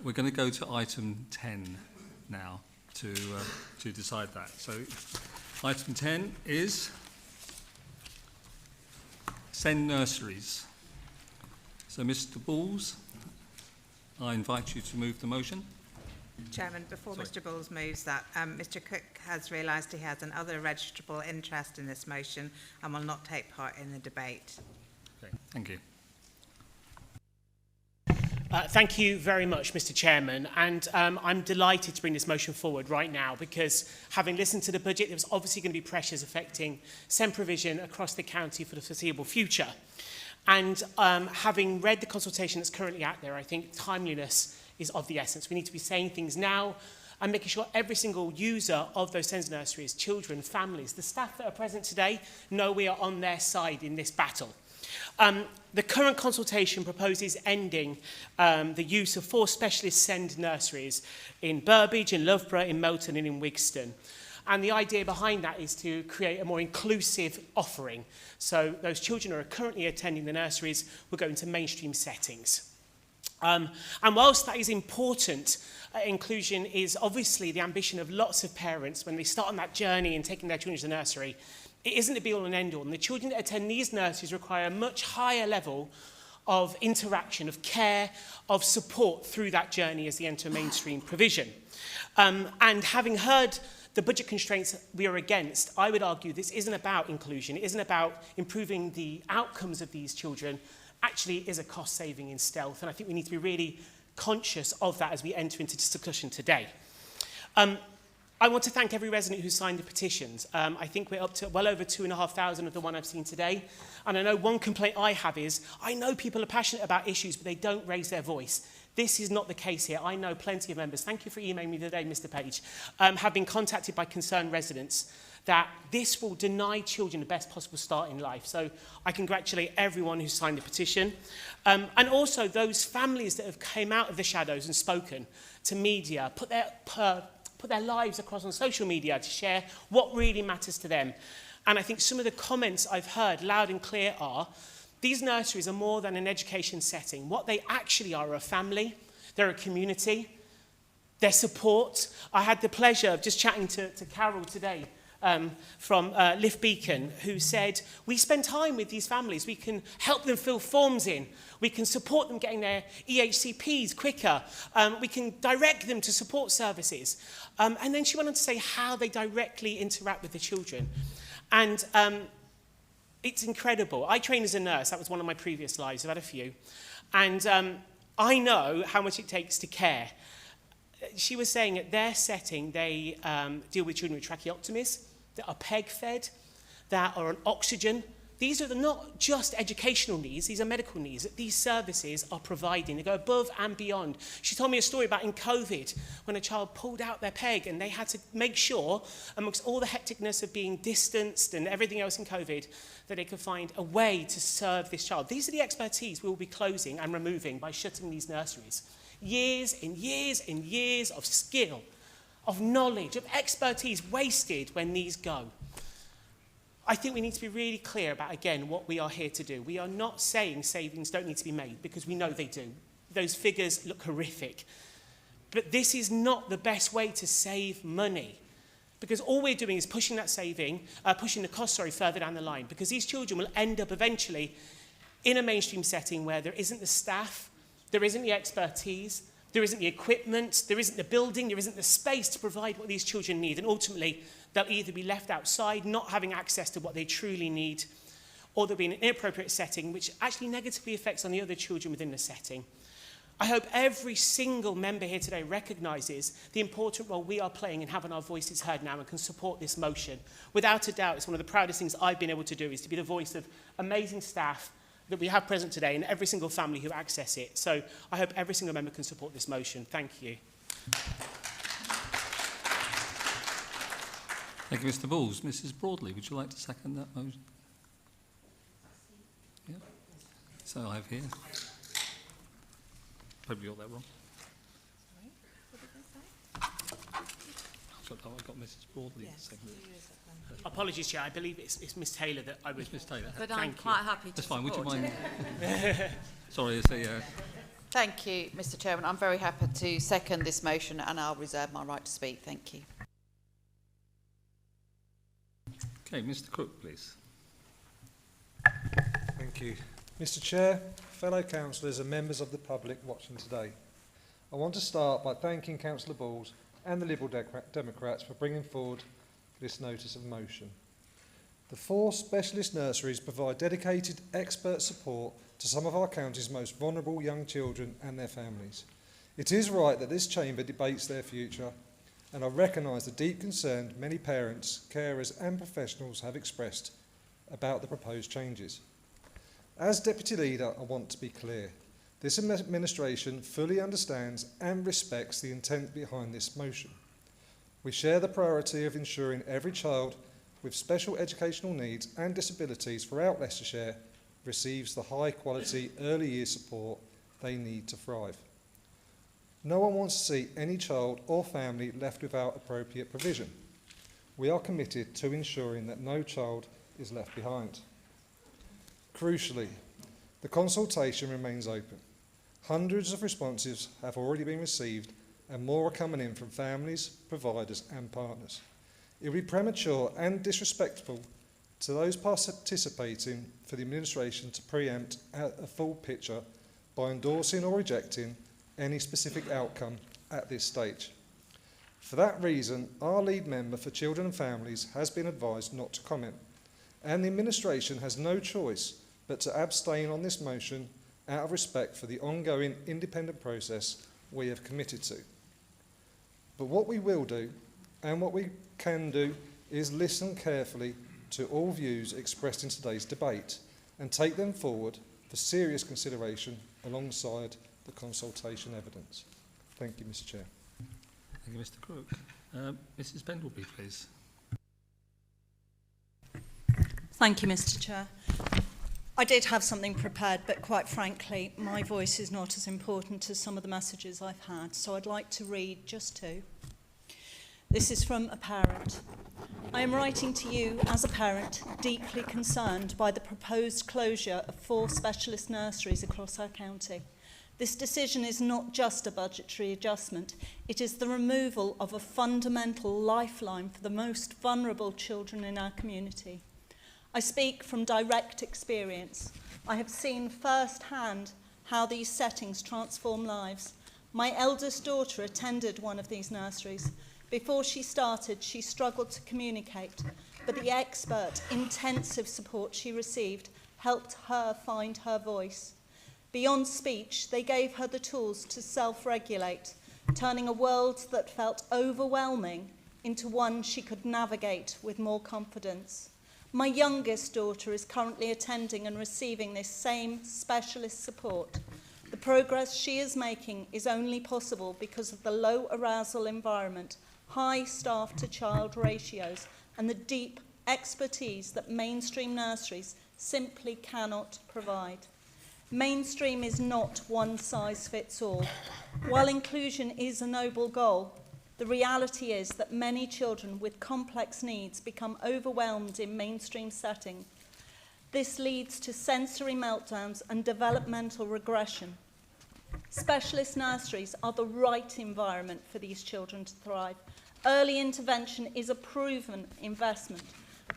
we're going to go to item 10 now to decide that. So item 10 is Send Nurseries. So Mr Balls, I invite you to move the motion. Chairman, before Mr Bulls moves that, Mr Cook has realised he has another registrable interest in this motion and will not take part in the debate. Okay, thank you. Thank you very much, Mr Chairman, and I'm delighted to bring this motion forward right now because having listened to the budget, there was obviously going to be pressures affecting SEND provision across the county for the foreseeable future. And having read the consultation that's currently out there, I think timeliness is of the essence. We need to be saying things now and making sure every single user of those SEND nurseries, children, families, the staff that are present today, know we are on their side in this battle. The current consultation proposes ending the use of 4 specialist SEND nurseries in Burbage, in Loughborough, in Melton and in Wigston. And the idea behind that is to create a more inclusive offering. So those children who are currently attending the nurseries will go into mainstream settings. And whilst that is important, inclusion is obviously the ambition of lots of parents when they start on that journey and taking their children to the nursery. It isn't a be-all and end-all. And the children that attend these nurseries require a much higher level of interaction, of care, of support through that journey as they enter mainstream provision. And having heard the budget constraints we are against, I would argue this isn't about inclusion. It isn't about improving the outcomes of these children. Actually, it is a cost saving in stealth. And I think we need to be really conscious of that as we enter into this discussion today. I want to thank every resident who signed the petitions. I think we're up to well over 2,500 of the one I've seen today. And I know one complaint I have is, I know people are passionate about issues, but they don't raise their voice. This is not the case here. I know plenty of members, thank you for emailing me today, Mr Page, have been contacted by concerned residents that this will deny children the best possible start in life. So I congratulate everyone who signed the petition. And also those families that have came out of the shadows and spoken to media, put their lives across on social media to share what really matters to them. And I think some of the comments I've heard loud and clear are, these nurseries are more than an education setting. What they actually are a family, they're a community, they're support. I had the pleasure of just chatting to Carol today from Lift Beacon, who said, we spend time with these families, we can help them fill forms in, we can support them getting their EHCPs quicker, we can direct them to support services. And then she went on to say how they directly interact with the children. And it's incredible. I trained as a nurse, that was one of my previous lives, I've had a few. And I know how much it takes to care. She was saying at their setting, they deal with children with tracheotomies, that are peg-fed, that are on oxygen. These are not just educational needs, these are medical needs that these services are providing. They go above and beyond. She told me a story about in COVID, when a child pulled out their peg and they had to make sure, amongst all the hecticness of being distanced and everything else in COVID, that they could find a way to serve this child. These are the expertise we will be closing and removing by shutting these nurseries. Years and years and years of skill, of knowledge, of expertise wasted when these go. I think we need to be really clear about, again, what we are here to do. We are not saying savings don't need to be made, because we know they do. Those figures look horrific. But this is not the best way to save money, because all we're doing is pushing the cost further down the line, because these children will end up eventually in a mainstream setting where there isn't the staff, there isn't the expertise, there isn't the equipment, there isn't the building, there isn't the space to provide what these children need. And ultimately, they'll either be left outside, not having access to what they truly need, or they'll be in an inappropriate setting, which actually negatively affects on the other children within the setting. I hope every single member here today recognises the important role we are playing in having our voices heard now and can support this motion. Without a doubt, it's one of the proudest things I've been able to do, is to be the voice of amazing staff that we have present today and every single family who access it. So I hope every single member can support this motion. Thank you. Thank you, Mr. Bulls. Mrs. Broadley, would you like to second that motion? Yeah. So I have here. Probably got that wrong. I got Mrs. Broadley to second it. Apologies, Chair. I believe it's Miss Taylor that I was. Miss Taylor. But I'm quite happy to That's fine. Would you support mind? it. Sorry, it's a. Thank you, Mr. Chairman. I'm very happy to second this motion, and I'll reserve my right to speak. Thank you. Okay, Mr. Cook, please. Thank you. Mr. Chair, fellow councillors and members of the public watching today, I want to start by thanking Councillor Balls and the Liberal Democrats for bringing forward this notice of motion. The 4 specialist nurseries provide dedicated expert support to some of our county's most vulnerable young children and their families. It is right that this chamber debates their future, and I recognise the deep concern many parents, carers and professionals have expressed about the proposed changes. As Deputy Leader, I want to be clear. This administration fully understands and respects the intent behind this motion. We share the priority of ensuring every child with special educational needs and disabilities throughout Leicestershire receives the high quality early years support they need to thrive. No one wants to see any child or family left without appropriate provision. We are committed to ensuring that no child is left behind. Crucially, the consultation remains open. Hundreds of responses have already been received and more are coming in from families, providers and partners. It would be premature and disrespectful to those participating for the administration to preempt a full picture by endorsing or rejecting any specific outcome at this stage. For that reason, our lead member for Children and Families has been advised not to comment, and the administration has no choice but to abstain on this motion out of respect for the ongoing independent process we have committed to. But what we will do, and what we can do, is listen carefully to all views expressed in today's debate and take them forward for serious consideration alongside the consultation evidence. Thank you, Mr. Chair. Thank you, Mr. Crook. Mrs. Pendleby, please. Thank you, Mr. Chair. I did have something prepared, but quite frankly, my voice is not as important as some of the messages I've had, so I'd like to read just 2. This is from a parent. I am writing to you as a parent, deeply concerned by the proposed closure of 4 specialist nurseries across our county. This decision is not just a budgetary adjustment, it is the removal of a fundamental lifeline for the most vulnerable children in our community. I speak from direct experience. I have seen firsthand how these settings transform lives. My eldest daughter attended one of these nurseries. Before she started, she struggled to communicate, but the expert, intensive support she received helped her find her voice. Beyond speech, they gave her the tools to self-regulate, turning a world that felt overwhelming into one she could navigate with more confidence. My youngest daughter is currently attending and receiving this same specialist support. The progress she is making is only possible because of the low arousal environment, high staff-to-child ratios, and the deep expertise that mainstream nurseries simply cannot provide. Mainstream is not one size fits all. While inclusion is a noble goal, the reality is that many children with complex needs become overwhelmed in mainstream settings. This leads to sensory meltdowns and developmental regression. Specialist nurseries are the right environment for these children to thrive. Early intervention is a proven investment.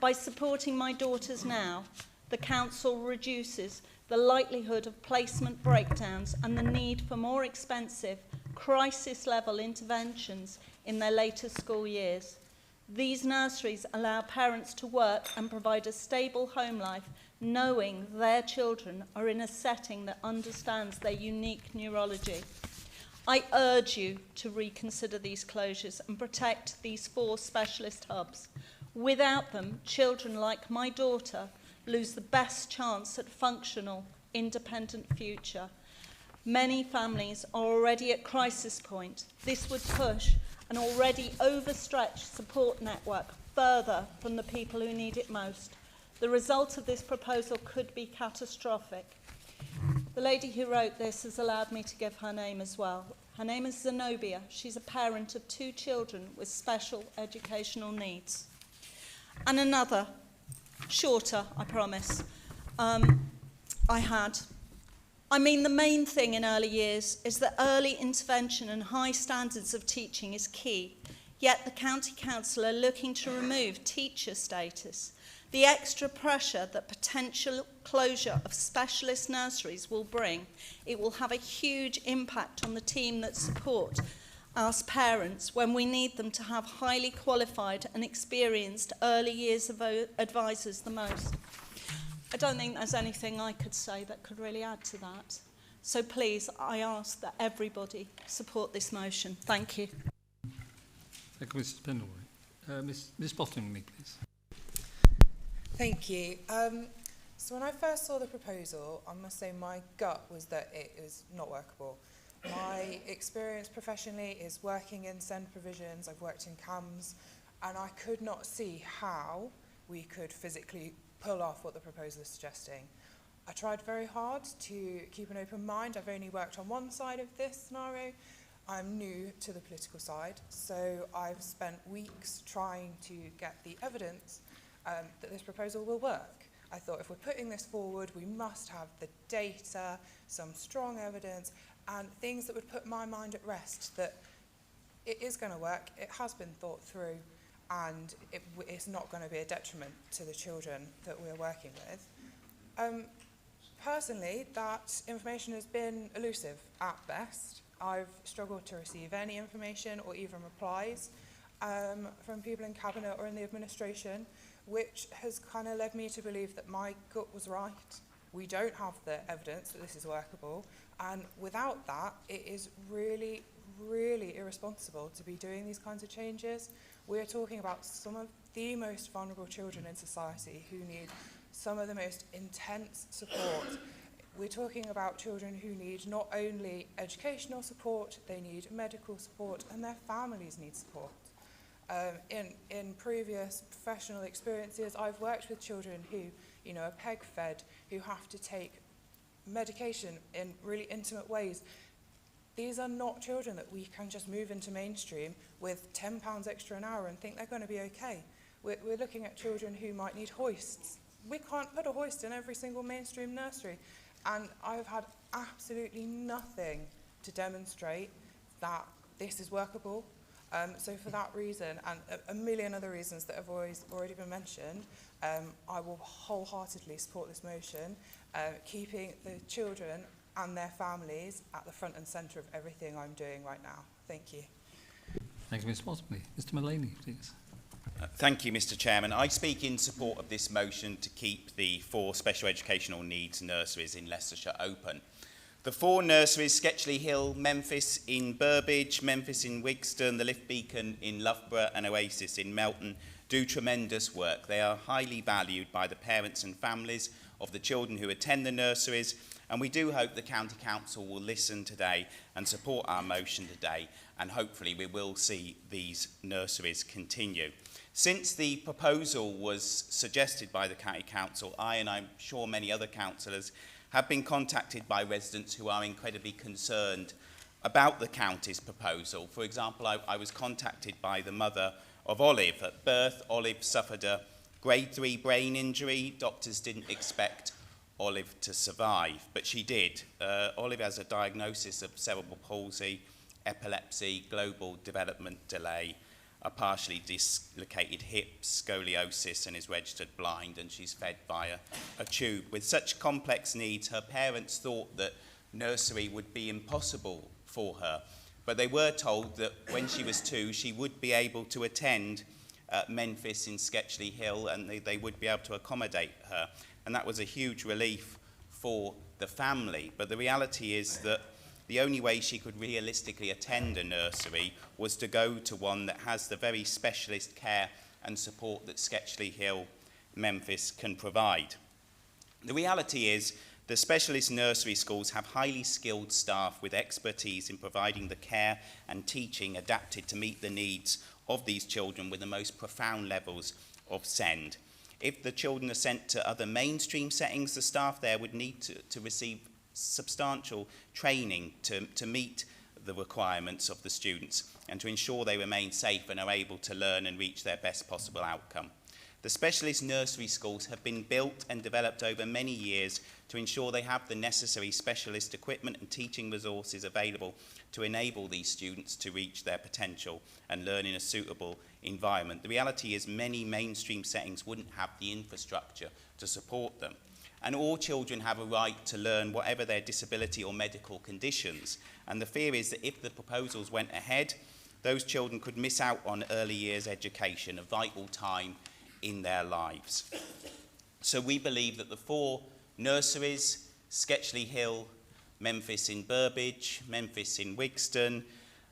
By supporting my daughters now, the council reduces the likelihood of placement breakdowns and the need for more expensive crisis-level interventions in their later school years. These nurseries allow parents to work and provide a stable home life, knowing their children are in a setting that understands their unique neurology. I urge you to reconsider these closures and protect these 4 specialist hubs. Without them, children like my daughter lose the best chance at functional, independent future. Many families are already at crisis point. This would push an already overstretched support network further from the people who need it most. The result of this proposal could be catastrophic. The lady who wrote this has allowed me to give her name as well. Her name is Zenobia. She's a parent of 2 children with special educational needs. And another, shorter, I promise, I mean, the main thing in early years is that early intervention and high standards of teaching is key. Yet the County Council are looking to remove teacher status. The extra pressure that potential closure of specialist nurseries will bring, it will have a huge impact on the team that support us parents when we need them to have highly qualified and experienced early years advisors the most. I don't think there's anything I could say that could really add to that. So please, I ask that everybody support this motion. Thank you. Thank you, Mrs. Pendlebury. Ms. Bottomley, please. Thank you. So when I first saw the proposal, I must say my gut was that it is not workable. My experience professionally is working in SEND provisions. I've worked in CAMS, and I could not see how we could physically pull off what the proposal is suggesting. I tried very hard to keep an open mind. I've only worked on one side of this scenario. I'm new to the political side, so I've spent weeks trying to get the evidence that this proposal will work. I thought if we're putting this forward, we must have the data, some strong evidence, and things that would put my mind at rest that it is going to work, it has been thought through, and it's not going to be a detriment to the children that we're working with. Personally, that information has been elusive at best. I've struggled to receive any information or even replies from people in Cabinet or in the administration, which has kind of led me to believe that my gut was right. We don't have the evidence that this is workable, and without that, it is really, really irresponsible to be doing these kinds of changes. We're talking about some of the most vulnerable children in society who need some of the most intense support. We're talking about children who need not only educational support, they need medical support, and their families need support. In previous professional experiences, I've worked with children who, are peg-fed, who have to take medication in really intimate ways. These are not children that we can just move into mainstream with £10 extra an hour and think they're going to be okay. We're looking at children who might need hoists. We can't put a hoist in every single mainstream nursery. And I've had absolutely nothing to demonstrate that this is workable. So for that reason, and a million other reasons that have already been mentioned, I will wholeheartedly support this motion, keeping the children and their families at the front and centre of everything I'm doing right now. Thank you. Thank you, Ms. Bottomley. Mr. Mullaney, please. Thank you, Mr. Chairman. I speak in support of this motion to keep the 4 special educational needs nurseries in Leicestershire open. The 4 nurseries, Sketchley Hill, Memphis in Burbage, Memphis in Wigston, the Lift Beacon in Loughborough and Oasis in Melton, do tremendous work. They are highly valued by the parents and families of the children who attend the nurseries, and we do hope the County Council will listen today and support our motion today, and hopefully we will see these nurseries continue. Since the proposal was suggested by the County Council, I, and I'm sure many other councillors, have been contacted by residents who are incredibly concerned about the county's proposal. For example, I was contacted by the mother of Olive. At birth, Olive suffered a grade 3 brain injury. Doctors didn't expect Olive to survive, but she did. Olive has a diagnosis of cerebral palsy, epilepsy, global development delay, a partially dislocated hip, scoliosis, and is registered blind, and she's fed via a tube. With such complex needs, her parents thought that nursery would be impossible for her, but they were told that when she was 2, she would be able to attend Memphis in Sketchley Hill, and they would be able to accommodate her. And that was a huge relief for the family. But the reality is that the only way she could realistically attend a nursery was to go to one that has the very specialist care and support that Sketchley Hill, Memphis can provide. The reality is the specialist nursery schools have highly skilled staff with expertise in providing the care and teaching adapted to meet the needs of these children with the most profound levels of SEND. If the children are sent to other mainstream settings, the staff there would need to receive substantial training to meet the requirements of the students and to ensure they remain safe and are able to learn and reach their best possible outcome. The specialist nursery schools have been built and developed over many years to ensure they have the necessary specialist equipment and teaching resources available to enable these students to reach their potential and learn in a suitable environment. The reality is many mainstream settings wouldn't have the infrastructure to support them. And all children have a right to learn whatever their disability or medical conditions. And the fear is that if the proposals went ahead, those children could miss out on early years education, a vital time in their lives. So we believe that the 4 nurseries, Sketchley Hill, Memphis in Burbage, Memphis in Wigston,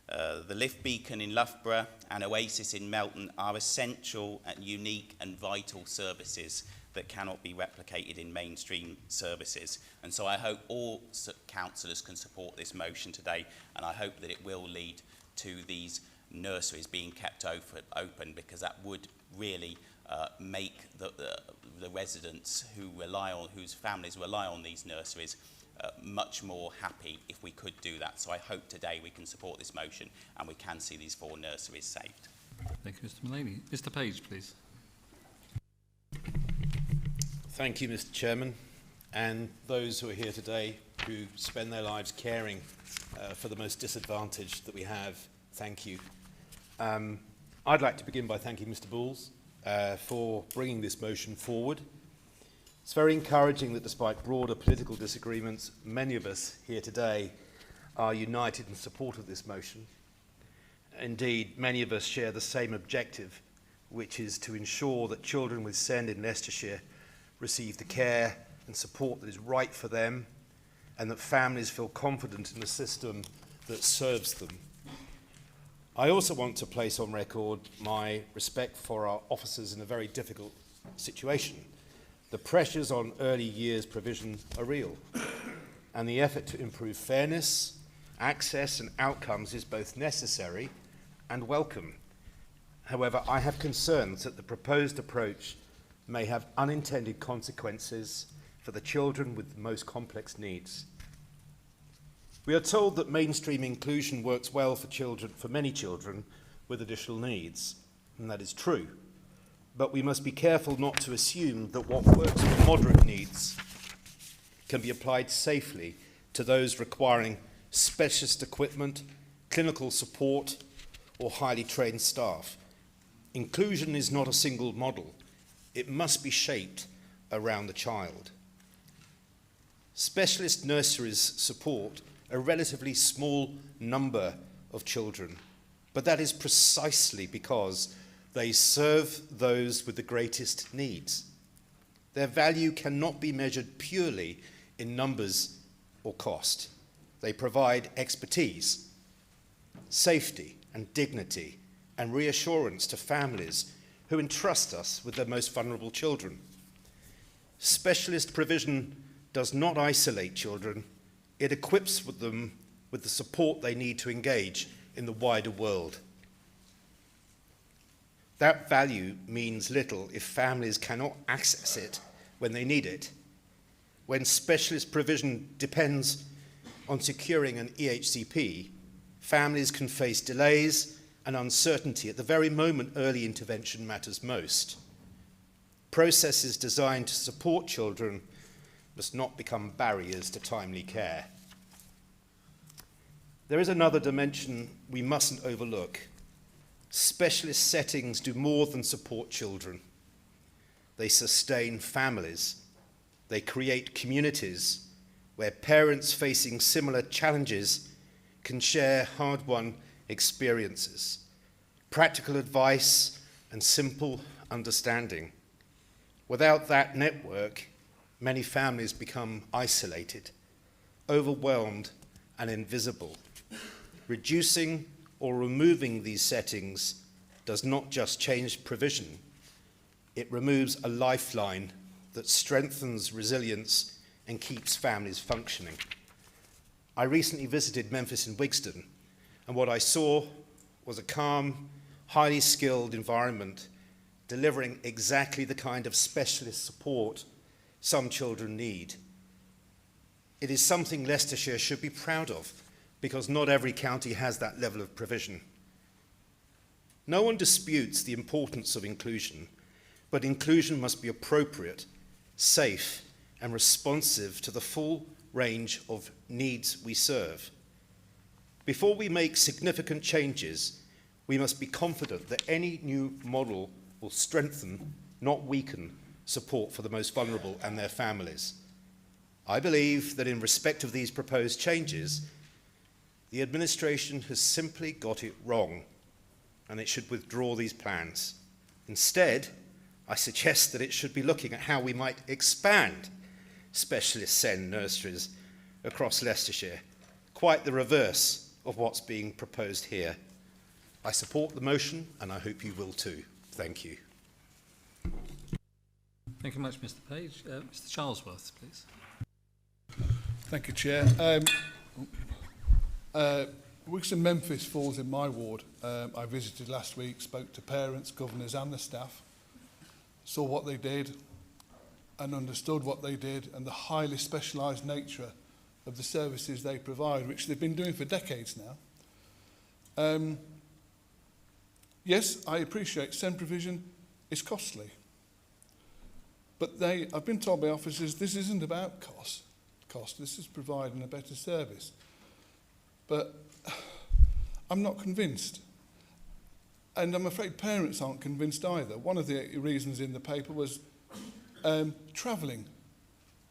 the Lift Beacon in Loughborough and Oasis in Melton are essential and unique and vital services that cannot be replicated in mainstream services. And so I hope all councillors can support this motion today, and I hope that it will lead to these nurseries being kept open, because that would really make the residents whose families rely on these nurseries much more happy if we could do that. So I hope today we can support this motion and we can see these 4 nurseries saved. Thank you, Mr. Mullany. Mr. Page, please. Thank you, Mr. Chairman, and those who are here today who spend their lives caring for the most disadvantaged that we have. Thank you. I'd like to begin by thanking Mr. Bulls for bringing this motion forward. It's very encouraging that despite broader political disagreements, many of us here today are united in support of this motion. Indeed, many of us share the same objective, which is to ensure that children with SEND in Leicestershire receive the care and support that is right for them, and that families feel confident in the system that serves them. I also want to place on record my respect for our officers in a very difficult situation. The pressures on early years provision are real, and the effort to improve fairness, access and outcomes is both necessary and welcome. However, I have concerns that the proposed approach may have unintended consequences for the children with the most complex needs. We are told that mainstream inclusion works well for many children with additional needs, and that is true. But we must be careful not to assume that what works for moderate needs can be applied safely to those requiring specialist equipment, clinical support, or highly trained staff. Inclusion is not a single model. It must be shaped around the child. Specialist nurseries support a relatively small number of children, but that is precisely because they serve those with the greatest needs. Their value cannot be measured purely in numbers or cost. They provide expertise, safety and dignity, and reassurance to families who entrust us with their most vulnerable children. Specialist provision does not isolate children. It equips them with the support they need to engage in the wider world. That value means little if families cannot access it when they need it. When specialist provision depends on securing an EHCP, families can face delays and uncertainty at the very moment early intervention matters most. Processes designed to support children must not become barriers to timely care. There is another dimension we mustn't overlook. Specialist settings do more than support children. They sustain families. They create communities where parents facing similar challenges can share hard-won experiences, practical advice, and simple understanding. Without that network, many families become isolated, overwhelmed, and invisible. Reducing or removing these settings does not just change provision, it removes a lifeline that strengthens resilience and keeps families functioning. I recently visited Memphis and Wigston, and what I saw was a calm, highly skilled environment delivering exactly the kind of specialist support some children need. It is something Leicestershire should be proud of, because not every county has that level of provision. No one disputes the importance of inclusion, but inclusion must be appropriate, safe, and responsive to the full range of needs we serve. Before we make significant changes, we must be confident that any new model will strengthen, not weaken, support for the most vulnerable and their families. I believe that in respect of these proposed changes, the administration has simply got it wrong, and it should withdraw these plans. Instead, I suggest that it should be looking at how we might expand specialist SEND nurseries across Leicestershire, quite the reverse of what's being proposed here. I support the motion, and I hope you will too. Thank you. Thank you much, Mr. Page. Mr. Charlesworth, please. Thank you, Chair. Wigston Memphis falls in my ward. I visited last week, spoke to parents, governors and the staff, saw what they did and understood what they did and the highly specialised nature of the services they provide, which they've been doing for decades now. Yes, I appreciate SEND provision is costly. But I've been told by officers this isn't about cost. This is providing a better service. But I'm not convinced. And I'm afraid parents aren't convinced either. One of the reasons in the paper was travelling.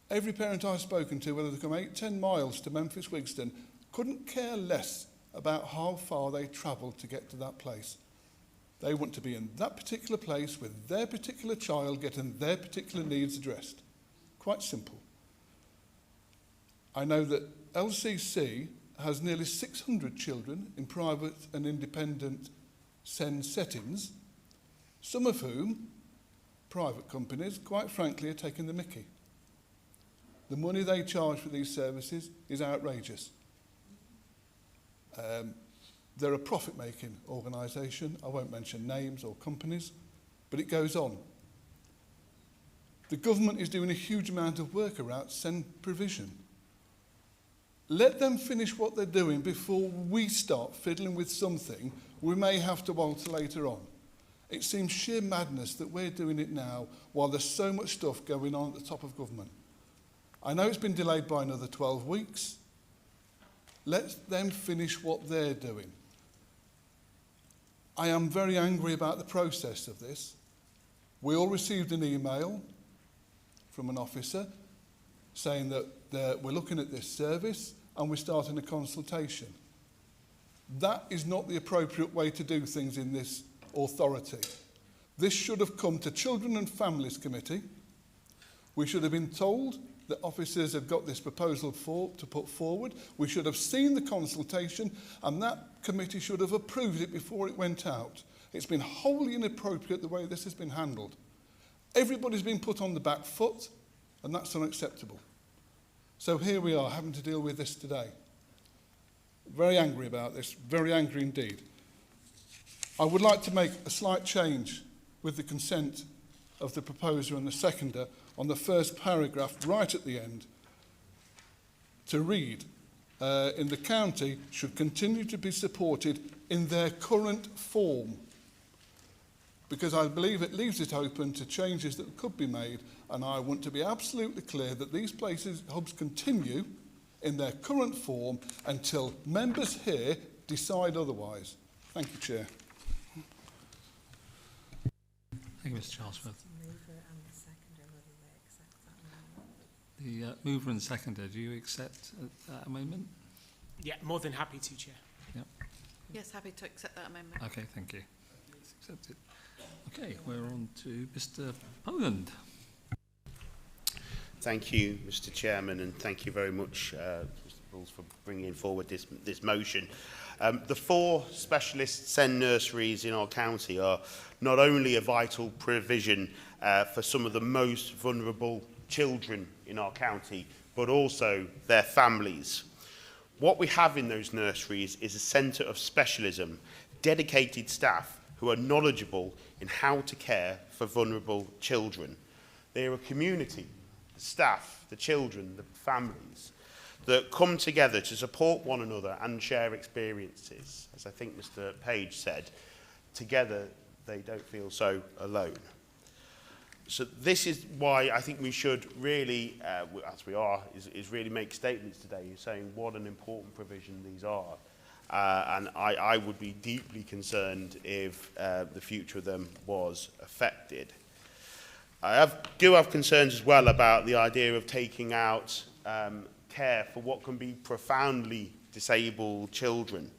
Every parent I've spoken to, whether they come 8-10 miles to Memphis Wigston, couldn't care less about how far they travel to get to that place. They want to be in that particular place with their particular child getting their particular needs addressed. Quite simple. I know that LCC has nearly 600 children in private and independent SEND settings, some of whom, private companies, quite frankly, are taking the mickey. The money they charge for these services is outrageous. They're a profit-making organisation. I won't mention names or companies, but it goes on. The government is doing a huge amount of work around SEND provision. Let them finish what they're doing before we start fiddling with something we may have to alter later on. It seems sheer madness that we're doing it now while there's so much stuff going on at the top of government. I know it's been delayed by another 12 weeks. Let them finish what they're doing. I am very angry about the process of this. We all received an email from an officer saying that we're looking at this service and we're starting a consultation. That is not the appropriate way to do things in this authority. This should have come to Children and Families Committee. We should have been told that officers have got this proposal to put forward. We should have seen the consultation, and that committee should have approved it before it went out. It's been wholly inappropriate the way this has been handled. Everybody's been put on the back foot, and that's unacceptable. So here we are, having to deal with this today. Very angry about this, very angry indeed. I would like to make a slight change with the consent of the proposer and the seconder on the first paragraph right at the end to read, in the county should continue to be supported in their current form, because I believe it leaves it open to changes that could be made And I want to be absolutely clear that these places hubs continue in their current form until members here decide otherwise. Thank you, Chair. Thank you, Mr. Charlesworth. The mover and seconder, do you accept that amendment? Yeah, more than happy to, Chair. Yep. Yes, happy to accept that amendment. Okay, thank you. It's accepted. Okay, we're on to Mr. Poland. Thank you, Mr. Chairman, and thank you very much, Mr. Bulls, for bringing forward this motion. The 4 specialist SEND nurseries in our county are not only a vital provision for some of the most vulnerable children in our county, but also their families. What we have in those nurseries is a centre of specialism, dedicated staff who are knowledgeable in how to care for vulnerable children. They are a community, the staff, the children, the families, that come together to support one another and share experiences. As I think Mr. Page said, together they don't feel so alone. So this is why I think we should really, as we are, is really make statements today saying what an important provision these are. And I would be deeply concerned if the future of them was affected. I do have concerns as well about the idea of taking out care for what can be profoundly disabled children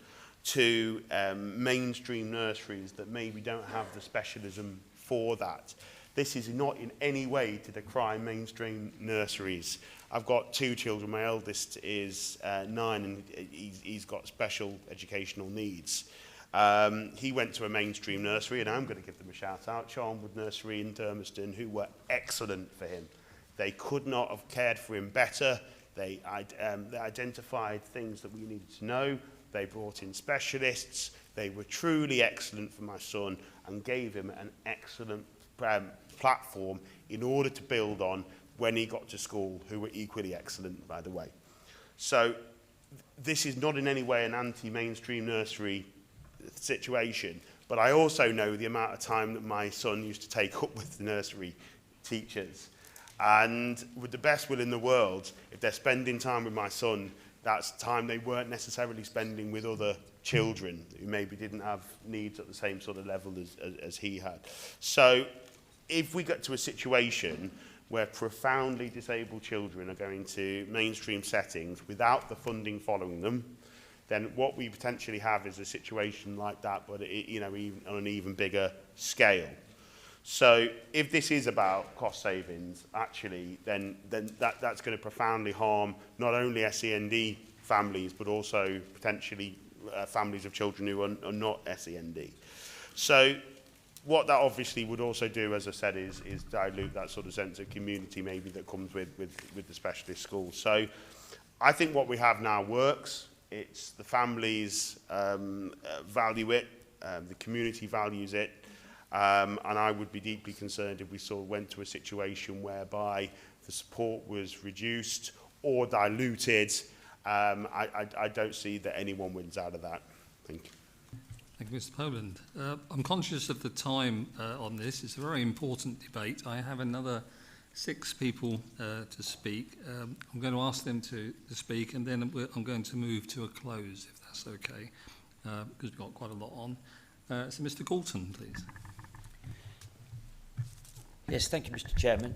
to mainstream nurseries that maybe don't have the specialism for that. This is not in any way to decry mainstream nurseries. I've got 2 children. My eldest is 9 and he's got special educational needs. He went to a mainstream nursery, and I'm going to give them a shout out, Charnwood Nursery in Durmaston, who were excellent for him. They could not have cared for him better. They identified things that we needed to know. They brought in specialists. They were truly excellent for my son and gave him an excellent platform in order to build on when he got to school, who were equally excellent, by the way. So this is not in any way an anti-mainstream nursery situation, but I also know the amount of time that my son used to take up with the nursery teachers. And with the best will in the world, if they're spending time with my son, that's time they weren't necessarily spending with other children who maybe didn't have needs at the same sort of level as he had. So if we get to a situation where profoundly disabled children are going to mainstream settings without the funding following them, then what we potentially have is a situation like that, but even on an even bigger scale. So if this is about cost savings, actually, then that's going to profoundly harm not only SEND families, but also potentially families of children who are not SEND. So what that obviously would also do, as I said, is dilute that sort of sense of community maybe that comes with the specialist schools. So I think what we have now works. It's the families value it, the community values it, and I would be deeply concerned if we went to a situation whereby the support was reduced or diluted. I don't see that anyone wins out of that. Thank you. Thank you, Mr. Poland. I'm conscious of the time on this. It's a very important debate. I have another 6 people to speak. I'm going to ask them to speak, and then I'm going to move to a close, if that's okay, because we've got quite a lot on. So Mr. Galton, please. Yes, thank you, Mr. Chairman.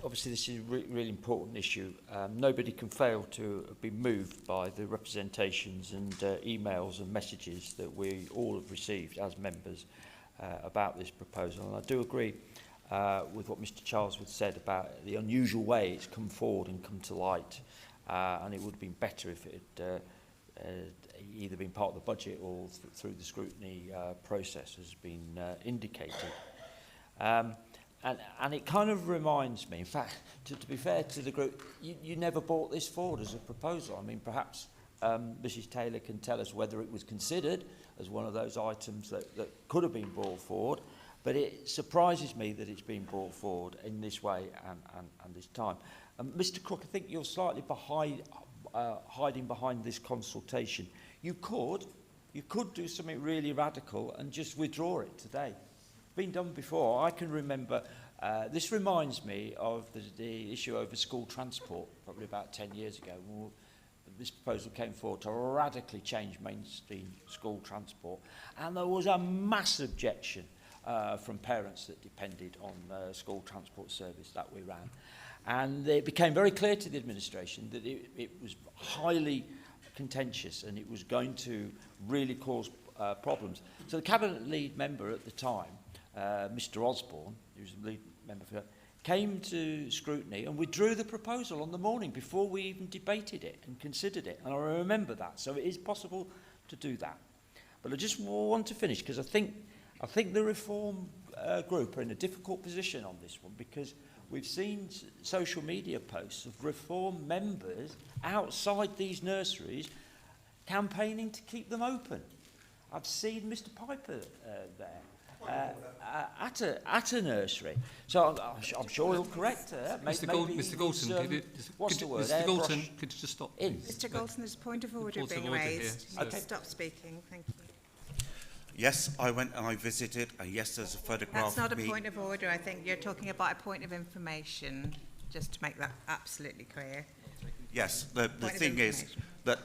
Obviously, this is a really important issue. Nobody can fail to be moved by the representations and emails and messages that we all have received as members about this proposal. And I do agree with what Mr. Charlesworth said about the unusual way it's come forward and come to light. And it would have been better if it had either been part of the budget or through the scrutiny process has been indicated. And it kind of reminds me, in fact, to be fair to the group, you never brought this forward as a proposal. I mean, perhaps Mrs. Taylor can tell us whether it was considered as one of those items that could have been brought forward, but it surprises me that it's been brought forward in this way and this time. Mr. Crook, I think you're slightly hiding behind this consultation. You could do something really radical and just withdraw it today. Been done before. I can remember This reminds me of the issue over school transport, probably about 10 years ago. This proposal came forward to radically change mainstream school transport, and there was a mass objection from parents that depended on school transport service that we ran. And it became very clear to the administration that it was highly contentious and it was going to really cause problems. So the Cabinet lead member at the time, Mr Osborne, who was the lead member for that, came to scrutiny and withdrew the proposal on the morning before we even debated it and considered it. And I remember that. So it is possible to do that. But I just want to finish because I think the Reform group are in a difficult position on this one, because we've seen social media posts of Reform members outside these nurseries campaigning to keep them open. I've seen Mr Piper there. At a nursery. So I'm sure he'll correct her. Mr. Galton, Mr. Galton, could you just stop? Mr. Galton, there's a point of order being raised. Here, Stop speaking, thank you. Yes, I went and I visited, and yes, there's a photograph That's not of a me. point of order. I think you're talking about a point of information, just to make that absolutely clear. Yes, the thing is that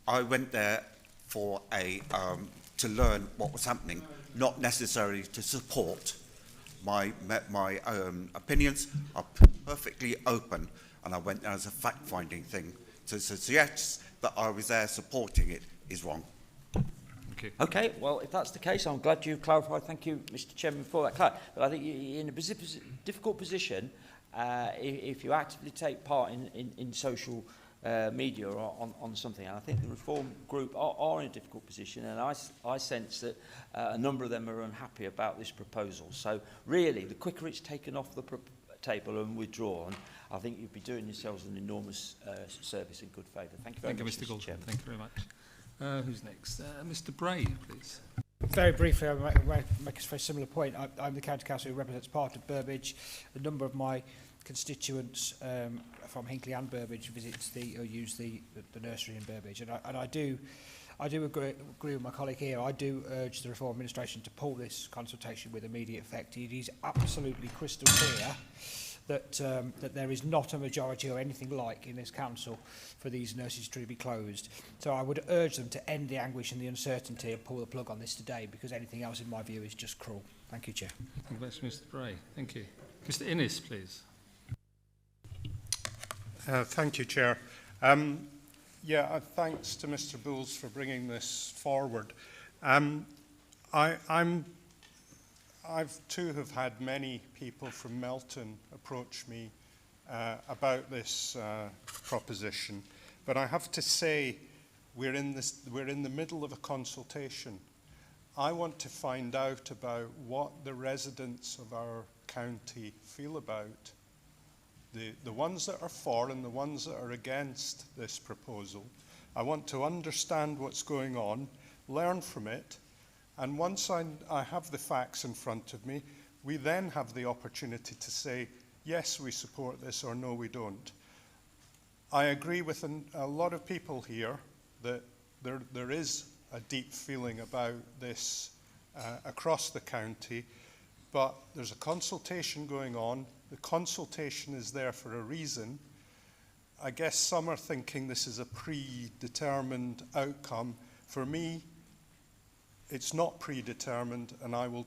I went there for to learn what was happening, not necessarily to support. My opinions are perfectly open, and I went there as a fact-finding thing. So to suggest that I was there supporting it is wrong. Okay, well, if that's the case, I'm glad you've clarified. Thank you, Mr Chairman, for that. But I think you're in a difficult position if you actively take part in social media or on something. And I think the Reform group are in a difficult position, and I sense that a number of them are unhappy about this proposal. So really, the quicker it's taken off the table and withdrawn, I think you'd be doing yourselves an enormous service and good favour. Thank you very much, Mr Galton. Chairman. Thank you very much. Who's next? Mr Bray, please. Very briefly, I might make a very similar point. I'm the county councillor who represents part of Burbage. A number of my constituents from Hinckley and Burbage use the nursery in Burbage, and I do agree with my colleague here. I do urge the Reform administration to pull this consultation with immediate effect. It is absolutely crystal clear that there is not a majority or anything like in this council for these nurseries to be closed. So I would urge them to end the anguish and the uncertainty and pull the plug on this today, because anything else, in my view, is just cruel. Thank you, Chair. Thank you very much, Mr Bray. Thank you. Mr Innes, please. Thank you, Chair. Thanks to Mr Bulls for bringing this forward. I've too have had many people from Melton approach me about this proposition, but I have to say we're in the middle of a consultation. I want to find out about what the residents of our county feel about the ones that are for and the ones that are against this proposal. I want to understand what's going on, learn from it, and once I have the facts in front of me, we then have the opportunity to say, yes, we support this, or no, we don't. I agree with a lot of people here that there is a deep feeling about this across the county, but there's a consultation going on. The consultation is there for a reason. I guess some are thinking this is a predetermined outcome. For me, it's not predetermined, and I will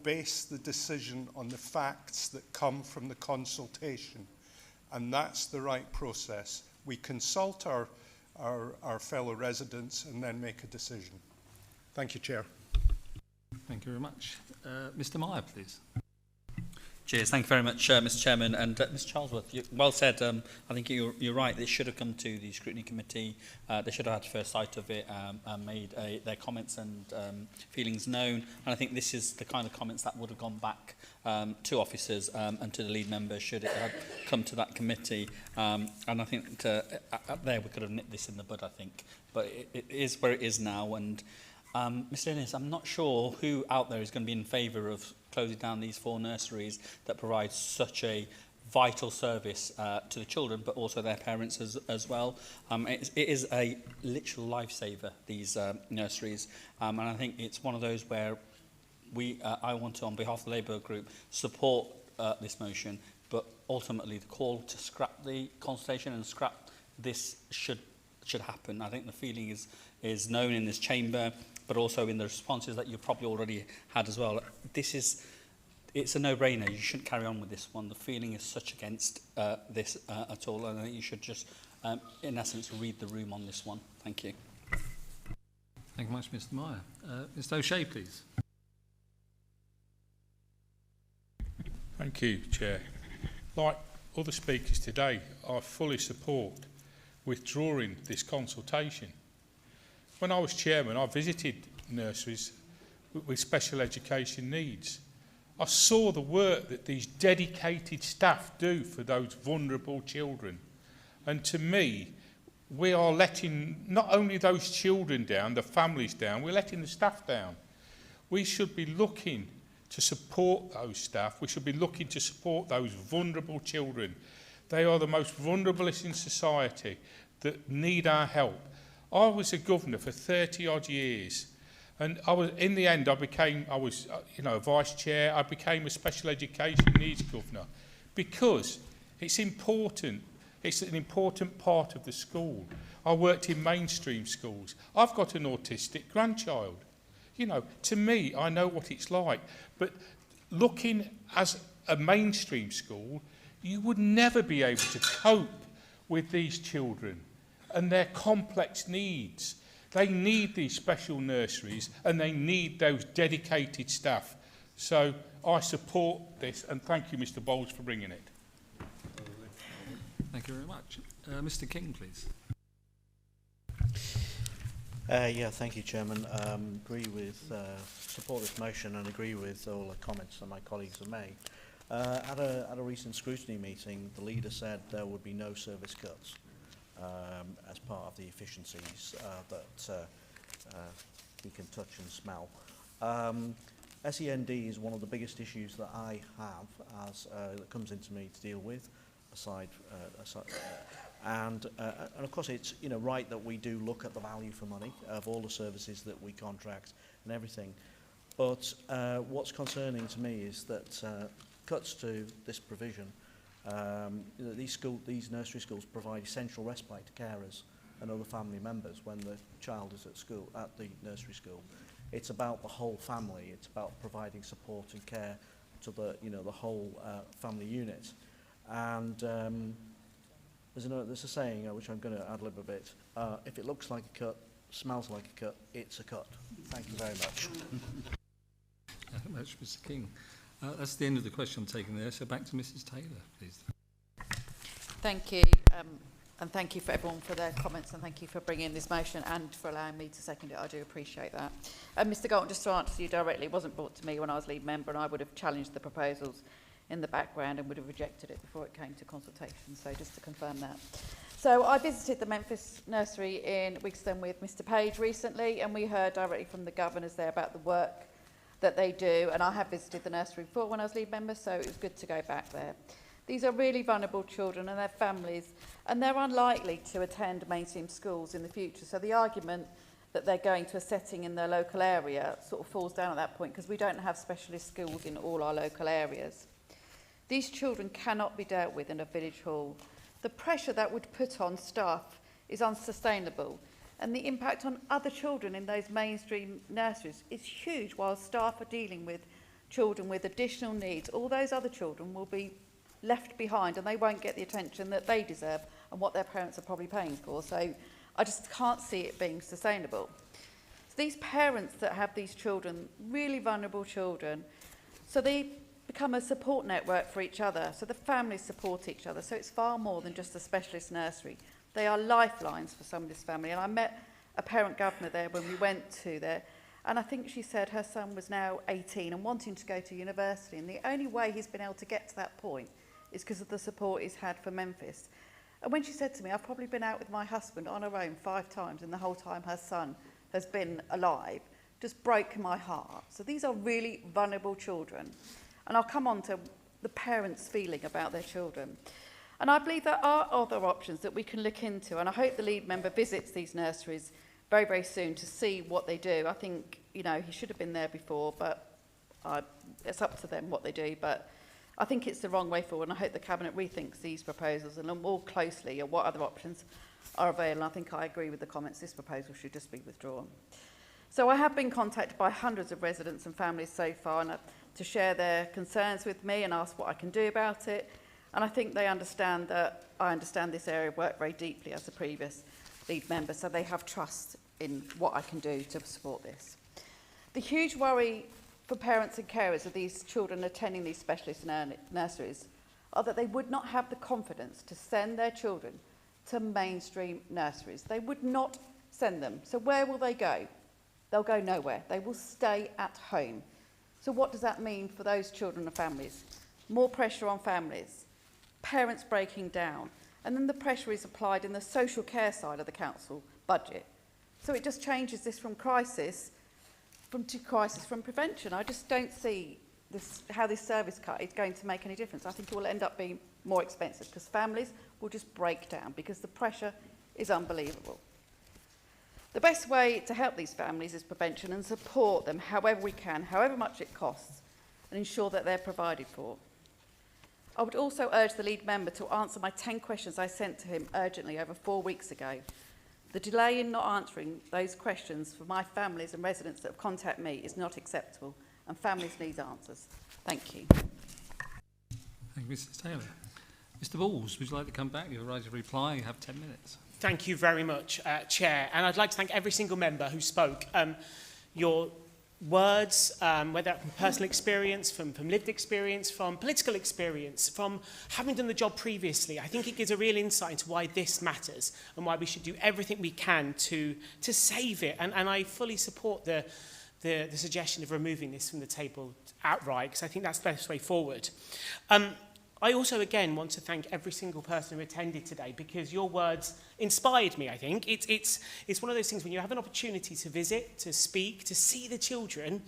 base the decision on the facts that come from the consultation, and that's the right process. We consult our fellow residents and then make a decision. Thank you, Chair. Thank you very much. Mr Meyer, please. Cheers. Thank you very much, Mr Chairman. And Mr Charlesworth, well said. I think you're right. This should have come to the Scrutiny Committee. They should have had first sight of it and made their comments and feelings known. And I think this is the kind of comments that would have gone back to officers and to the lead member should it have come to that committee. And I think there we could have nipped this in the bud, I think. But it is where it is now. And Mr Innes, I'm not sure who out there is going to be in favour of closing down these 4 nurseries that provide such a vital service to the children, but also their parents as well. It is a literal lifesaver, these nurseries, and I think it's one of those where I want to, on behalf of the Labour group, support this motion, but ultimately the call to scrap the consultation and scrap this should happen. I think the feeling is known in this chamber, but also in the responses that you've probably already had as well. It's a no-brainer. You shouldn't carry on with this one. The feeling is such against this at all, and I think you should just, in essence, read the room on this one. Thank you. Thank you much, Mr. Meyer. Mr. O'Shea, please. Thank you, Chair. Like other speakers today, I fully support withdrawing this consultation. When I was chairman, I visited nurseries with special education needs. I saw the work that these dedicated staff do for those vulnerable children. And to me, we are letting not only those children down, the families down, we're letting the staff down. We should be looking to support those staff. We should be looking to support those vulnerable children. They are the most vulnerablest in society that need our help. I was a governor for 30 odd years, and in the end I was a vice chair. I became a special education needs governor because it's important. It's an important part of the school. I worked in mainstream schools. I've got an autistic grandchild. To me, I know what it's like. But looking as a mainstream school, you would never be able to cope with these children and their complex needs. They need these special nurseries and they need those dedicated staff. So I support this, and thank you, Mr. Bowles, for bringing it. Thank you very much. Mr. King, please. Thank you, Chairman. Support this motion and agree with all the comments that my colleagues have made. At a recent scrutiny meeting, the leader said there would be no service cuts as part of the efficiencies that we can touch and smell. SEND is one of the biggest issues that I have that comes into me to deal with, and of course it's right that we do look at the value for money of all the services that we contract and everything, but what's concerning to me is that cuts to this provision, these nursery schools provide essential respite to carers and other family members when the child is at the nursery school. It's about the whole family. It's about providing support and care to the whole family unit. And there's a saying which I'm going to ad-lib a bit. If it looks like a cut, smells like a cut, it's a cut. Thank you very much. Thank you very much, Mr. King. That's the end of the question taken there. So back to Mrs. Taylor, please. Thank you. And thank you for everyone for their comments, and thank you for bringing this motion and for allowing me to second it. I do appreciate that. Mr. Galton, just to answer you directly, it wasn't brought to me when I was lead member, and I would have challenged the proposals in the background and would have rejected it before it came to consultation. So just to confirm that. So I visited the Memphis nursery in Wigston with Mr. Page recently, and we heard directly from the governors there about the work that they do. And I have visited the nursery before when I was lead member, so it was good to go back there. These are really vulnerable children and their families, and they're unlikely to attend mainstream schools in the future. So the argument that they're going to a setting in their local area sort of falls down at that point, because we don't have specialist schools in all our local areas. These children cannot be dealt with in a village hall. The pressure that would put on staff is unsustainable, and the impact on other children in those mainstream nurseries is huge. While staff are dealing with children with additional needs, all those other children will be left behind and they won't get the attention that they deserve and what their parents are probably paying for. So I just can't see it being sustainable. So these parents that have these children, really vulnerable children, so they become a support network for each other. So the families support each other. So it's far more than just a specialist nursery. They are lifelines for some of this family. And I met a parent governor there when we went to there, and I think she said her son was now 18 and wanting to go to university, and the only way he's been able to get to that point is because of the support he's had for Memphis. And when she said to me, I've probably been out with my husband on her own 5 times, and the whole time her son has been alive, just broke my heart. So these are really vulnerable children. And I'll come on to the parents' feeling about their children. And I believe there are other options that we can look into, and I hope the lead member visits these nurseries very, very soon to see what they do. I think, he should have been there before, but it's up to them what they do. But I think it's the wrong way forward, and I hope the Cabinet rethinks these proposals and look more closely at what other options are available. I think I agree with the comments. This proposal should just be withdrawn. So I have been contacted by hundreds of residents and families so far to share their concerns with me and ask what I can do about it. And I think they understand that I understand this area of work very deeply as a previous lead member, so they have trust in what I can do to support this. The huge worry for parents and carers of these children attending these specialist nurseries are that they would not have the confidence to send their children to mainstream nurseries. They would not send them. So where will they go? They'll go nowhere. They will stay at home. So what does that mean for those children and families? More pressure on families, parents breaking down, and then the pressure is applied in the social care side of the council budget. So it just changes this from crisis from prevention. I just don't see how this service cut is going to make any difference. I think it will end up being more expensive because families will just break down because the pressure is unbelievable. The best way to help these families is prevention and support them however we can, however much it costs, and ensure that they're provided for. I would also urge the lead member to answer my 10 questions I sent to him urgently over 4 weeks ago. The delay in not answering those questions for my families and residents that have contacted me is not acceptable, and families need answers. Thank you. Thank you, Mrs Taylor. Mr Balls, would you like to come back? You're right to reply. You have 10 minutes. Thank you very much, Chair. And I'd like to thank every single member who spoke. Your words, whether from personal experience, from lived experience, from political experience, from having done the job previously, I think it gives a real insight into why this matters and why we should do everything we can to save it. And I fully support the suggestion of removing this from the table outright, because I think that's the best way forward. I also, again, want to thank every single person who attended today, because your words inspired me, I think. It's one of those things when you have an opportunity to visit, to speak, to see the children,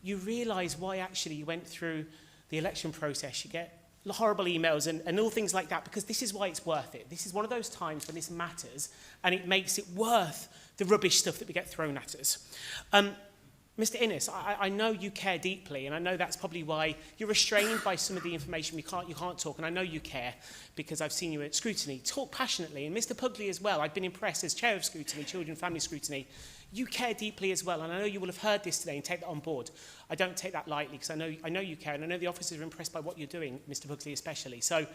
you realise why actually you went through the election process. You get horrible emails and all things like that, because this is why it's worth it. This is one of those times when this matters, and it makes it worth the rubbish stuff that we get thrown at us. Mr Innes, I know you care deeply, and I know that's probably why you're restrained by some of the information you can't talk, and I know you care because I've seen you at Scrutiny talk passionately, and Mr Pugley as well. I've been impressed as Chair of Scrutiny, Children and Family Scrutiny. You care deeply as well, and I know you will have heard this today and take that on board. I don't take that lightly because I know you care, and I know the officers are impressed by what you're doing, Mr Pugley especially. So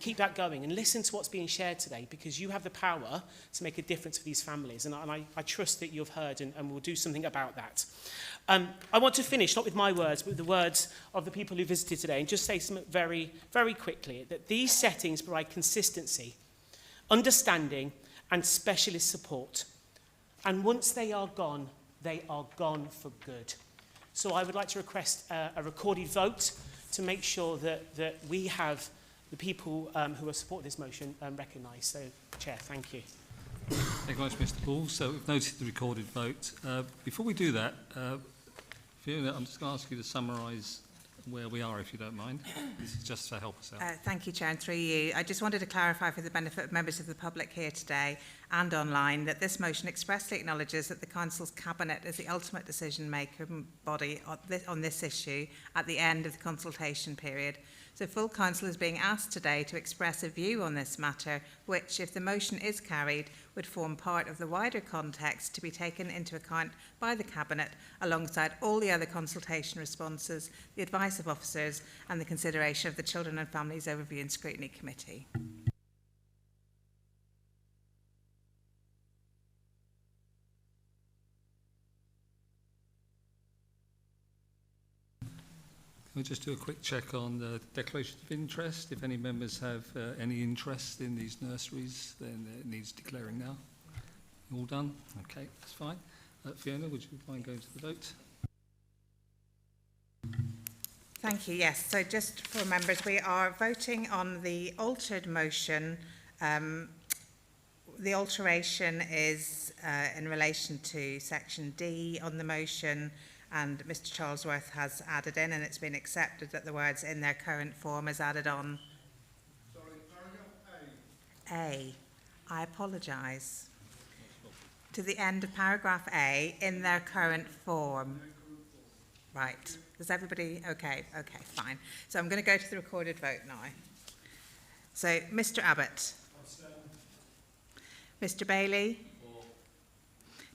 keep that going and listen to what's being shared today, because you have the power to make a difference for these families, and I trust that you've heard and will do something about that. I want to finish, not with my words, but with the words of the people who visited today, and just say something very, very quickly, that these settings provide consistency, understanding, and specialist support. And once they are gone for good. So I would like to request a recorded vote to make sure that we have the people who are supporting this motion recognised. So, Chair, thank you. Thank you very much, Mr Balls. So we've noted the recorded vote. Before we do that, Fiona, I'm just going to ask you to summarise where we are, if you don't mind. This is just to help us out. Thank you, Chair, and through you. I just wanted to clarify for the benefit of members of the public here today and online that this motion expressly acknowledges that the Council's Cabinet is the ultimate decision-maker body on this issue at the end of the consultation period. So full Council is being asked today to express a view on this matter, which, if the motion is carried, would form part of the wider context to be taken into account by the Cabinet alongside all the other consultation responses, the advice of officers and the consideration of the Children and Families Overview and Scrutiny Committee. We'll just do a quick check on the declarations of interest. If any members have any interest in these nurseries, then it needs declaring now. All done? Okay, that's fine. Fiona, would you mind going to the vote? Thank you. Yes, so just for members, we are voting on the altered motion. The alteration is in relation to section D on the motion, and Mr Charlesworth has added in, and it's been accepted that the words "in their current form" is added on. Sorry, paragraph A. I apologise. To the end of paragraph A, "in their current form." Right. Does everybody, okay, fine. So I'm going to go to the recorded vote now. So, Mr Abbott. Mr Bailey.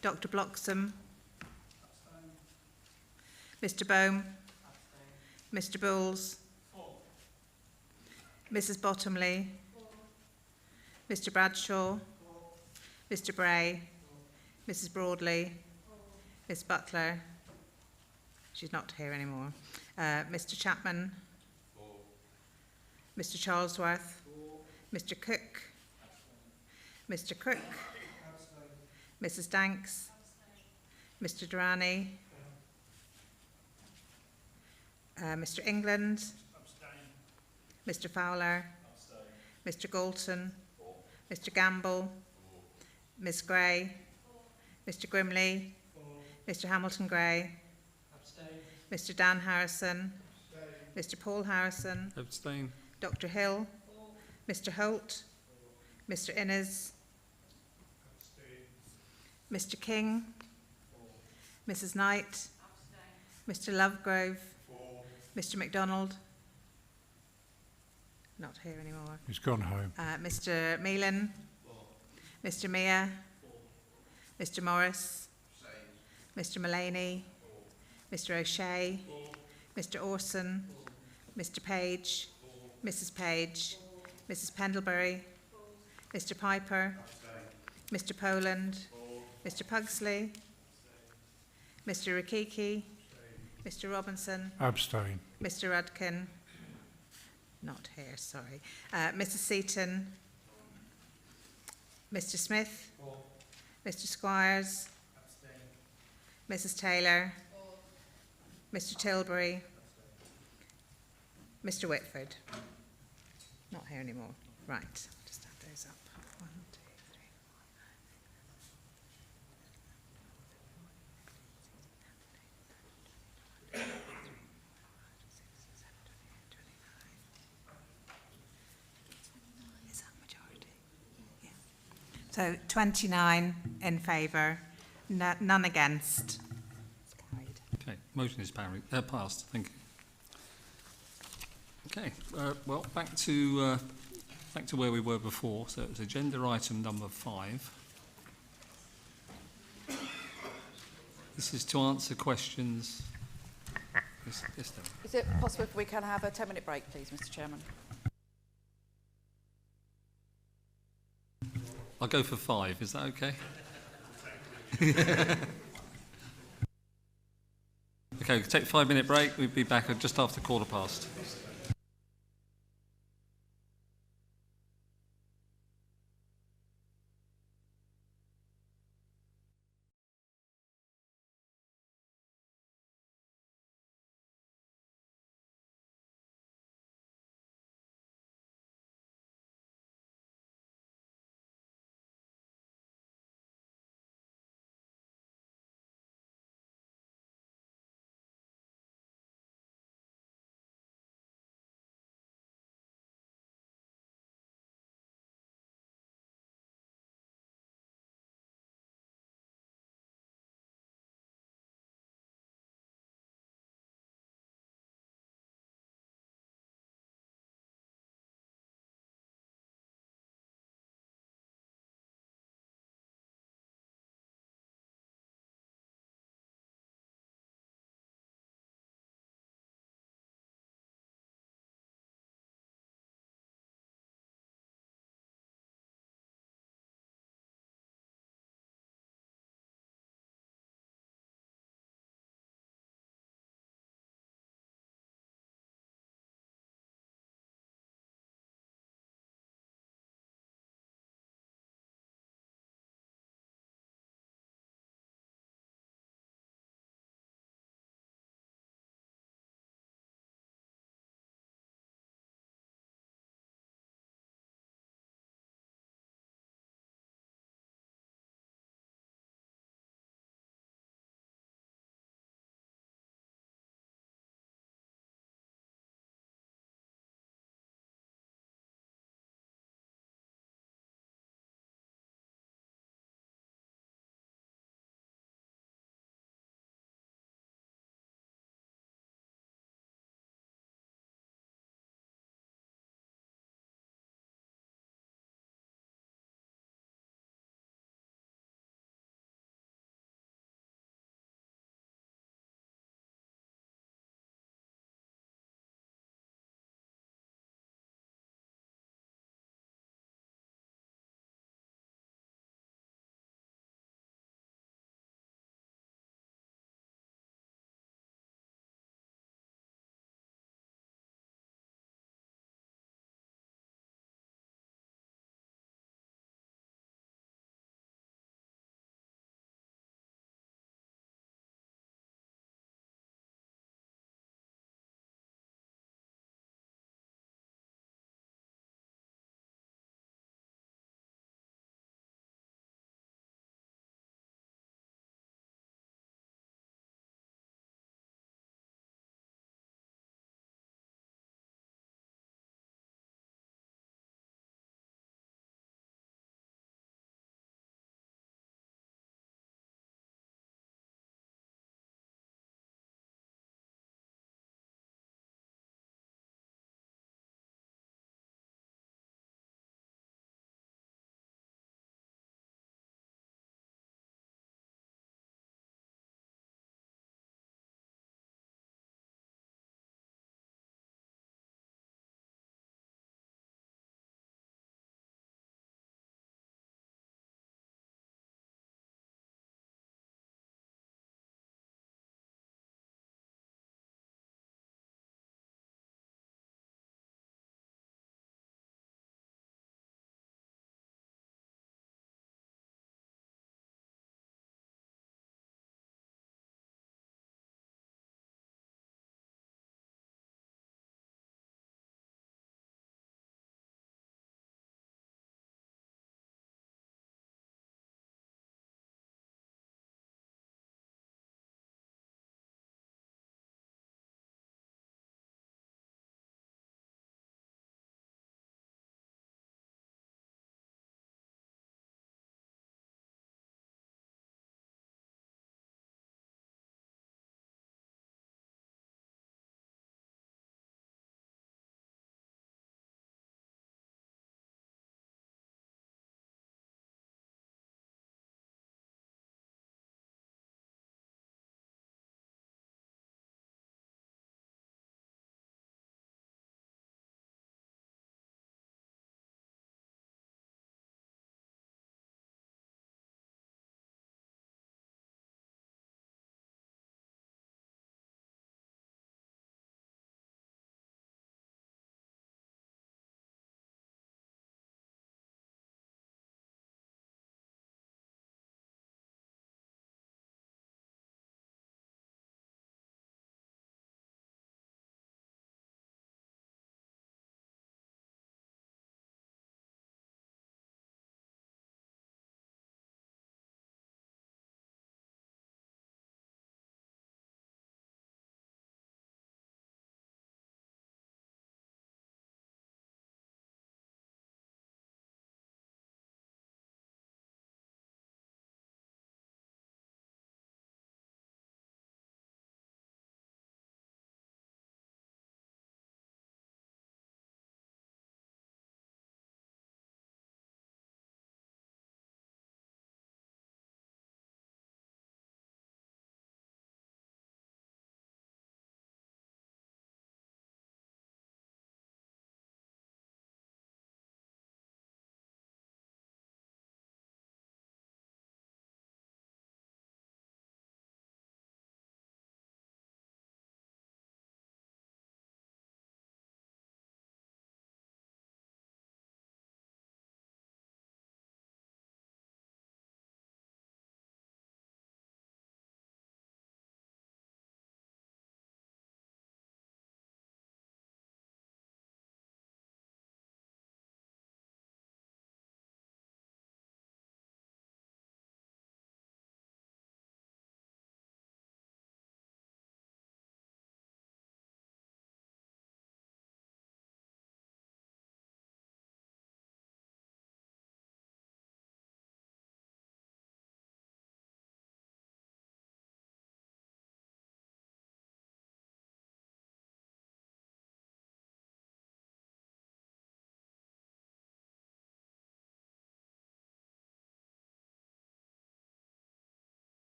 Dr Bloxham. Mr Bohm. Mr Bowles. Mrs Bottomley. Mr Bradshaw. Mr Bray. Mrs Broadley. Miss Butler. She's not here anymore. Mr Chapman. Mr Charlesworth. Mr Cook. Mr Crook. Mrs Danks. Mr Durrani. Mr England. Mr Fowler. Mr Galton. Mr Gamble. Ms Gray. Mr Grimley. Mr Hamilton Gray. Mr Dan Harrison. Mr Paul Harrison. Abstain. Dr Hill. Mr Holt. Mr Innes. Mr King. Mrs Knight. Mr Lovegrove. Mr MacDonald. Not here anymore. He's gone home. Mr Meelan. Mr Mear. Mr Morris. Mr Mullaney. Mr O'Shea. Mr Orson. Mr Page. Mrs Page. Mrs Pendlebury. Mr Piper. Mr Poland. Mr Pugsley. Mr Rikiki. Mr Robinson. Abstain. Mr Rudkin. Not here, sorry. Mrs Seaton. Mr Smith. Mr Squires. Mrs Taylor. Mr Tilbury. Mr Whitford. Not here anymore. Right, I'll just add those up. 1, 2, 3, 4, 5, 6, 7, 8, 9, 10, 11, 12, 13, 14, 15, 16, 17, 18, 19, 20, 21, 22, 23, 24, 25, 26, 27, 28, 29. Is that majority? Yeah. So 29 in favour, none against. It's carried. Okay, motion is passed. Thank you. Okay, well, back to where we were before. So it was agenda item number 5. This is to answer questions. Yes, David. Is it possible if we can have a 10-minute break, please, Mr Chairman? I'll go for 5. Is that okay? Okay, we'll take a 5-minute break. We'll be back at just after 1:15.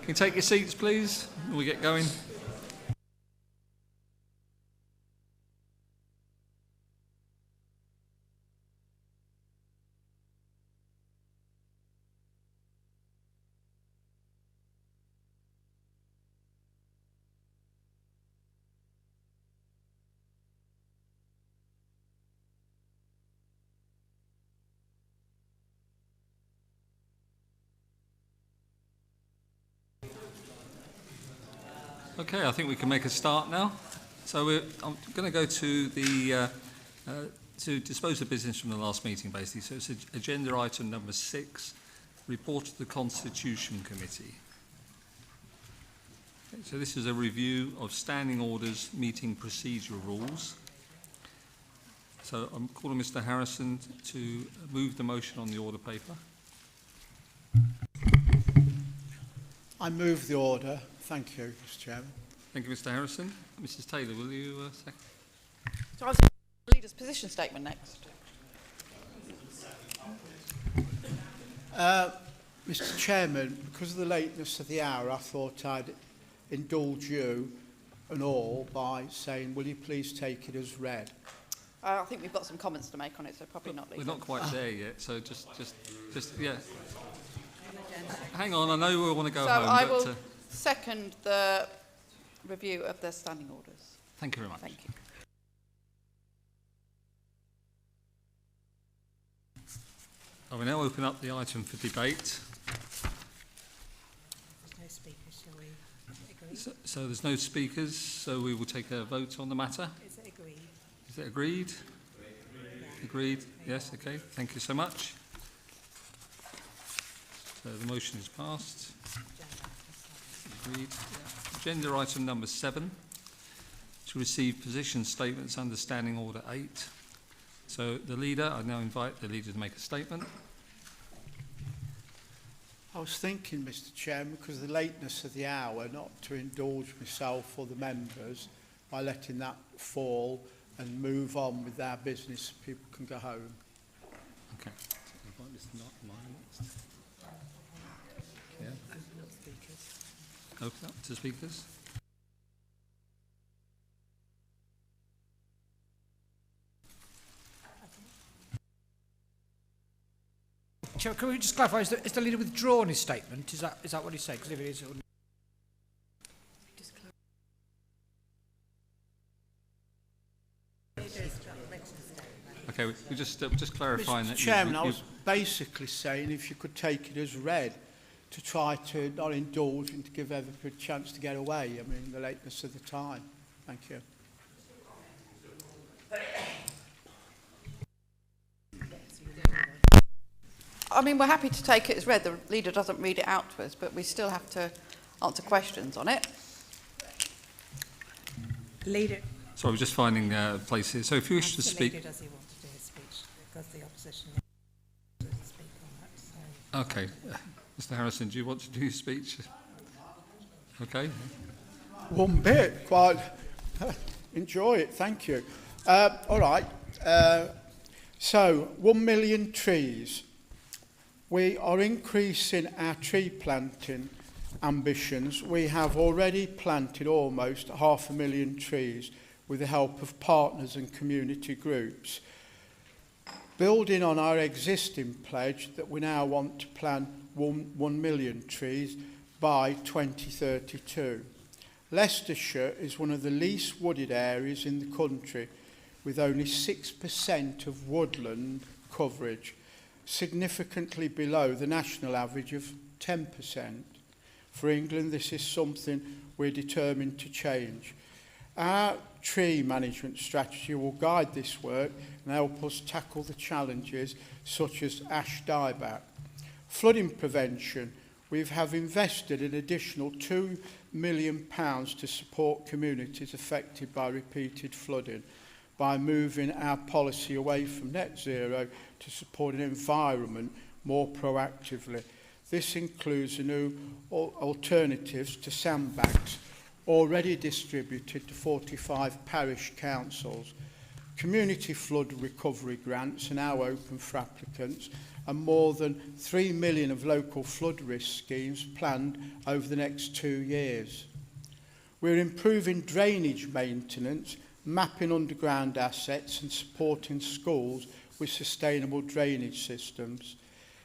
Can you take your seats, please, when we get going? Okay, I think we can make a start now. So I'm going to go to the to dispose of business from the last meeting, basically. So it's agenda item number 6, report to the Constitution Committee. Okay, so this is a review of standing orders meeting procedural rules. So I'm calling Mr. Harrison to move the motion on the order paper. I move the order. Thank you, Mr. Chairman. Thank you, Mr. Harrison. Mrs. Taylor, will you second? So I was the leader's position statement next. Mr. Chairman, because of the lateness of the hour, I thought I'd indulge you and all by saying, will you please take it as read? I think we've got some comments to make on it, so probably not leader. We're not quite there yet, so just yeah. Hang on, I know we want to go home. So I but, will second the review of the standing orders. Thank you very much. Thank you. I will now open up the item for debate. No speakers, shall we agree? So there's no speakers, so we will take a vote on the matter. Is it agreed? Is it agreed? Agreed? Yes, okay. Thank you so much. So the motion is passed. Agreed. Yeah. Agenda item number 7, to receive position statements under Standing Order 8. So the leader, I now invite the leader to make a statement. I was thinking, Mr. Chairman, because of the lateness of the hour, not to indulge myself or the members by letting that fall and move on with our business so people can go home. Okay. Yeah. Open up to speakers. Chair, can we just clarify, is the leader withdrawn his statement? Is that what he said? Because if it is, Okay, we're just clarifying Mr. that. Chairman, I was basically saying if you could take it as read to try to not indulge and to give everybody a chance to get away. I mean, the lateness of the time. Thank you. I mean, we're happy to take it as read. The leader doesn't read it out to us, but we still have to answer questions on it. Leader. So I'm just finding a place here. So if you wish to speak... Leader, does he want to do his speech? Because the opposition doesn't speak on that. So. Okay. Mr. Harrison, do you want to do your speech? Okay. One bit, quite enjoy it, thank you. All right, so 1 million trees. We are increasing our tree planting ambitions. We have already planted almost 500,000 trees with the help of partners and community groups. Building on our existing pledge that we now want to plant 1 million trees by 2032. Leicestershire is one of the least wooded areas in the country, with only 6% of woodland coverage, significantly below the national average of 10%. For England, this is something we're determined to change. Our tree management strategy will guide this work and help us tackle the challenges such as ash dieback. Flooding prevention, we have invested an additional £2 million to support communities affected by repeated flooding by moving our policy away from net zero to support an environment more proactively. This includes the new alternatives to sandbags already distributed to 45 parish councils. Community flood recovery grants are now open for applicants, and more than 3 million of local flood risk schemes planned over the next 2 years. We're improving drainage maintenance, mapping underground assets and supporting schools with sustainable drainage systems.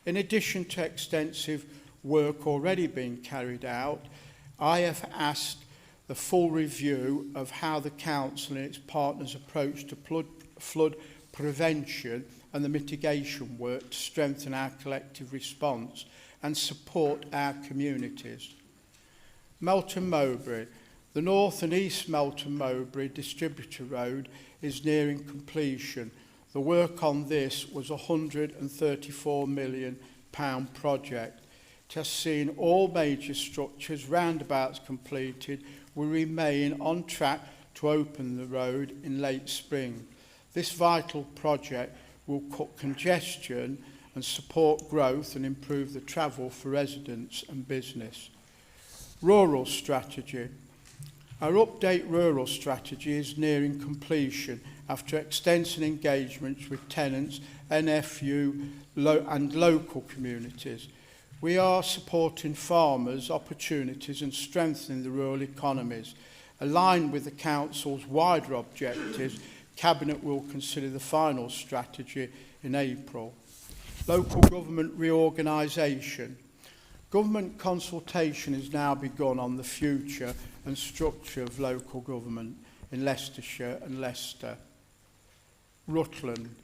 In addition to extensive work already being carried out, I have asked the full review of how the Council and its partners approach to flood prevention and the mitigation work to strengthen our collective response and support our communities. Melton Mowbray. The North and East Melton Mowbray Distributor Road is nearing completion. The work on this was a £134 million project. It has seen all major structures, roundabouts completed. We remain on track to open the road in late spring. This vital project will cut congestion and support growth and improve the travel for residents and business. Rural strategy. Our update rural strategy is nearing completion after extensive engagements with tenants, NFU and local communities. We are supporting farmers' opportunities and strengthening the rural economies. Aligned with the Council's wider objectives, Cabinet will consider the final strategy in April. Local government reorganisation. Government consultation has now begun on the future and structure of local government in Leicestershire and Leicester. Rutland.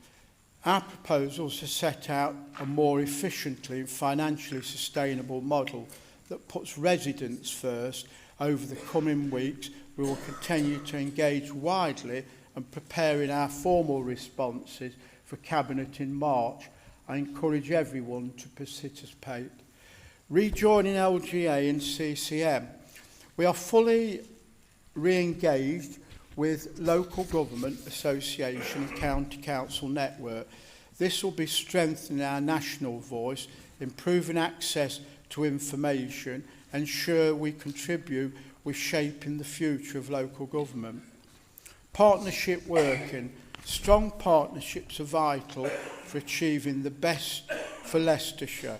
Our proposals are set out a more efficiently and financially sustainable model that puts residents first. Over the coming weeks, we will continue to engage widely and preparing our formal responses for Cabinet in March. I encourage everyone to participate. Rejoining LGA and CCM. We are fully re-engaged with local government association and county council network. This will be strengthening our national voice, improving access to information, ensure we contribute with shaping the future of local government. Partnership working. Strong partnerships are vital for achieving the best for Leicestershire.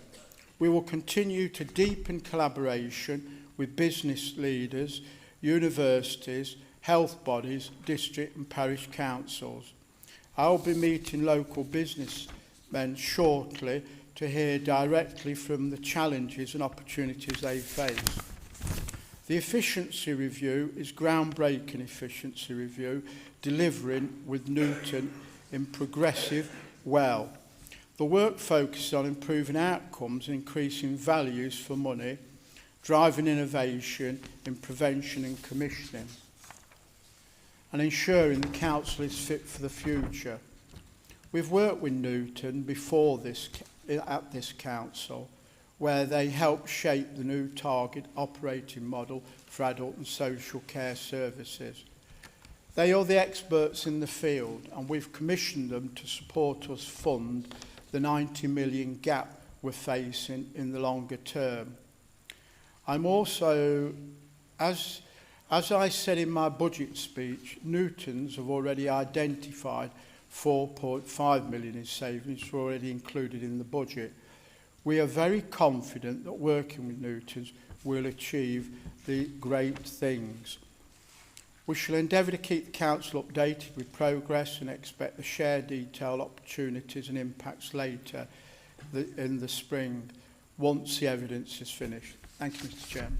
We will continue to deepen collaboration with business leaders, universities, health bodies, district and parish councils. I will be meeting local businessmen shortly to hear directly from the challenges and opportunities they face. The efficiency review is groundbreaking efficiency review, delivering with Newton in progressive well. The work focuses on improving outcomes and increasing values for money, driving innovation in prevention and commissioning, and ensuring the Council is fit for the future. We've worked with Newton before this at this Council, where they helped shape the new target operating model for adult and social care services. They are the experts in the field, and we've commissioned them to support us fund the 90 million gap we're facing in the longer term. I'm also, as I said in my budget speech, Newtons have already identified 4.5 million in savings already included in the budget. We are very confident that working with Newtons will achieve the great things. We shall endeavour to keep the Council updated with progress and expect to share detailed opportunities and impacts later in the spring once the evidence is finished. Thank you, Mr. Chairman.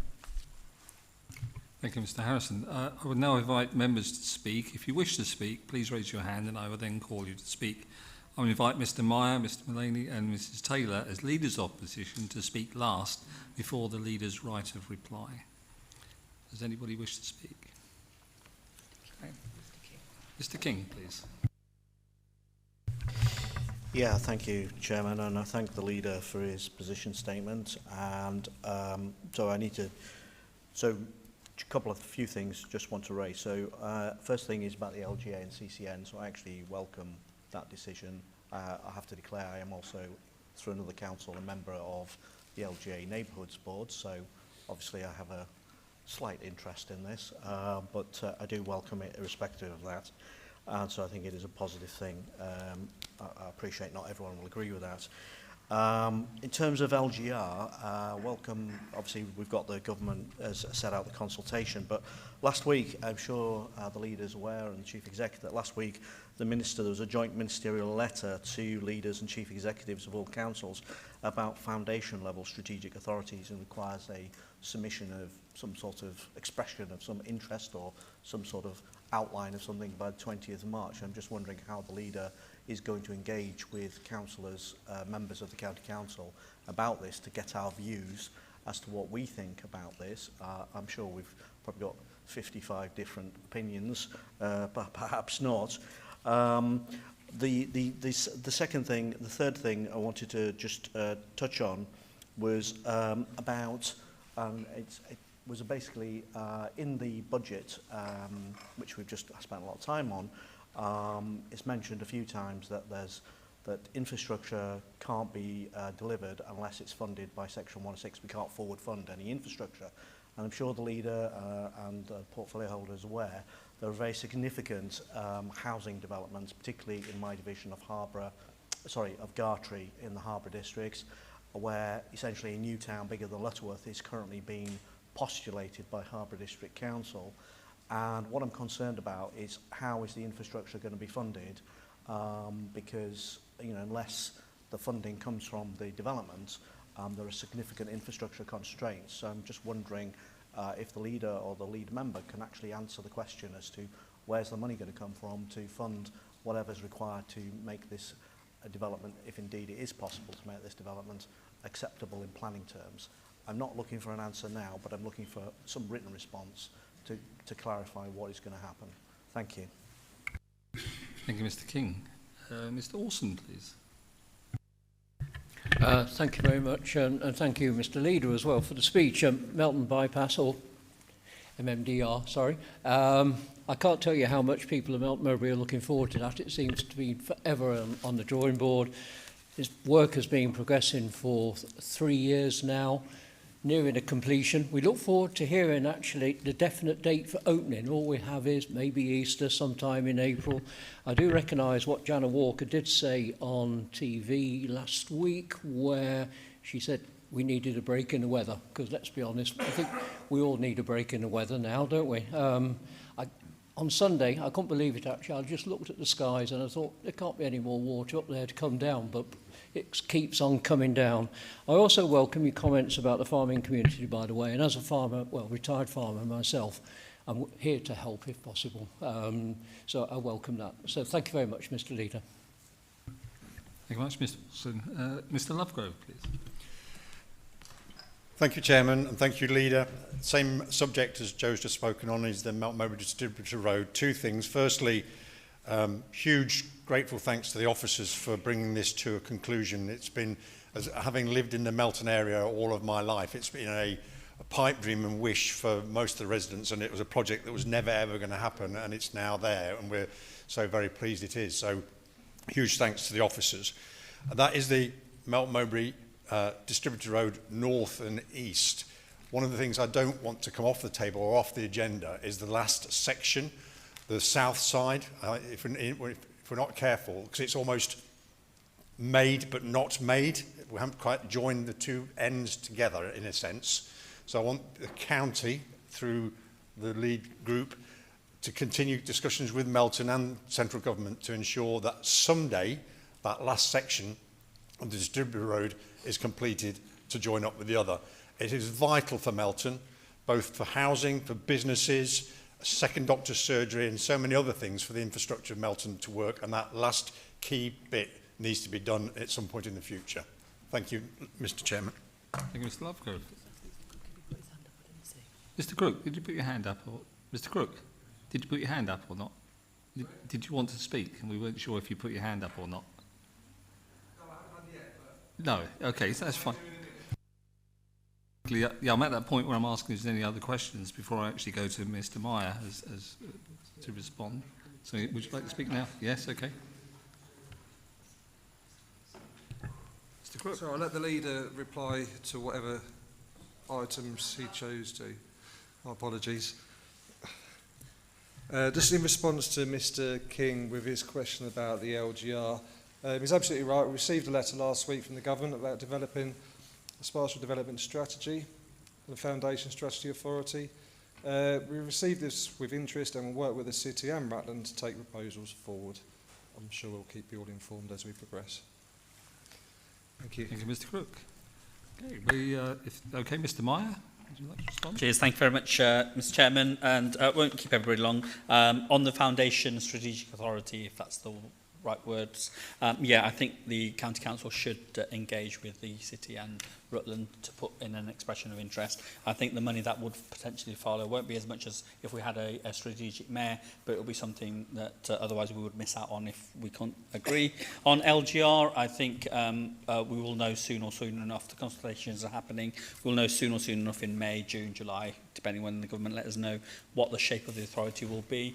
Thank you, Mr. Harrison. I would now invite members to speak. If you wish to speak, please raise your hand and I will then call you to speak. I will invite Mr. Meyer, Mr. Mullaney and Mrs. Taylor as leaders of opposition to speak last before the leader's right of reply. Does anybody wish to speak? Okay. Mr. King, please. Yeah, thank you, Chairman, and I thank the leader for his position statement. And so a couple of few things just want to raise. So first thing is about the LGA and CCN. So I actually welcome that decision. I have to declare I am also, through another council, a member of the LGA Neighbourhoods Board. So obviously I have a slight interest in this, but I do welcome it irrespective of that. and so I think it is a positive thing. I appreciate not everyone will agree with that. In terms of LGR, welcome, obviously we've got the government has set out the consultation, but last week, I'm sure the leader's aware and the Chief Executive, that last week there was a joint ministerial letter to leaders and chief executives of all councils about foundation level strategic authorities, and requires a submission of some sort of expression of some interest or some sort of outline of something by the 20th of March. I'm just wondering how the leader is going to engage with councillors, members of the County Council about this, to get our views as to what we think about this. I'm sure we've probably got 55 different opinions, but perhaps not. The third thing I wanted to just touch on was about, it was basically in the budget, which we've just spent a lot of time on. It's mentioned a few times that that infrastructure can't be delivered unless it's funded by Section 106. We can't forward fund any infrastructure. And I'm sure the leader and portfolio holders are aware there are very significant housing developments, particularly in my division of Gartree in the Harbour districts, where essentially a new town bigger than Lutterworth is currently being postulated by Harbour District Council. And what I'm concerned about is how is the infrastructure going to be funded, because unless the funding comes from the development, there are significant infrastructure constraints. So I'm just wondering if the leader or the lead member can actually answer the question as to where's the money going to come from to fund whatever's required to make this development, if indeed it is possible to make this development acceptable in planning terms. I'm not looking for an answer now, but I'm looking for some written response to clarify what is going to happen. Thank you. Thank you, Mr. King. Mr. Orson, please. Thank you very much, and thank you, Mr. Leader, as well, for the speech. Melton Bypass, or MMDR, sorry. I can't tell you how much people of Melton Mowbray are looking forward to that. It seems to be forever on the drawing board. This work has been progressing for 3 years now, nearing a completion. We look forward to hearing actually the definite date for opening. All we have is maybe Easter, sometime in April. I do recognise what Jana Walker did say on TV last week, where she said we needed a break in the weather, because let's be honest, I think we all need a break in the weather now, don't we? On Sunday, I couldn't believe it actually, I just looked at the skies and I thought there can't be any more water up there to come down, but it keeps on coming down. I also welcome your comments about the farming community, by the way, and as a farmer, well, retired farmer myself, I'm here to help if possible. So I welcome that. So thank you very much, Mr. Leader. Thank you very much, Mr. Wilson. Mr. Lovegrove, please. Thank you, Chairman, and thank you, Leader. Same subject as Joe's just spoken on is the Melton Mowbray Distributor Road. Two things. Firstly, huge grateful thanks to the officers for bringing this to a conclusion. It's been, as having lived in the Melton area all of my life, it's been a pipe dream and wish for most of the residents, and it was a project that was never ever going to happen, and it's now there, and we're so very pleased it is. So huge thanks to the officers. That is the Melton Mowbray Distributor Road North and East. One of the things I don't want to come off the table or off the agenda is the last section, the south side. If we're not careful, because it's almost made but not made. We haven't quite joined the two ends together in a sense. So I want the county, through the lead group, to continue discussions with Melton and central government to ensure that someday that last section of the Distributor Road is completed to join up with the other. It is vital for Melton, both for housing, for businesses, a second doctor's surgery and so many other things for the infrastructure of Melton to work, and that last key bit needs to be done at some point in the future. Thank you, Mr. Chairman. Thank you, Mr. Lovegrove. Mr. Crook, did you put your hand up? Or Mr. Crook, did you put your hand up or not? Did you want to speak? And we weren't sure if you put your hand up or not. No, okay, so that's fine. Yeah, I'm at that point where I'm asking if there's any other questions before I actually go to Mr. Meyer as to respond. So would you like to speak now? Yes, okay. Mr. Crook. So I'll let the leader reply to whatever items he chose to. My apologies. Just in response to Mr King with his question about the LGR, he's absolutely right. We received a letter last week from the government about developing a spatial development strategy, the Foundation Strategy Authority. We received this with interest and will work with the City and Rutland to take proposals forward. I'm sure we'll keep you all informed as we progress. Thank you. Thank you, Mr Crook. Okay, Mr Meyer, would you like to respond? Cheers, thank you very much, Mr Chairman, and I won't keep everybody long. On the Foundation Strategic Authority, if that's the right words, yeah, I think the County Council should engage with the City and Rutland to put in an expression of interest. I think the money that would potentially follow won't be as much as if we had a strategic mayor, but it will be something that otherwise we would miss out on if we can't agree. On LGR, I think we will know soon enough. The consultations are happening. We'll know soon enough in May, June, July, depending when the government let us know what the shape of the authority will be.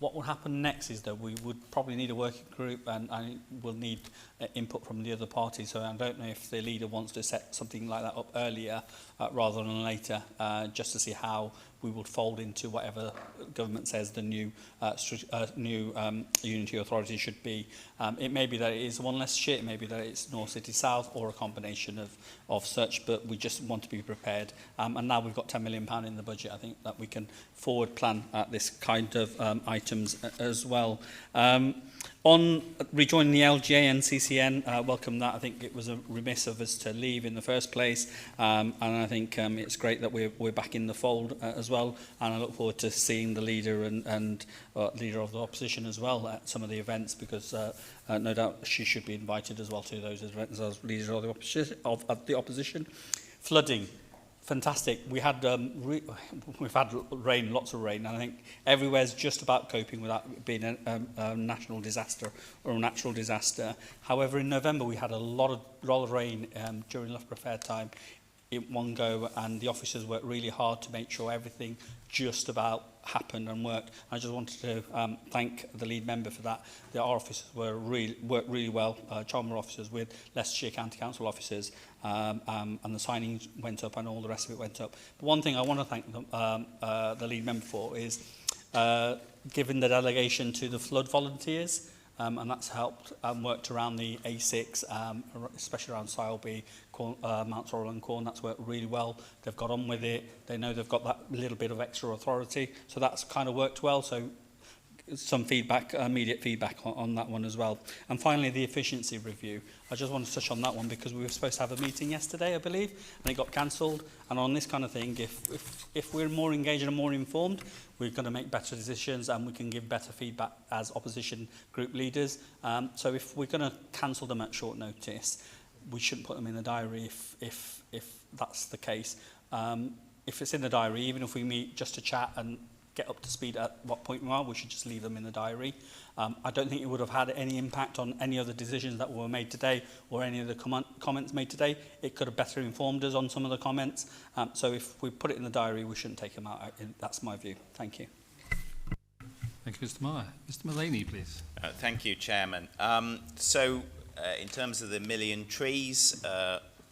What will happen next is that we would probably need a working group and we'll need input from the other parties. So I don't know if the leader wants to set something like that up earlier rather than later, just to see how we would fold into whatever government says the new Unity Authority should be. It may be that it is one Leicestershire, it may be that it's North City South, or a combination of such, but we just want to be prepared. And now we've got £10 million in the budget, I think that we can forward plan this kind of items as well. On rejoining the LGA and CCN, welcome that. I think it was a remiss of us to leave in the first place, and I think it's great that we're back in the fold as well, and I look forward to seeing the leader and leader of the opposition as well at some of the events, because no doubt she should be invited as well to those events as leader of the opposition. Flooding. Fantastic. We've had rain, lots of rain, and I think everywhere's just about coping without it being a national disaster or a natural disaster. However, in November we had a lot of rain during Loughborough Fair time in one go, and the officers worked really hard to make sure everything just about happened and worked. I just wanted to thank the lead member for that. Our officers worked really well, Chalmers officers with Leicestershire County Council officers, and the signings went up and all the rest of it went up. But one thing I want to thank the lead member for is giving the delegation to the flood volunteers, and that's helped and worked around the A6, especially around Sileby, Mount Sorrel and Corn. That's worked really well. They've got on with it. They know they've got that little bit of extra authority. So that's kind of worked well. So some feedback, immediate feedback on that one as well. And finally, the efficiency review. I just want to touch on that one because we were supposed to have a meeting yesterday, I believe, and it got cancelled. And on this kind of thing, if we're more engaged and more informed, we're going to make better decisions and we can give better feedback as opposition group leaders. So if we're going to cancel them at short notice, we shouldn't put them in the diary if that's the case. If it's in the diary, even if we meet just to chat and get up to speed at what point we are, we should just leave them in the diary. I don't think it would have had any impact on any of the decisions that were made today or any of the comments made today. It could have better informed us on some of the comments. So if we put it in the diary, we shouldn't take them out. That's my view. Thank you. Thank you, Mr Meyer. Mr Mullaney, please. Thank you, Chairman. In terms of the million trees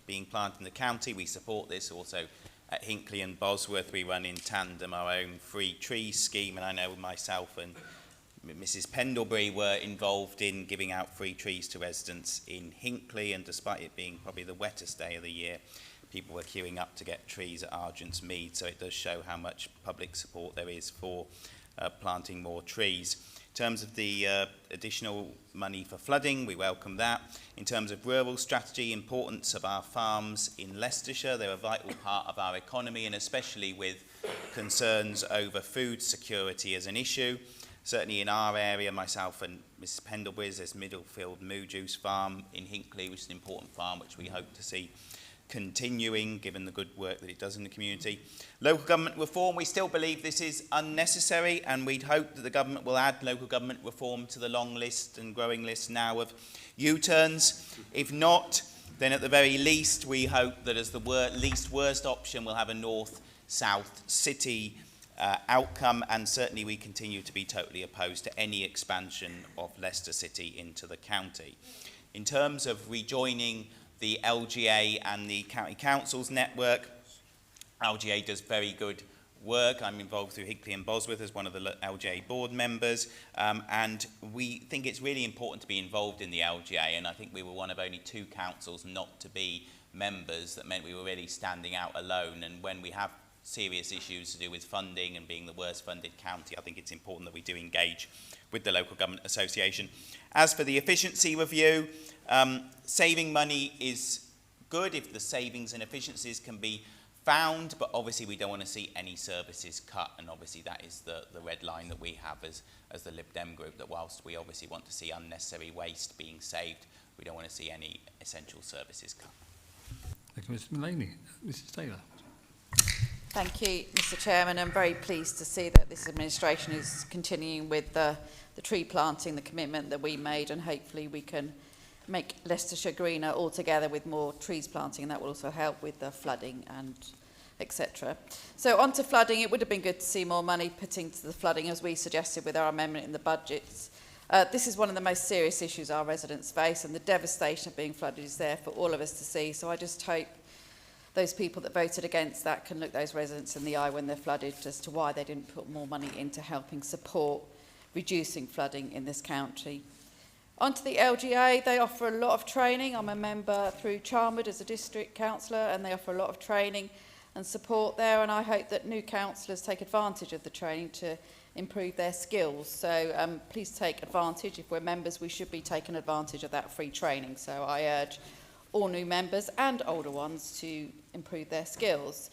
being planted in the county, we support this. Also at Hinkley and Bosworth, we run in tandem our own free trees scheme, and I know myself and Mrs Pendlebury were involved in giving out free trees to residents in Hinkley, and despite it being probably the wettest day of the year, people were queuing up to get trees at Argent's Mead, so it does show how much public support there is for planting more trees. In terms of the additional money for flooding, we welcome that. In terms of rural strategy, importance of our farms in Leicestershire, they're a vital part of our economy, and especially with concerns over food security as an issue. Certainly in our area, myself and Mrs Pendlebury's, there's Middlefield Moo Juice Farm in Hinkley, which is an important farm which we hope to see continuing, given the good work that it does in the community. Local government reform, we still believe this is unnecessary, and we'd hope that the government will add local government reform to the long list and growing list now of U-turns. If not, then at the very least, we hope that as the least worst option, we'll have a north-south city outcome, and certainly we continue to be totally opposed to any expansion of Leicester City into the county. In terms of rejoining the LGA and the County Councils network, LGA does very good work. I'm involved through Hinckley and Bosworth as one of the LGA board members, and we think it's really important to be involved in the LGA, and I think we were one of only 2 councils not to be members. That meant we were really standing out alone, and when we have serious issues to do with funding and being the worst funded county, I think it's important that we do engage with the Local Government Association. As for the efficiency review, saving money is good if the savings and efficiencies can be found, but obviously we don't want to see any services cut, and obviously that is the red line that we have as the Lib Dem group, that whilst we obviously want to see unnecessary waste being saved, we don't want to see any essential services cut. Thank you, Mr Mullany. Mrs Taylor. Thank you, Mr Chairman. I'm very pleased to see that this administration is continuing with the tree planting, the commitment that we made, and hopefully we can make Leicestershire greener altogether with more trees planting, and that will also help with the flooding and etc. So on to flooding, it would have been good to see more money put into the flooding as we suggested with our amendment in the budgets. This is one of the most serious issues our residents face, and the devastation of being flooded is there for all of us to see. So I just hope those people that voted against that can look those residents in the eye when they're flooded as to why they didn't put more money into helping support reducing flooding in this county. On to the LGA, they offer a lot of training. I'm a member through Charnwood as a district councillor, and they offer a lot of training and support there, and I hope that new councillors take advantage of the training to improve their skills. So please take advantage. If we're members, we should be taking advantage of that free training. So I urge all new members and older ones to improve their skills.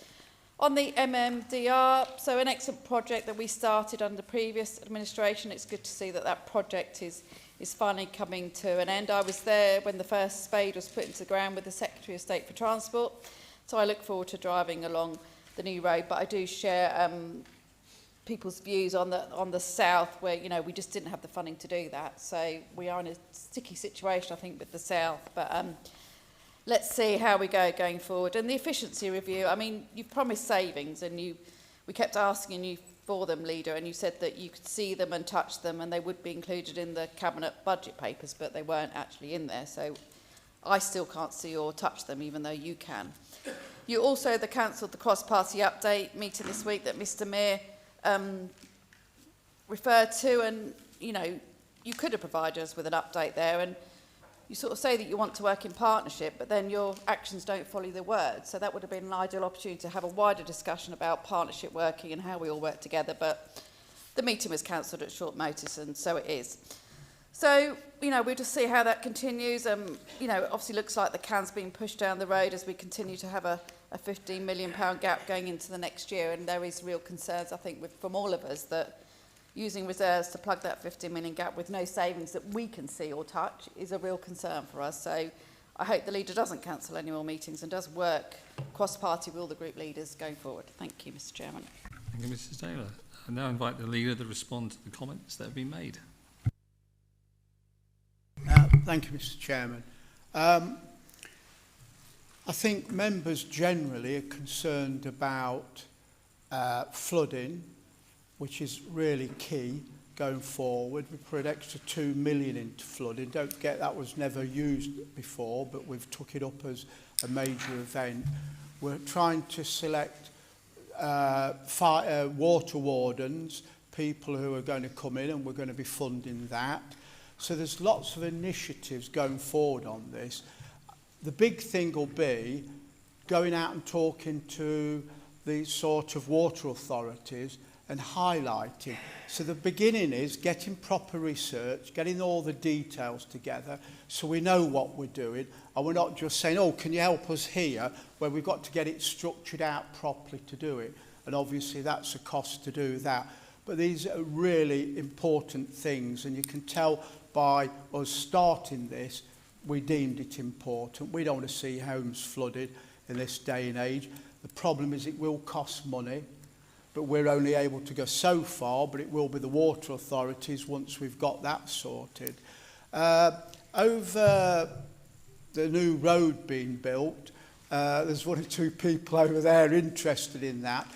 On the MMDR, so an excellent project that we started under the previous administration. It's good to see that that project is finally coming to an end. I was there when the first spade was put into the ground with the Secretary of State for Transport, so I look forward to driving along the new road. But I do share people's views on the south, where we just didn't have the funding to do that. So we are in a sticky situation, I think, with the south. But let's see how we go going forward. And the efficiency review, I mean, you've promised savings, and we kept asking you for them, Leader, and you said that you could see them and touch them, and they would be included in the Cabinet budget papers, but they weren't actually in there. So I still can't see or touch them, even though you can. You also cancelled the cross-party update meeting this week that Mr Mayor referred to, and, you could have provided us with an update there, and you sort of say that you want to work in partnership, but then your actions don't follow the words. So that would have been an ideal opportunity to have a wider discussion about partnership working and how we all work together. But the meeting was cancelled at short notice, and so it is. So, we'll just see how that continues. Obviously looks like the can's being pushed down the road as we continue to have a £15 million gap going into the next year. And there is real concerns, I think, from all of us that using reserves to plug that 15 million gap with no savings that we can see or touch is a real concern for us. So I hope the Leader doesn't cancel any more meetings and does work cross-party with all the group leaders going forward. Thank you, Mr Chairman. Thank you, Mrs Taylor. I now invite the Leader to respond to the comments that have been made. Thank you, Mr Chairman. I think members generally are concerned about flooding, which is really key going forward. We put an extra 2 million into flooding. Don't forget that was never used before, but we've took it up as a major event. We're trying to select water wardens, people who are going to come in, and we're going to be funding that. So there's lots of initiatives going forward on this. The big thing will be going out and talking to the sort of water authorities and highlighting. So the beginning is getting proper research, getting all the details together so we know what we're doing, and we're not just saying, oh, can you help us here, where we've got to get it structured out properly to do it. And obviously that's a cost to do that. But these are really important things, and you can tell by us starting this, we deemed it important. We don't want to see homes flooded in this day and age. The problem is it will cost money, but we're only able to go so far, but it will be the water authorities once we've got that sorted. Over the new road being built, there's 1 or 2 people over there interested in that.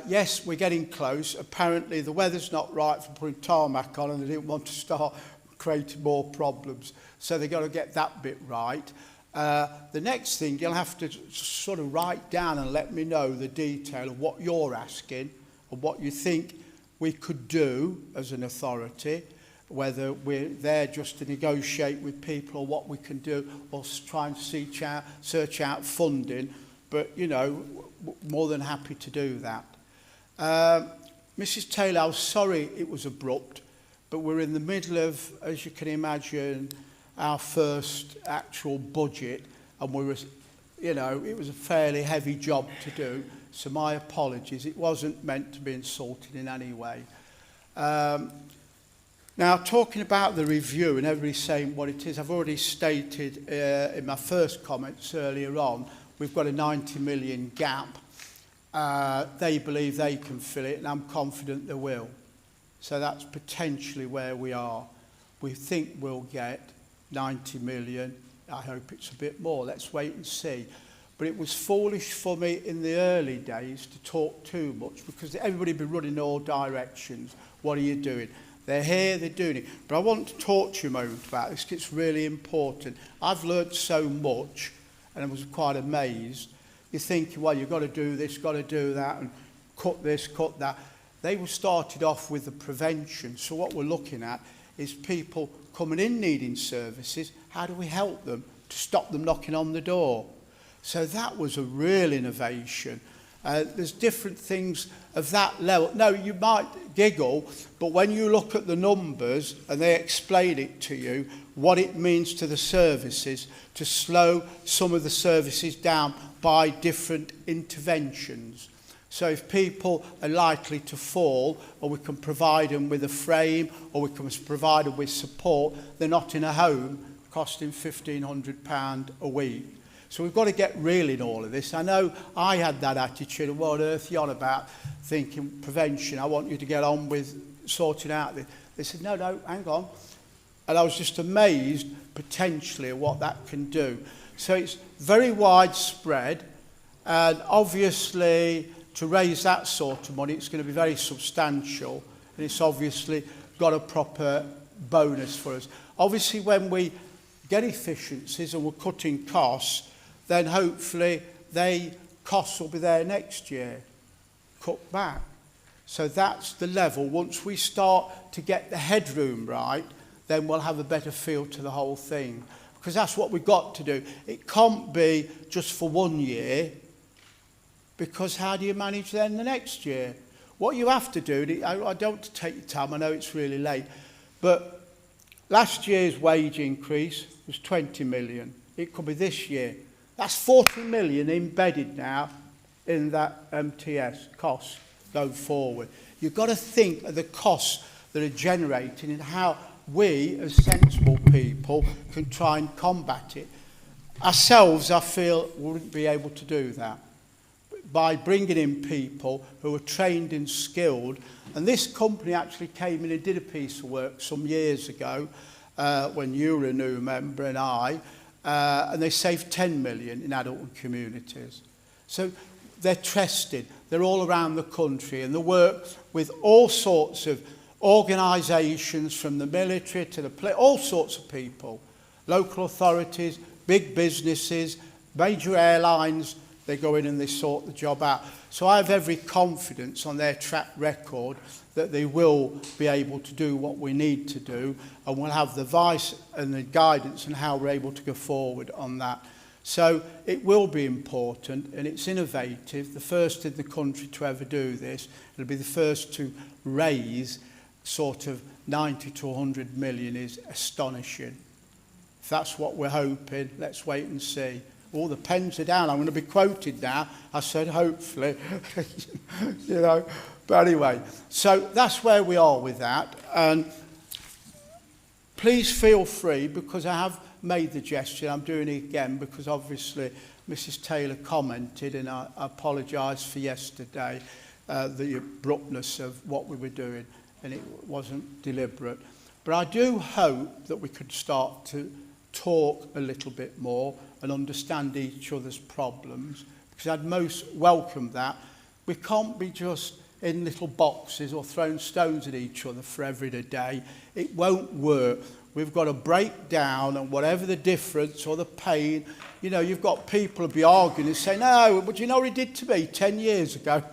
Yes, we're getting close. Apparently the weather's not right for putting tarmac on, and they didn't want to start creating more problems. So they've got to get that bit right. The next thing, you'll have to sort of write down and let me know the detail of what you're asking, and what you think we could do as an authority, whether we're there just to negotiate with people or what we can do, or try and search out funding. But, you know, more than happy to do that. Mrs. Taylor, I was sorry it was abrupt, but we're in the middle of, as you can imagine, our first actual budget, and we were, you know, it was a fairly heavy job to do, so my apologies. It wasn't meant to be insulting in any way. Now, talking about the review and everybody saying what it is, I've already stated in my first comments earlier on, we've got a 90 million gap. They believe they can fill it, and I'm confident they will. So that's potentially where we are. We think we'll get 90 million. I hope it's a bit more. Let's wait and see. But it was foolish for me in the early days to talk too much, because everybody would be running in all directions. What are you doing? They're here, they're doing it. But I want to talk to you a moment about this, because it's really important. I've learned so much, and I was quite amazed. You think, well, you've got to do this, got to do that, and cut this, cut that. They were started off with the prevention. So what we're looking at is people coming in needing services. How do we help them to stop them knocking on the door? So that was a real innovation. There's different things of that level. No, you might giggle, but when you look at the numbers and they explain it to you, what it means to the services, to slow some of the services down by different interventions. So if people are likely to fall, or we can provide them with a frame, or we can provide them with support, they're not in a home costing £1,500 a week. So we've got to get real in all of this. I know I had that attitude of what on earth are you on about, thinking prevention. I want you to get on with sorting out this. They said, no, hang on. And I was just amazed potentially at what that can do. So it's very widespread, and obviously to raise that sort of money, it's going to be very substantial, and it's obviously got a proper bonus for us. Obviously, when we get efficiencies and we're cutting costs, then hopefully costs will be there next year, cut back. So that's the level. Once we start to get the headroom right, then we'll have a better feel to the whole thing. Because that's what we've got to do. It can't be just for 1 year, because how do you manage then the next year? What you have to do, I don't want to take your time, I know it's really late, but last year's wage increase was 20 million. It could be this year. That's 40 million embedded now in that MTS cost going forward. You've got to think of the costs that are generated and how we, as sensible people, can try and combat it. Ourselves, I feel, wouldn't be able to do that. By bringing in people who are trained and skilled. And this company actually came in and did a piece of work some years ago when you were a new member and I, and they saved 10 million in adult and communities. So they're trusted. They're all around the country, and they work with all sorts of organisations, from the military to the all sorts of people, local authorities, big businesses, major airlines. They go in and they sort the job out. So I have every confidence on their track record that they will be able to do what we need to do, and we'll have the advice and the guidance on how we're able to go forward on that. So it will be important, and it's innovative, the first in the country to ever do this. It'll be the first to raise sort of 90 to 100 million is astonishing. If that's what we're hoping, let's wait and see. All the pens are down. I'm going to be quoted now. I said, hopefully, you know. But anyway, so that's where we are with that. And please feel free, because I have made the gesture. I'm doing it again because obviously Mrs. Taylor commented, and I apologise for yesterday, the abruptness of what we were doing, and it wasn't deliberate. But I do hope that we could start to talk a little bit more and understand each other's problems, because I'd most welcome that. We can't be just in little boxes or throwing stones at each other for every day. It won't work. We've got to break down, and whatever the difference or the pain, you know, you've got people who'll be arguing and saying, no, but you know what he did to me 10 years ago?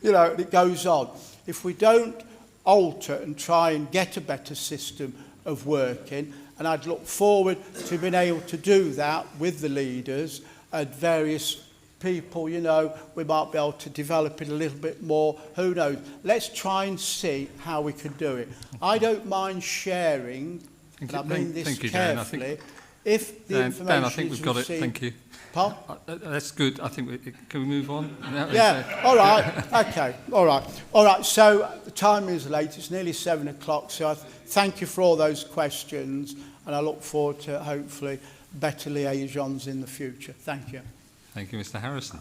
You know, and it goes on. If we don't alter and try and get a better system of working, and I'd look forward to being able to do that with the leaders and various people, you know, we might be able to develop it a little bit more, who knows. Let's try and see how we can do it. I don't mind sharing, and I mean this carefully, if the information Dan, I think is we've got received. it, thank you. Pardon? That's good. I think can we move on? Yeah, all right, okay, all right. All right, so the time is late, it's nearly 7 o'clock, so I thank you for all those questions, and I look forward to hopefully better liaisons in the future. Thank you. Thank you, Mr. Harrison.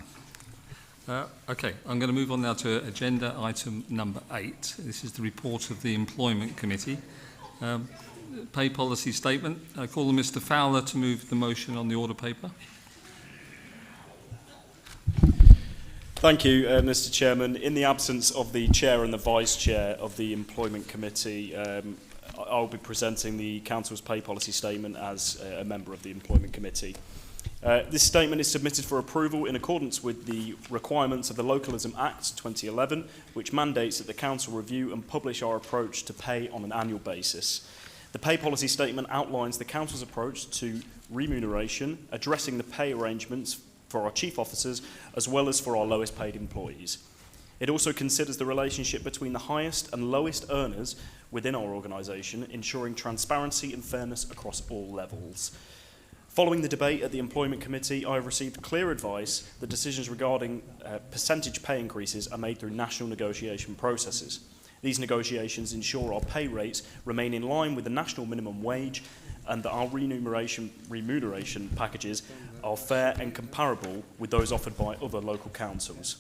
Okay, I'm going to move on now to agenda item number 8. This is the report of the Employment Committee. Pay policy statement. I call on Mr. Fowler to move the motion on the order paper. Thank you, Mr. Chairman. In the absence of the Chair and the Vice Chair of the Employment Committee, I'll be presenting the Council's pay policy statement as a member of the Employment Committee. This statement is submitted for approval in accordance with the requirements of the Localism Act 2011, which mandates that the Council review and publish our approach to pay on an annual basis. The pay policy statement outlines the Council's approach to remuneration, addressing the pay arrangements for our chief officers as well as for our lowest paid employees. It also considers the relationship between the highest and lowest earners within our organisation, ensuring transparency and fairness across all levels. Following the debate at the Employment Committee, I have received clear advice that decisions regarding percentage pay increases are made through national negotiation processes. These negotiations ensure our pay rates remain in line with the national minimum wage and that our remuneration packages are fair and comparable with those offered by other local councils.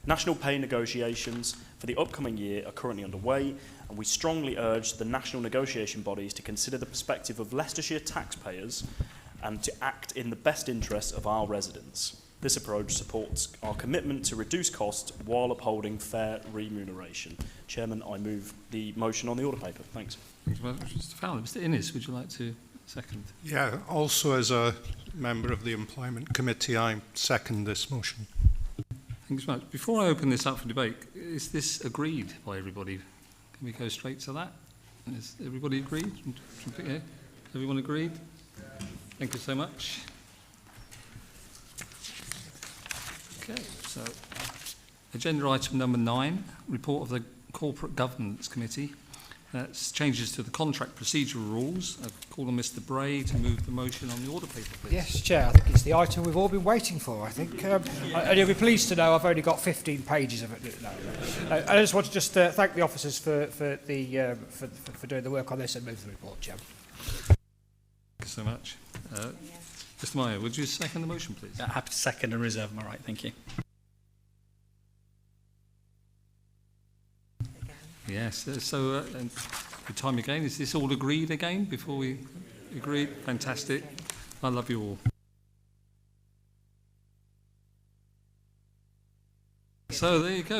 National pay negotiations for the upcoming year are currently underway, and we strongly urge the national negotiation bodies to consider the perspective of Leicestershire taxpayers and to act in the best interests of our residents. This approach supports our commitment to reduce costs while upholding fair remuneration. Chairman, I move the motion on the order paper. Thanks. Thank you very much, Mr. Fowler. Mr. Innes, would you like to second? Yeah, also as a member of the Employment Committee, I second this motion. Thank you so much. Before I open this up for debate, is this agreed by everybody? Can we go straight to that? Is everybody agreed? Yeah? Everyone agreed? Thank you so much. Okay, so agenda item number 9, report of the Corporate Governance Committee. That's changes to the contract procedural rules. I call on Mr. Bray to move the motion on the order paper, please. Yes, Chair, I think it's the item we've all been waiting for, I think. And you'll be pleased to know I've only got 15 pages of it. No. I just want to thank the officers for doing the work on this and move the report, Chair. Thank you so much. Mr. Meyer, would you second the motion, please? Happy to second and reserve my right. Thank you. Yes, so good time again. Is this all agreed again before we agreed? Fantastic. I love you all. So there you go.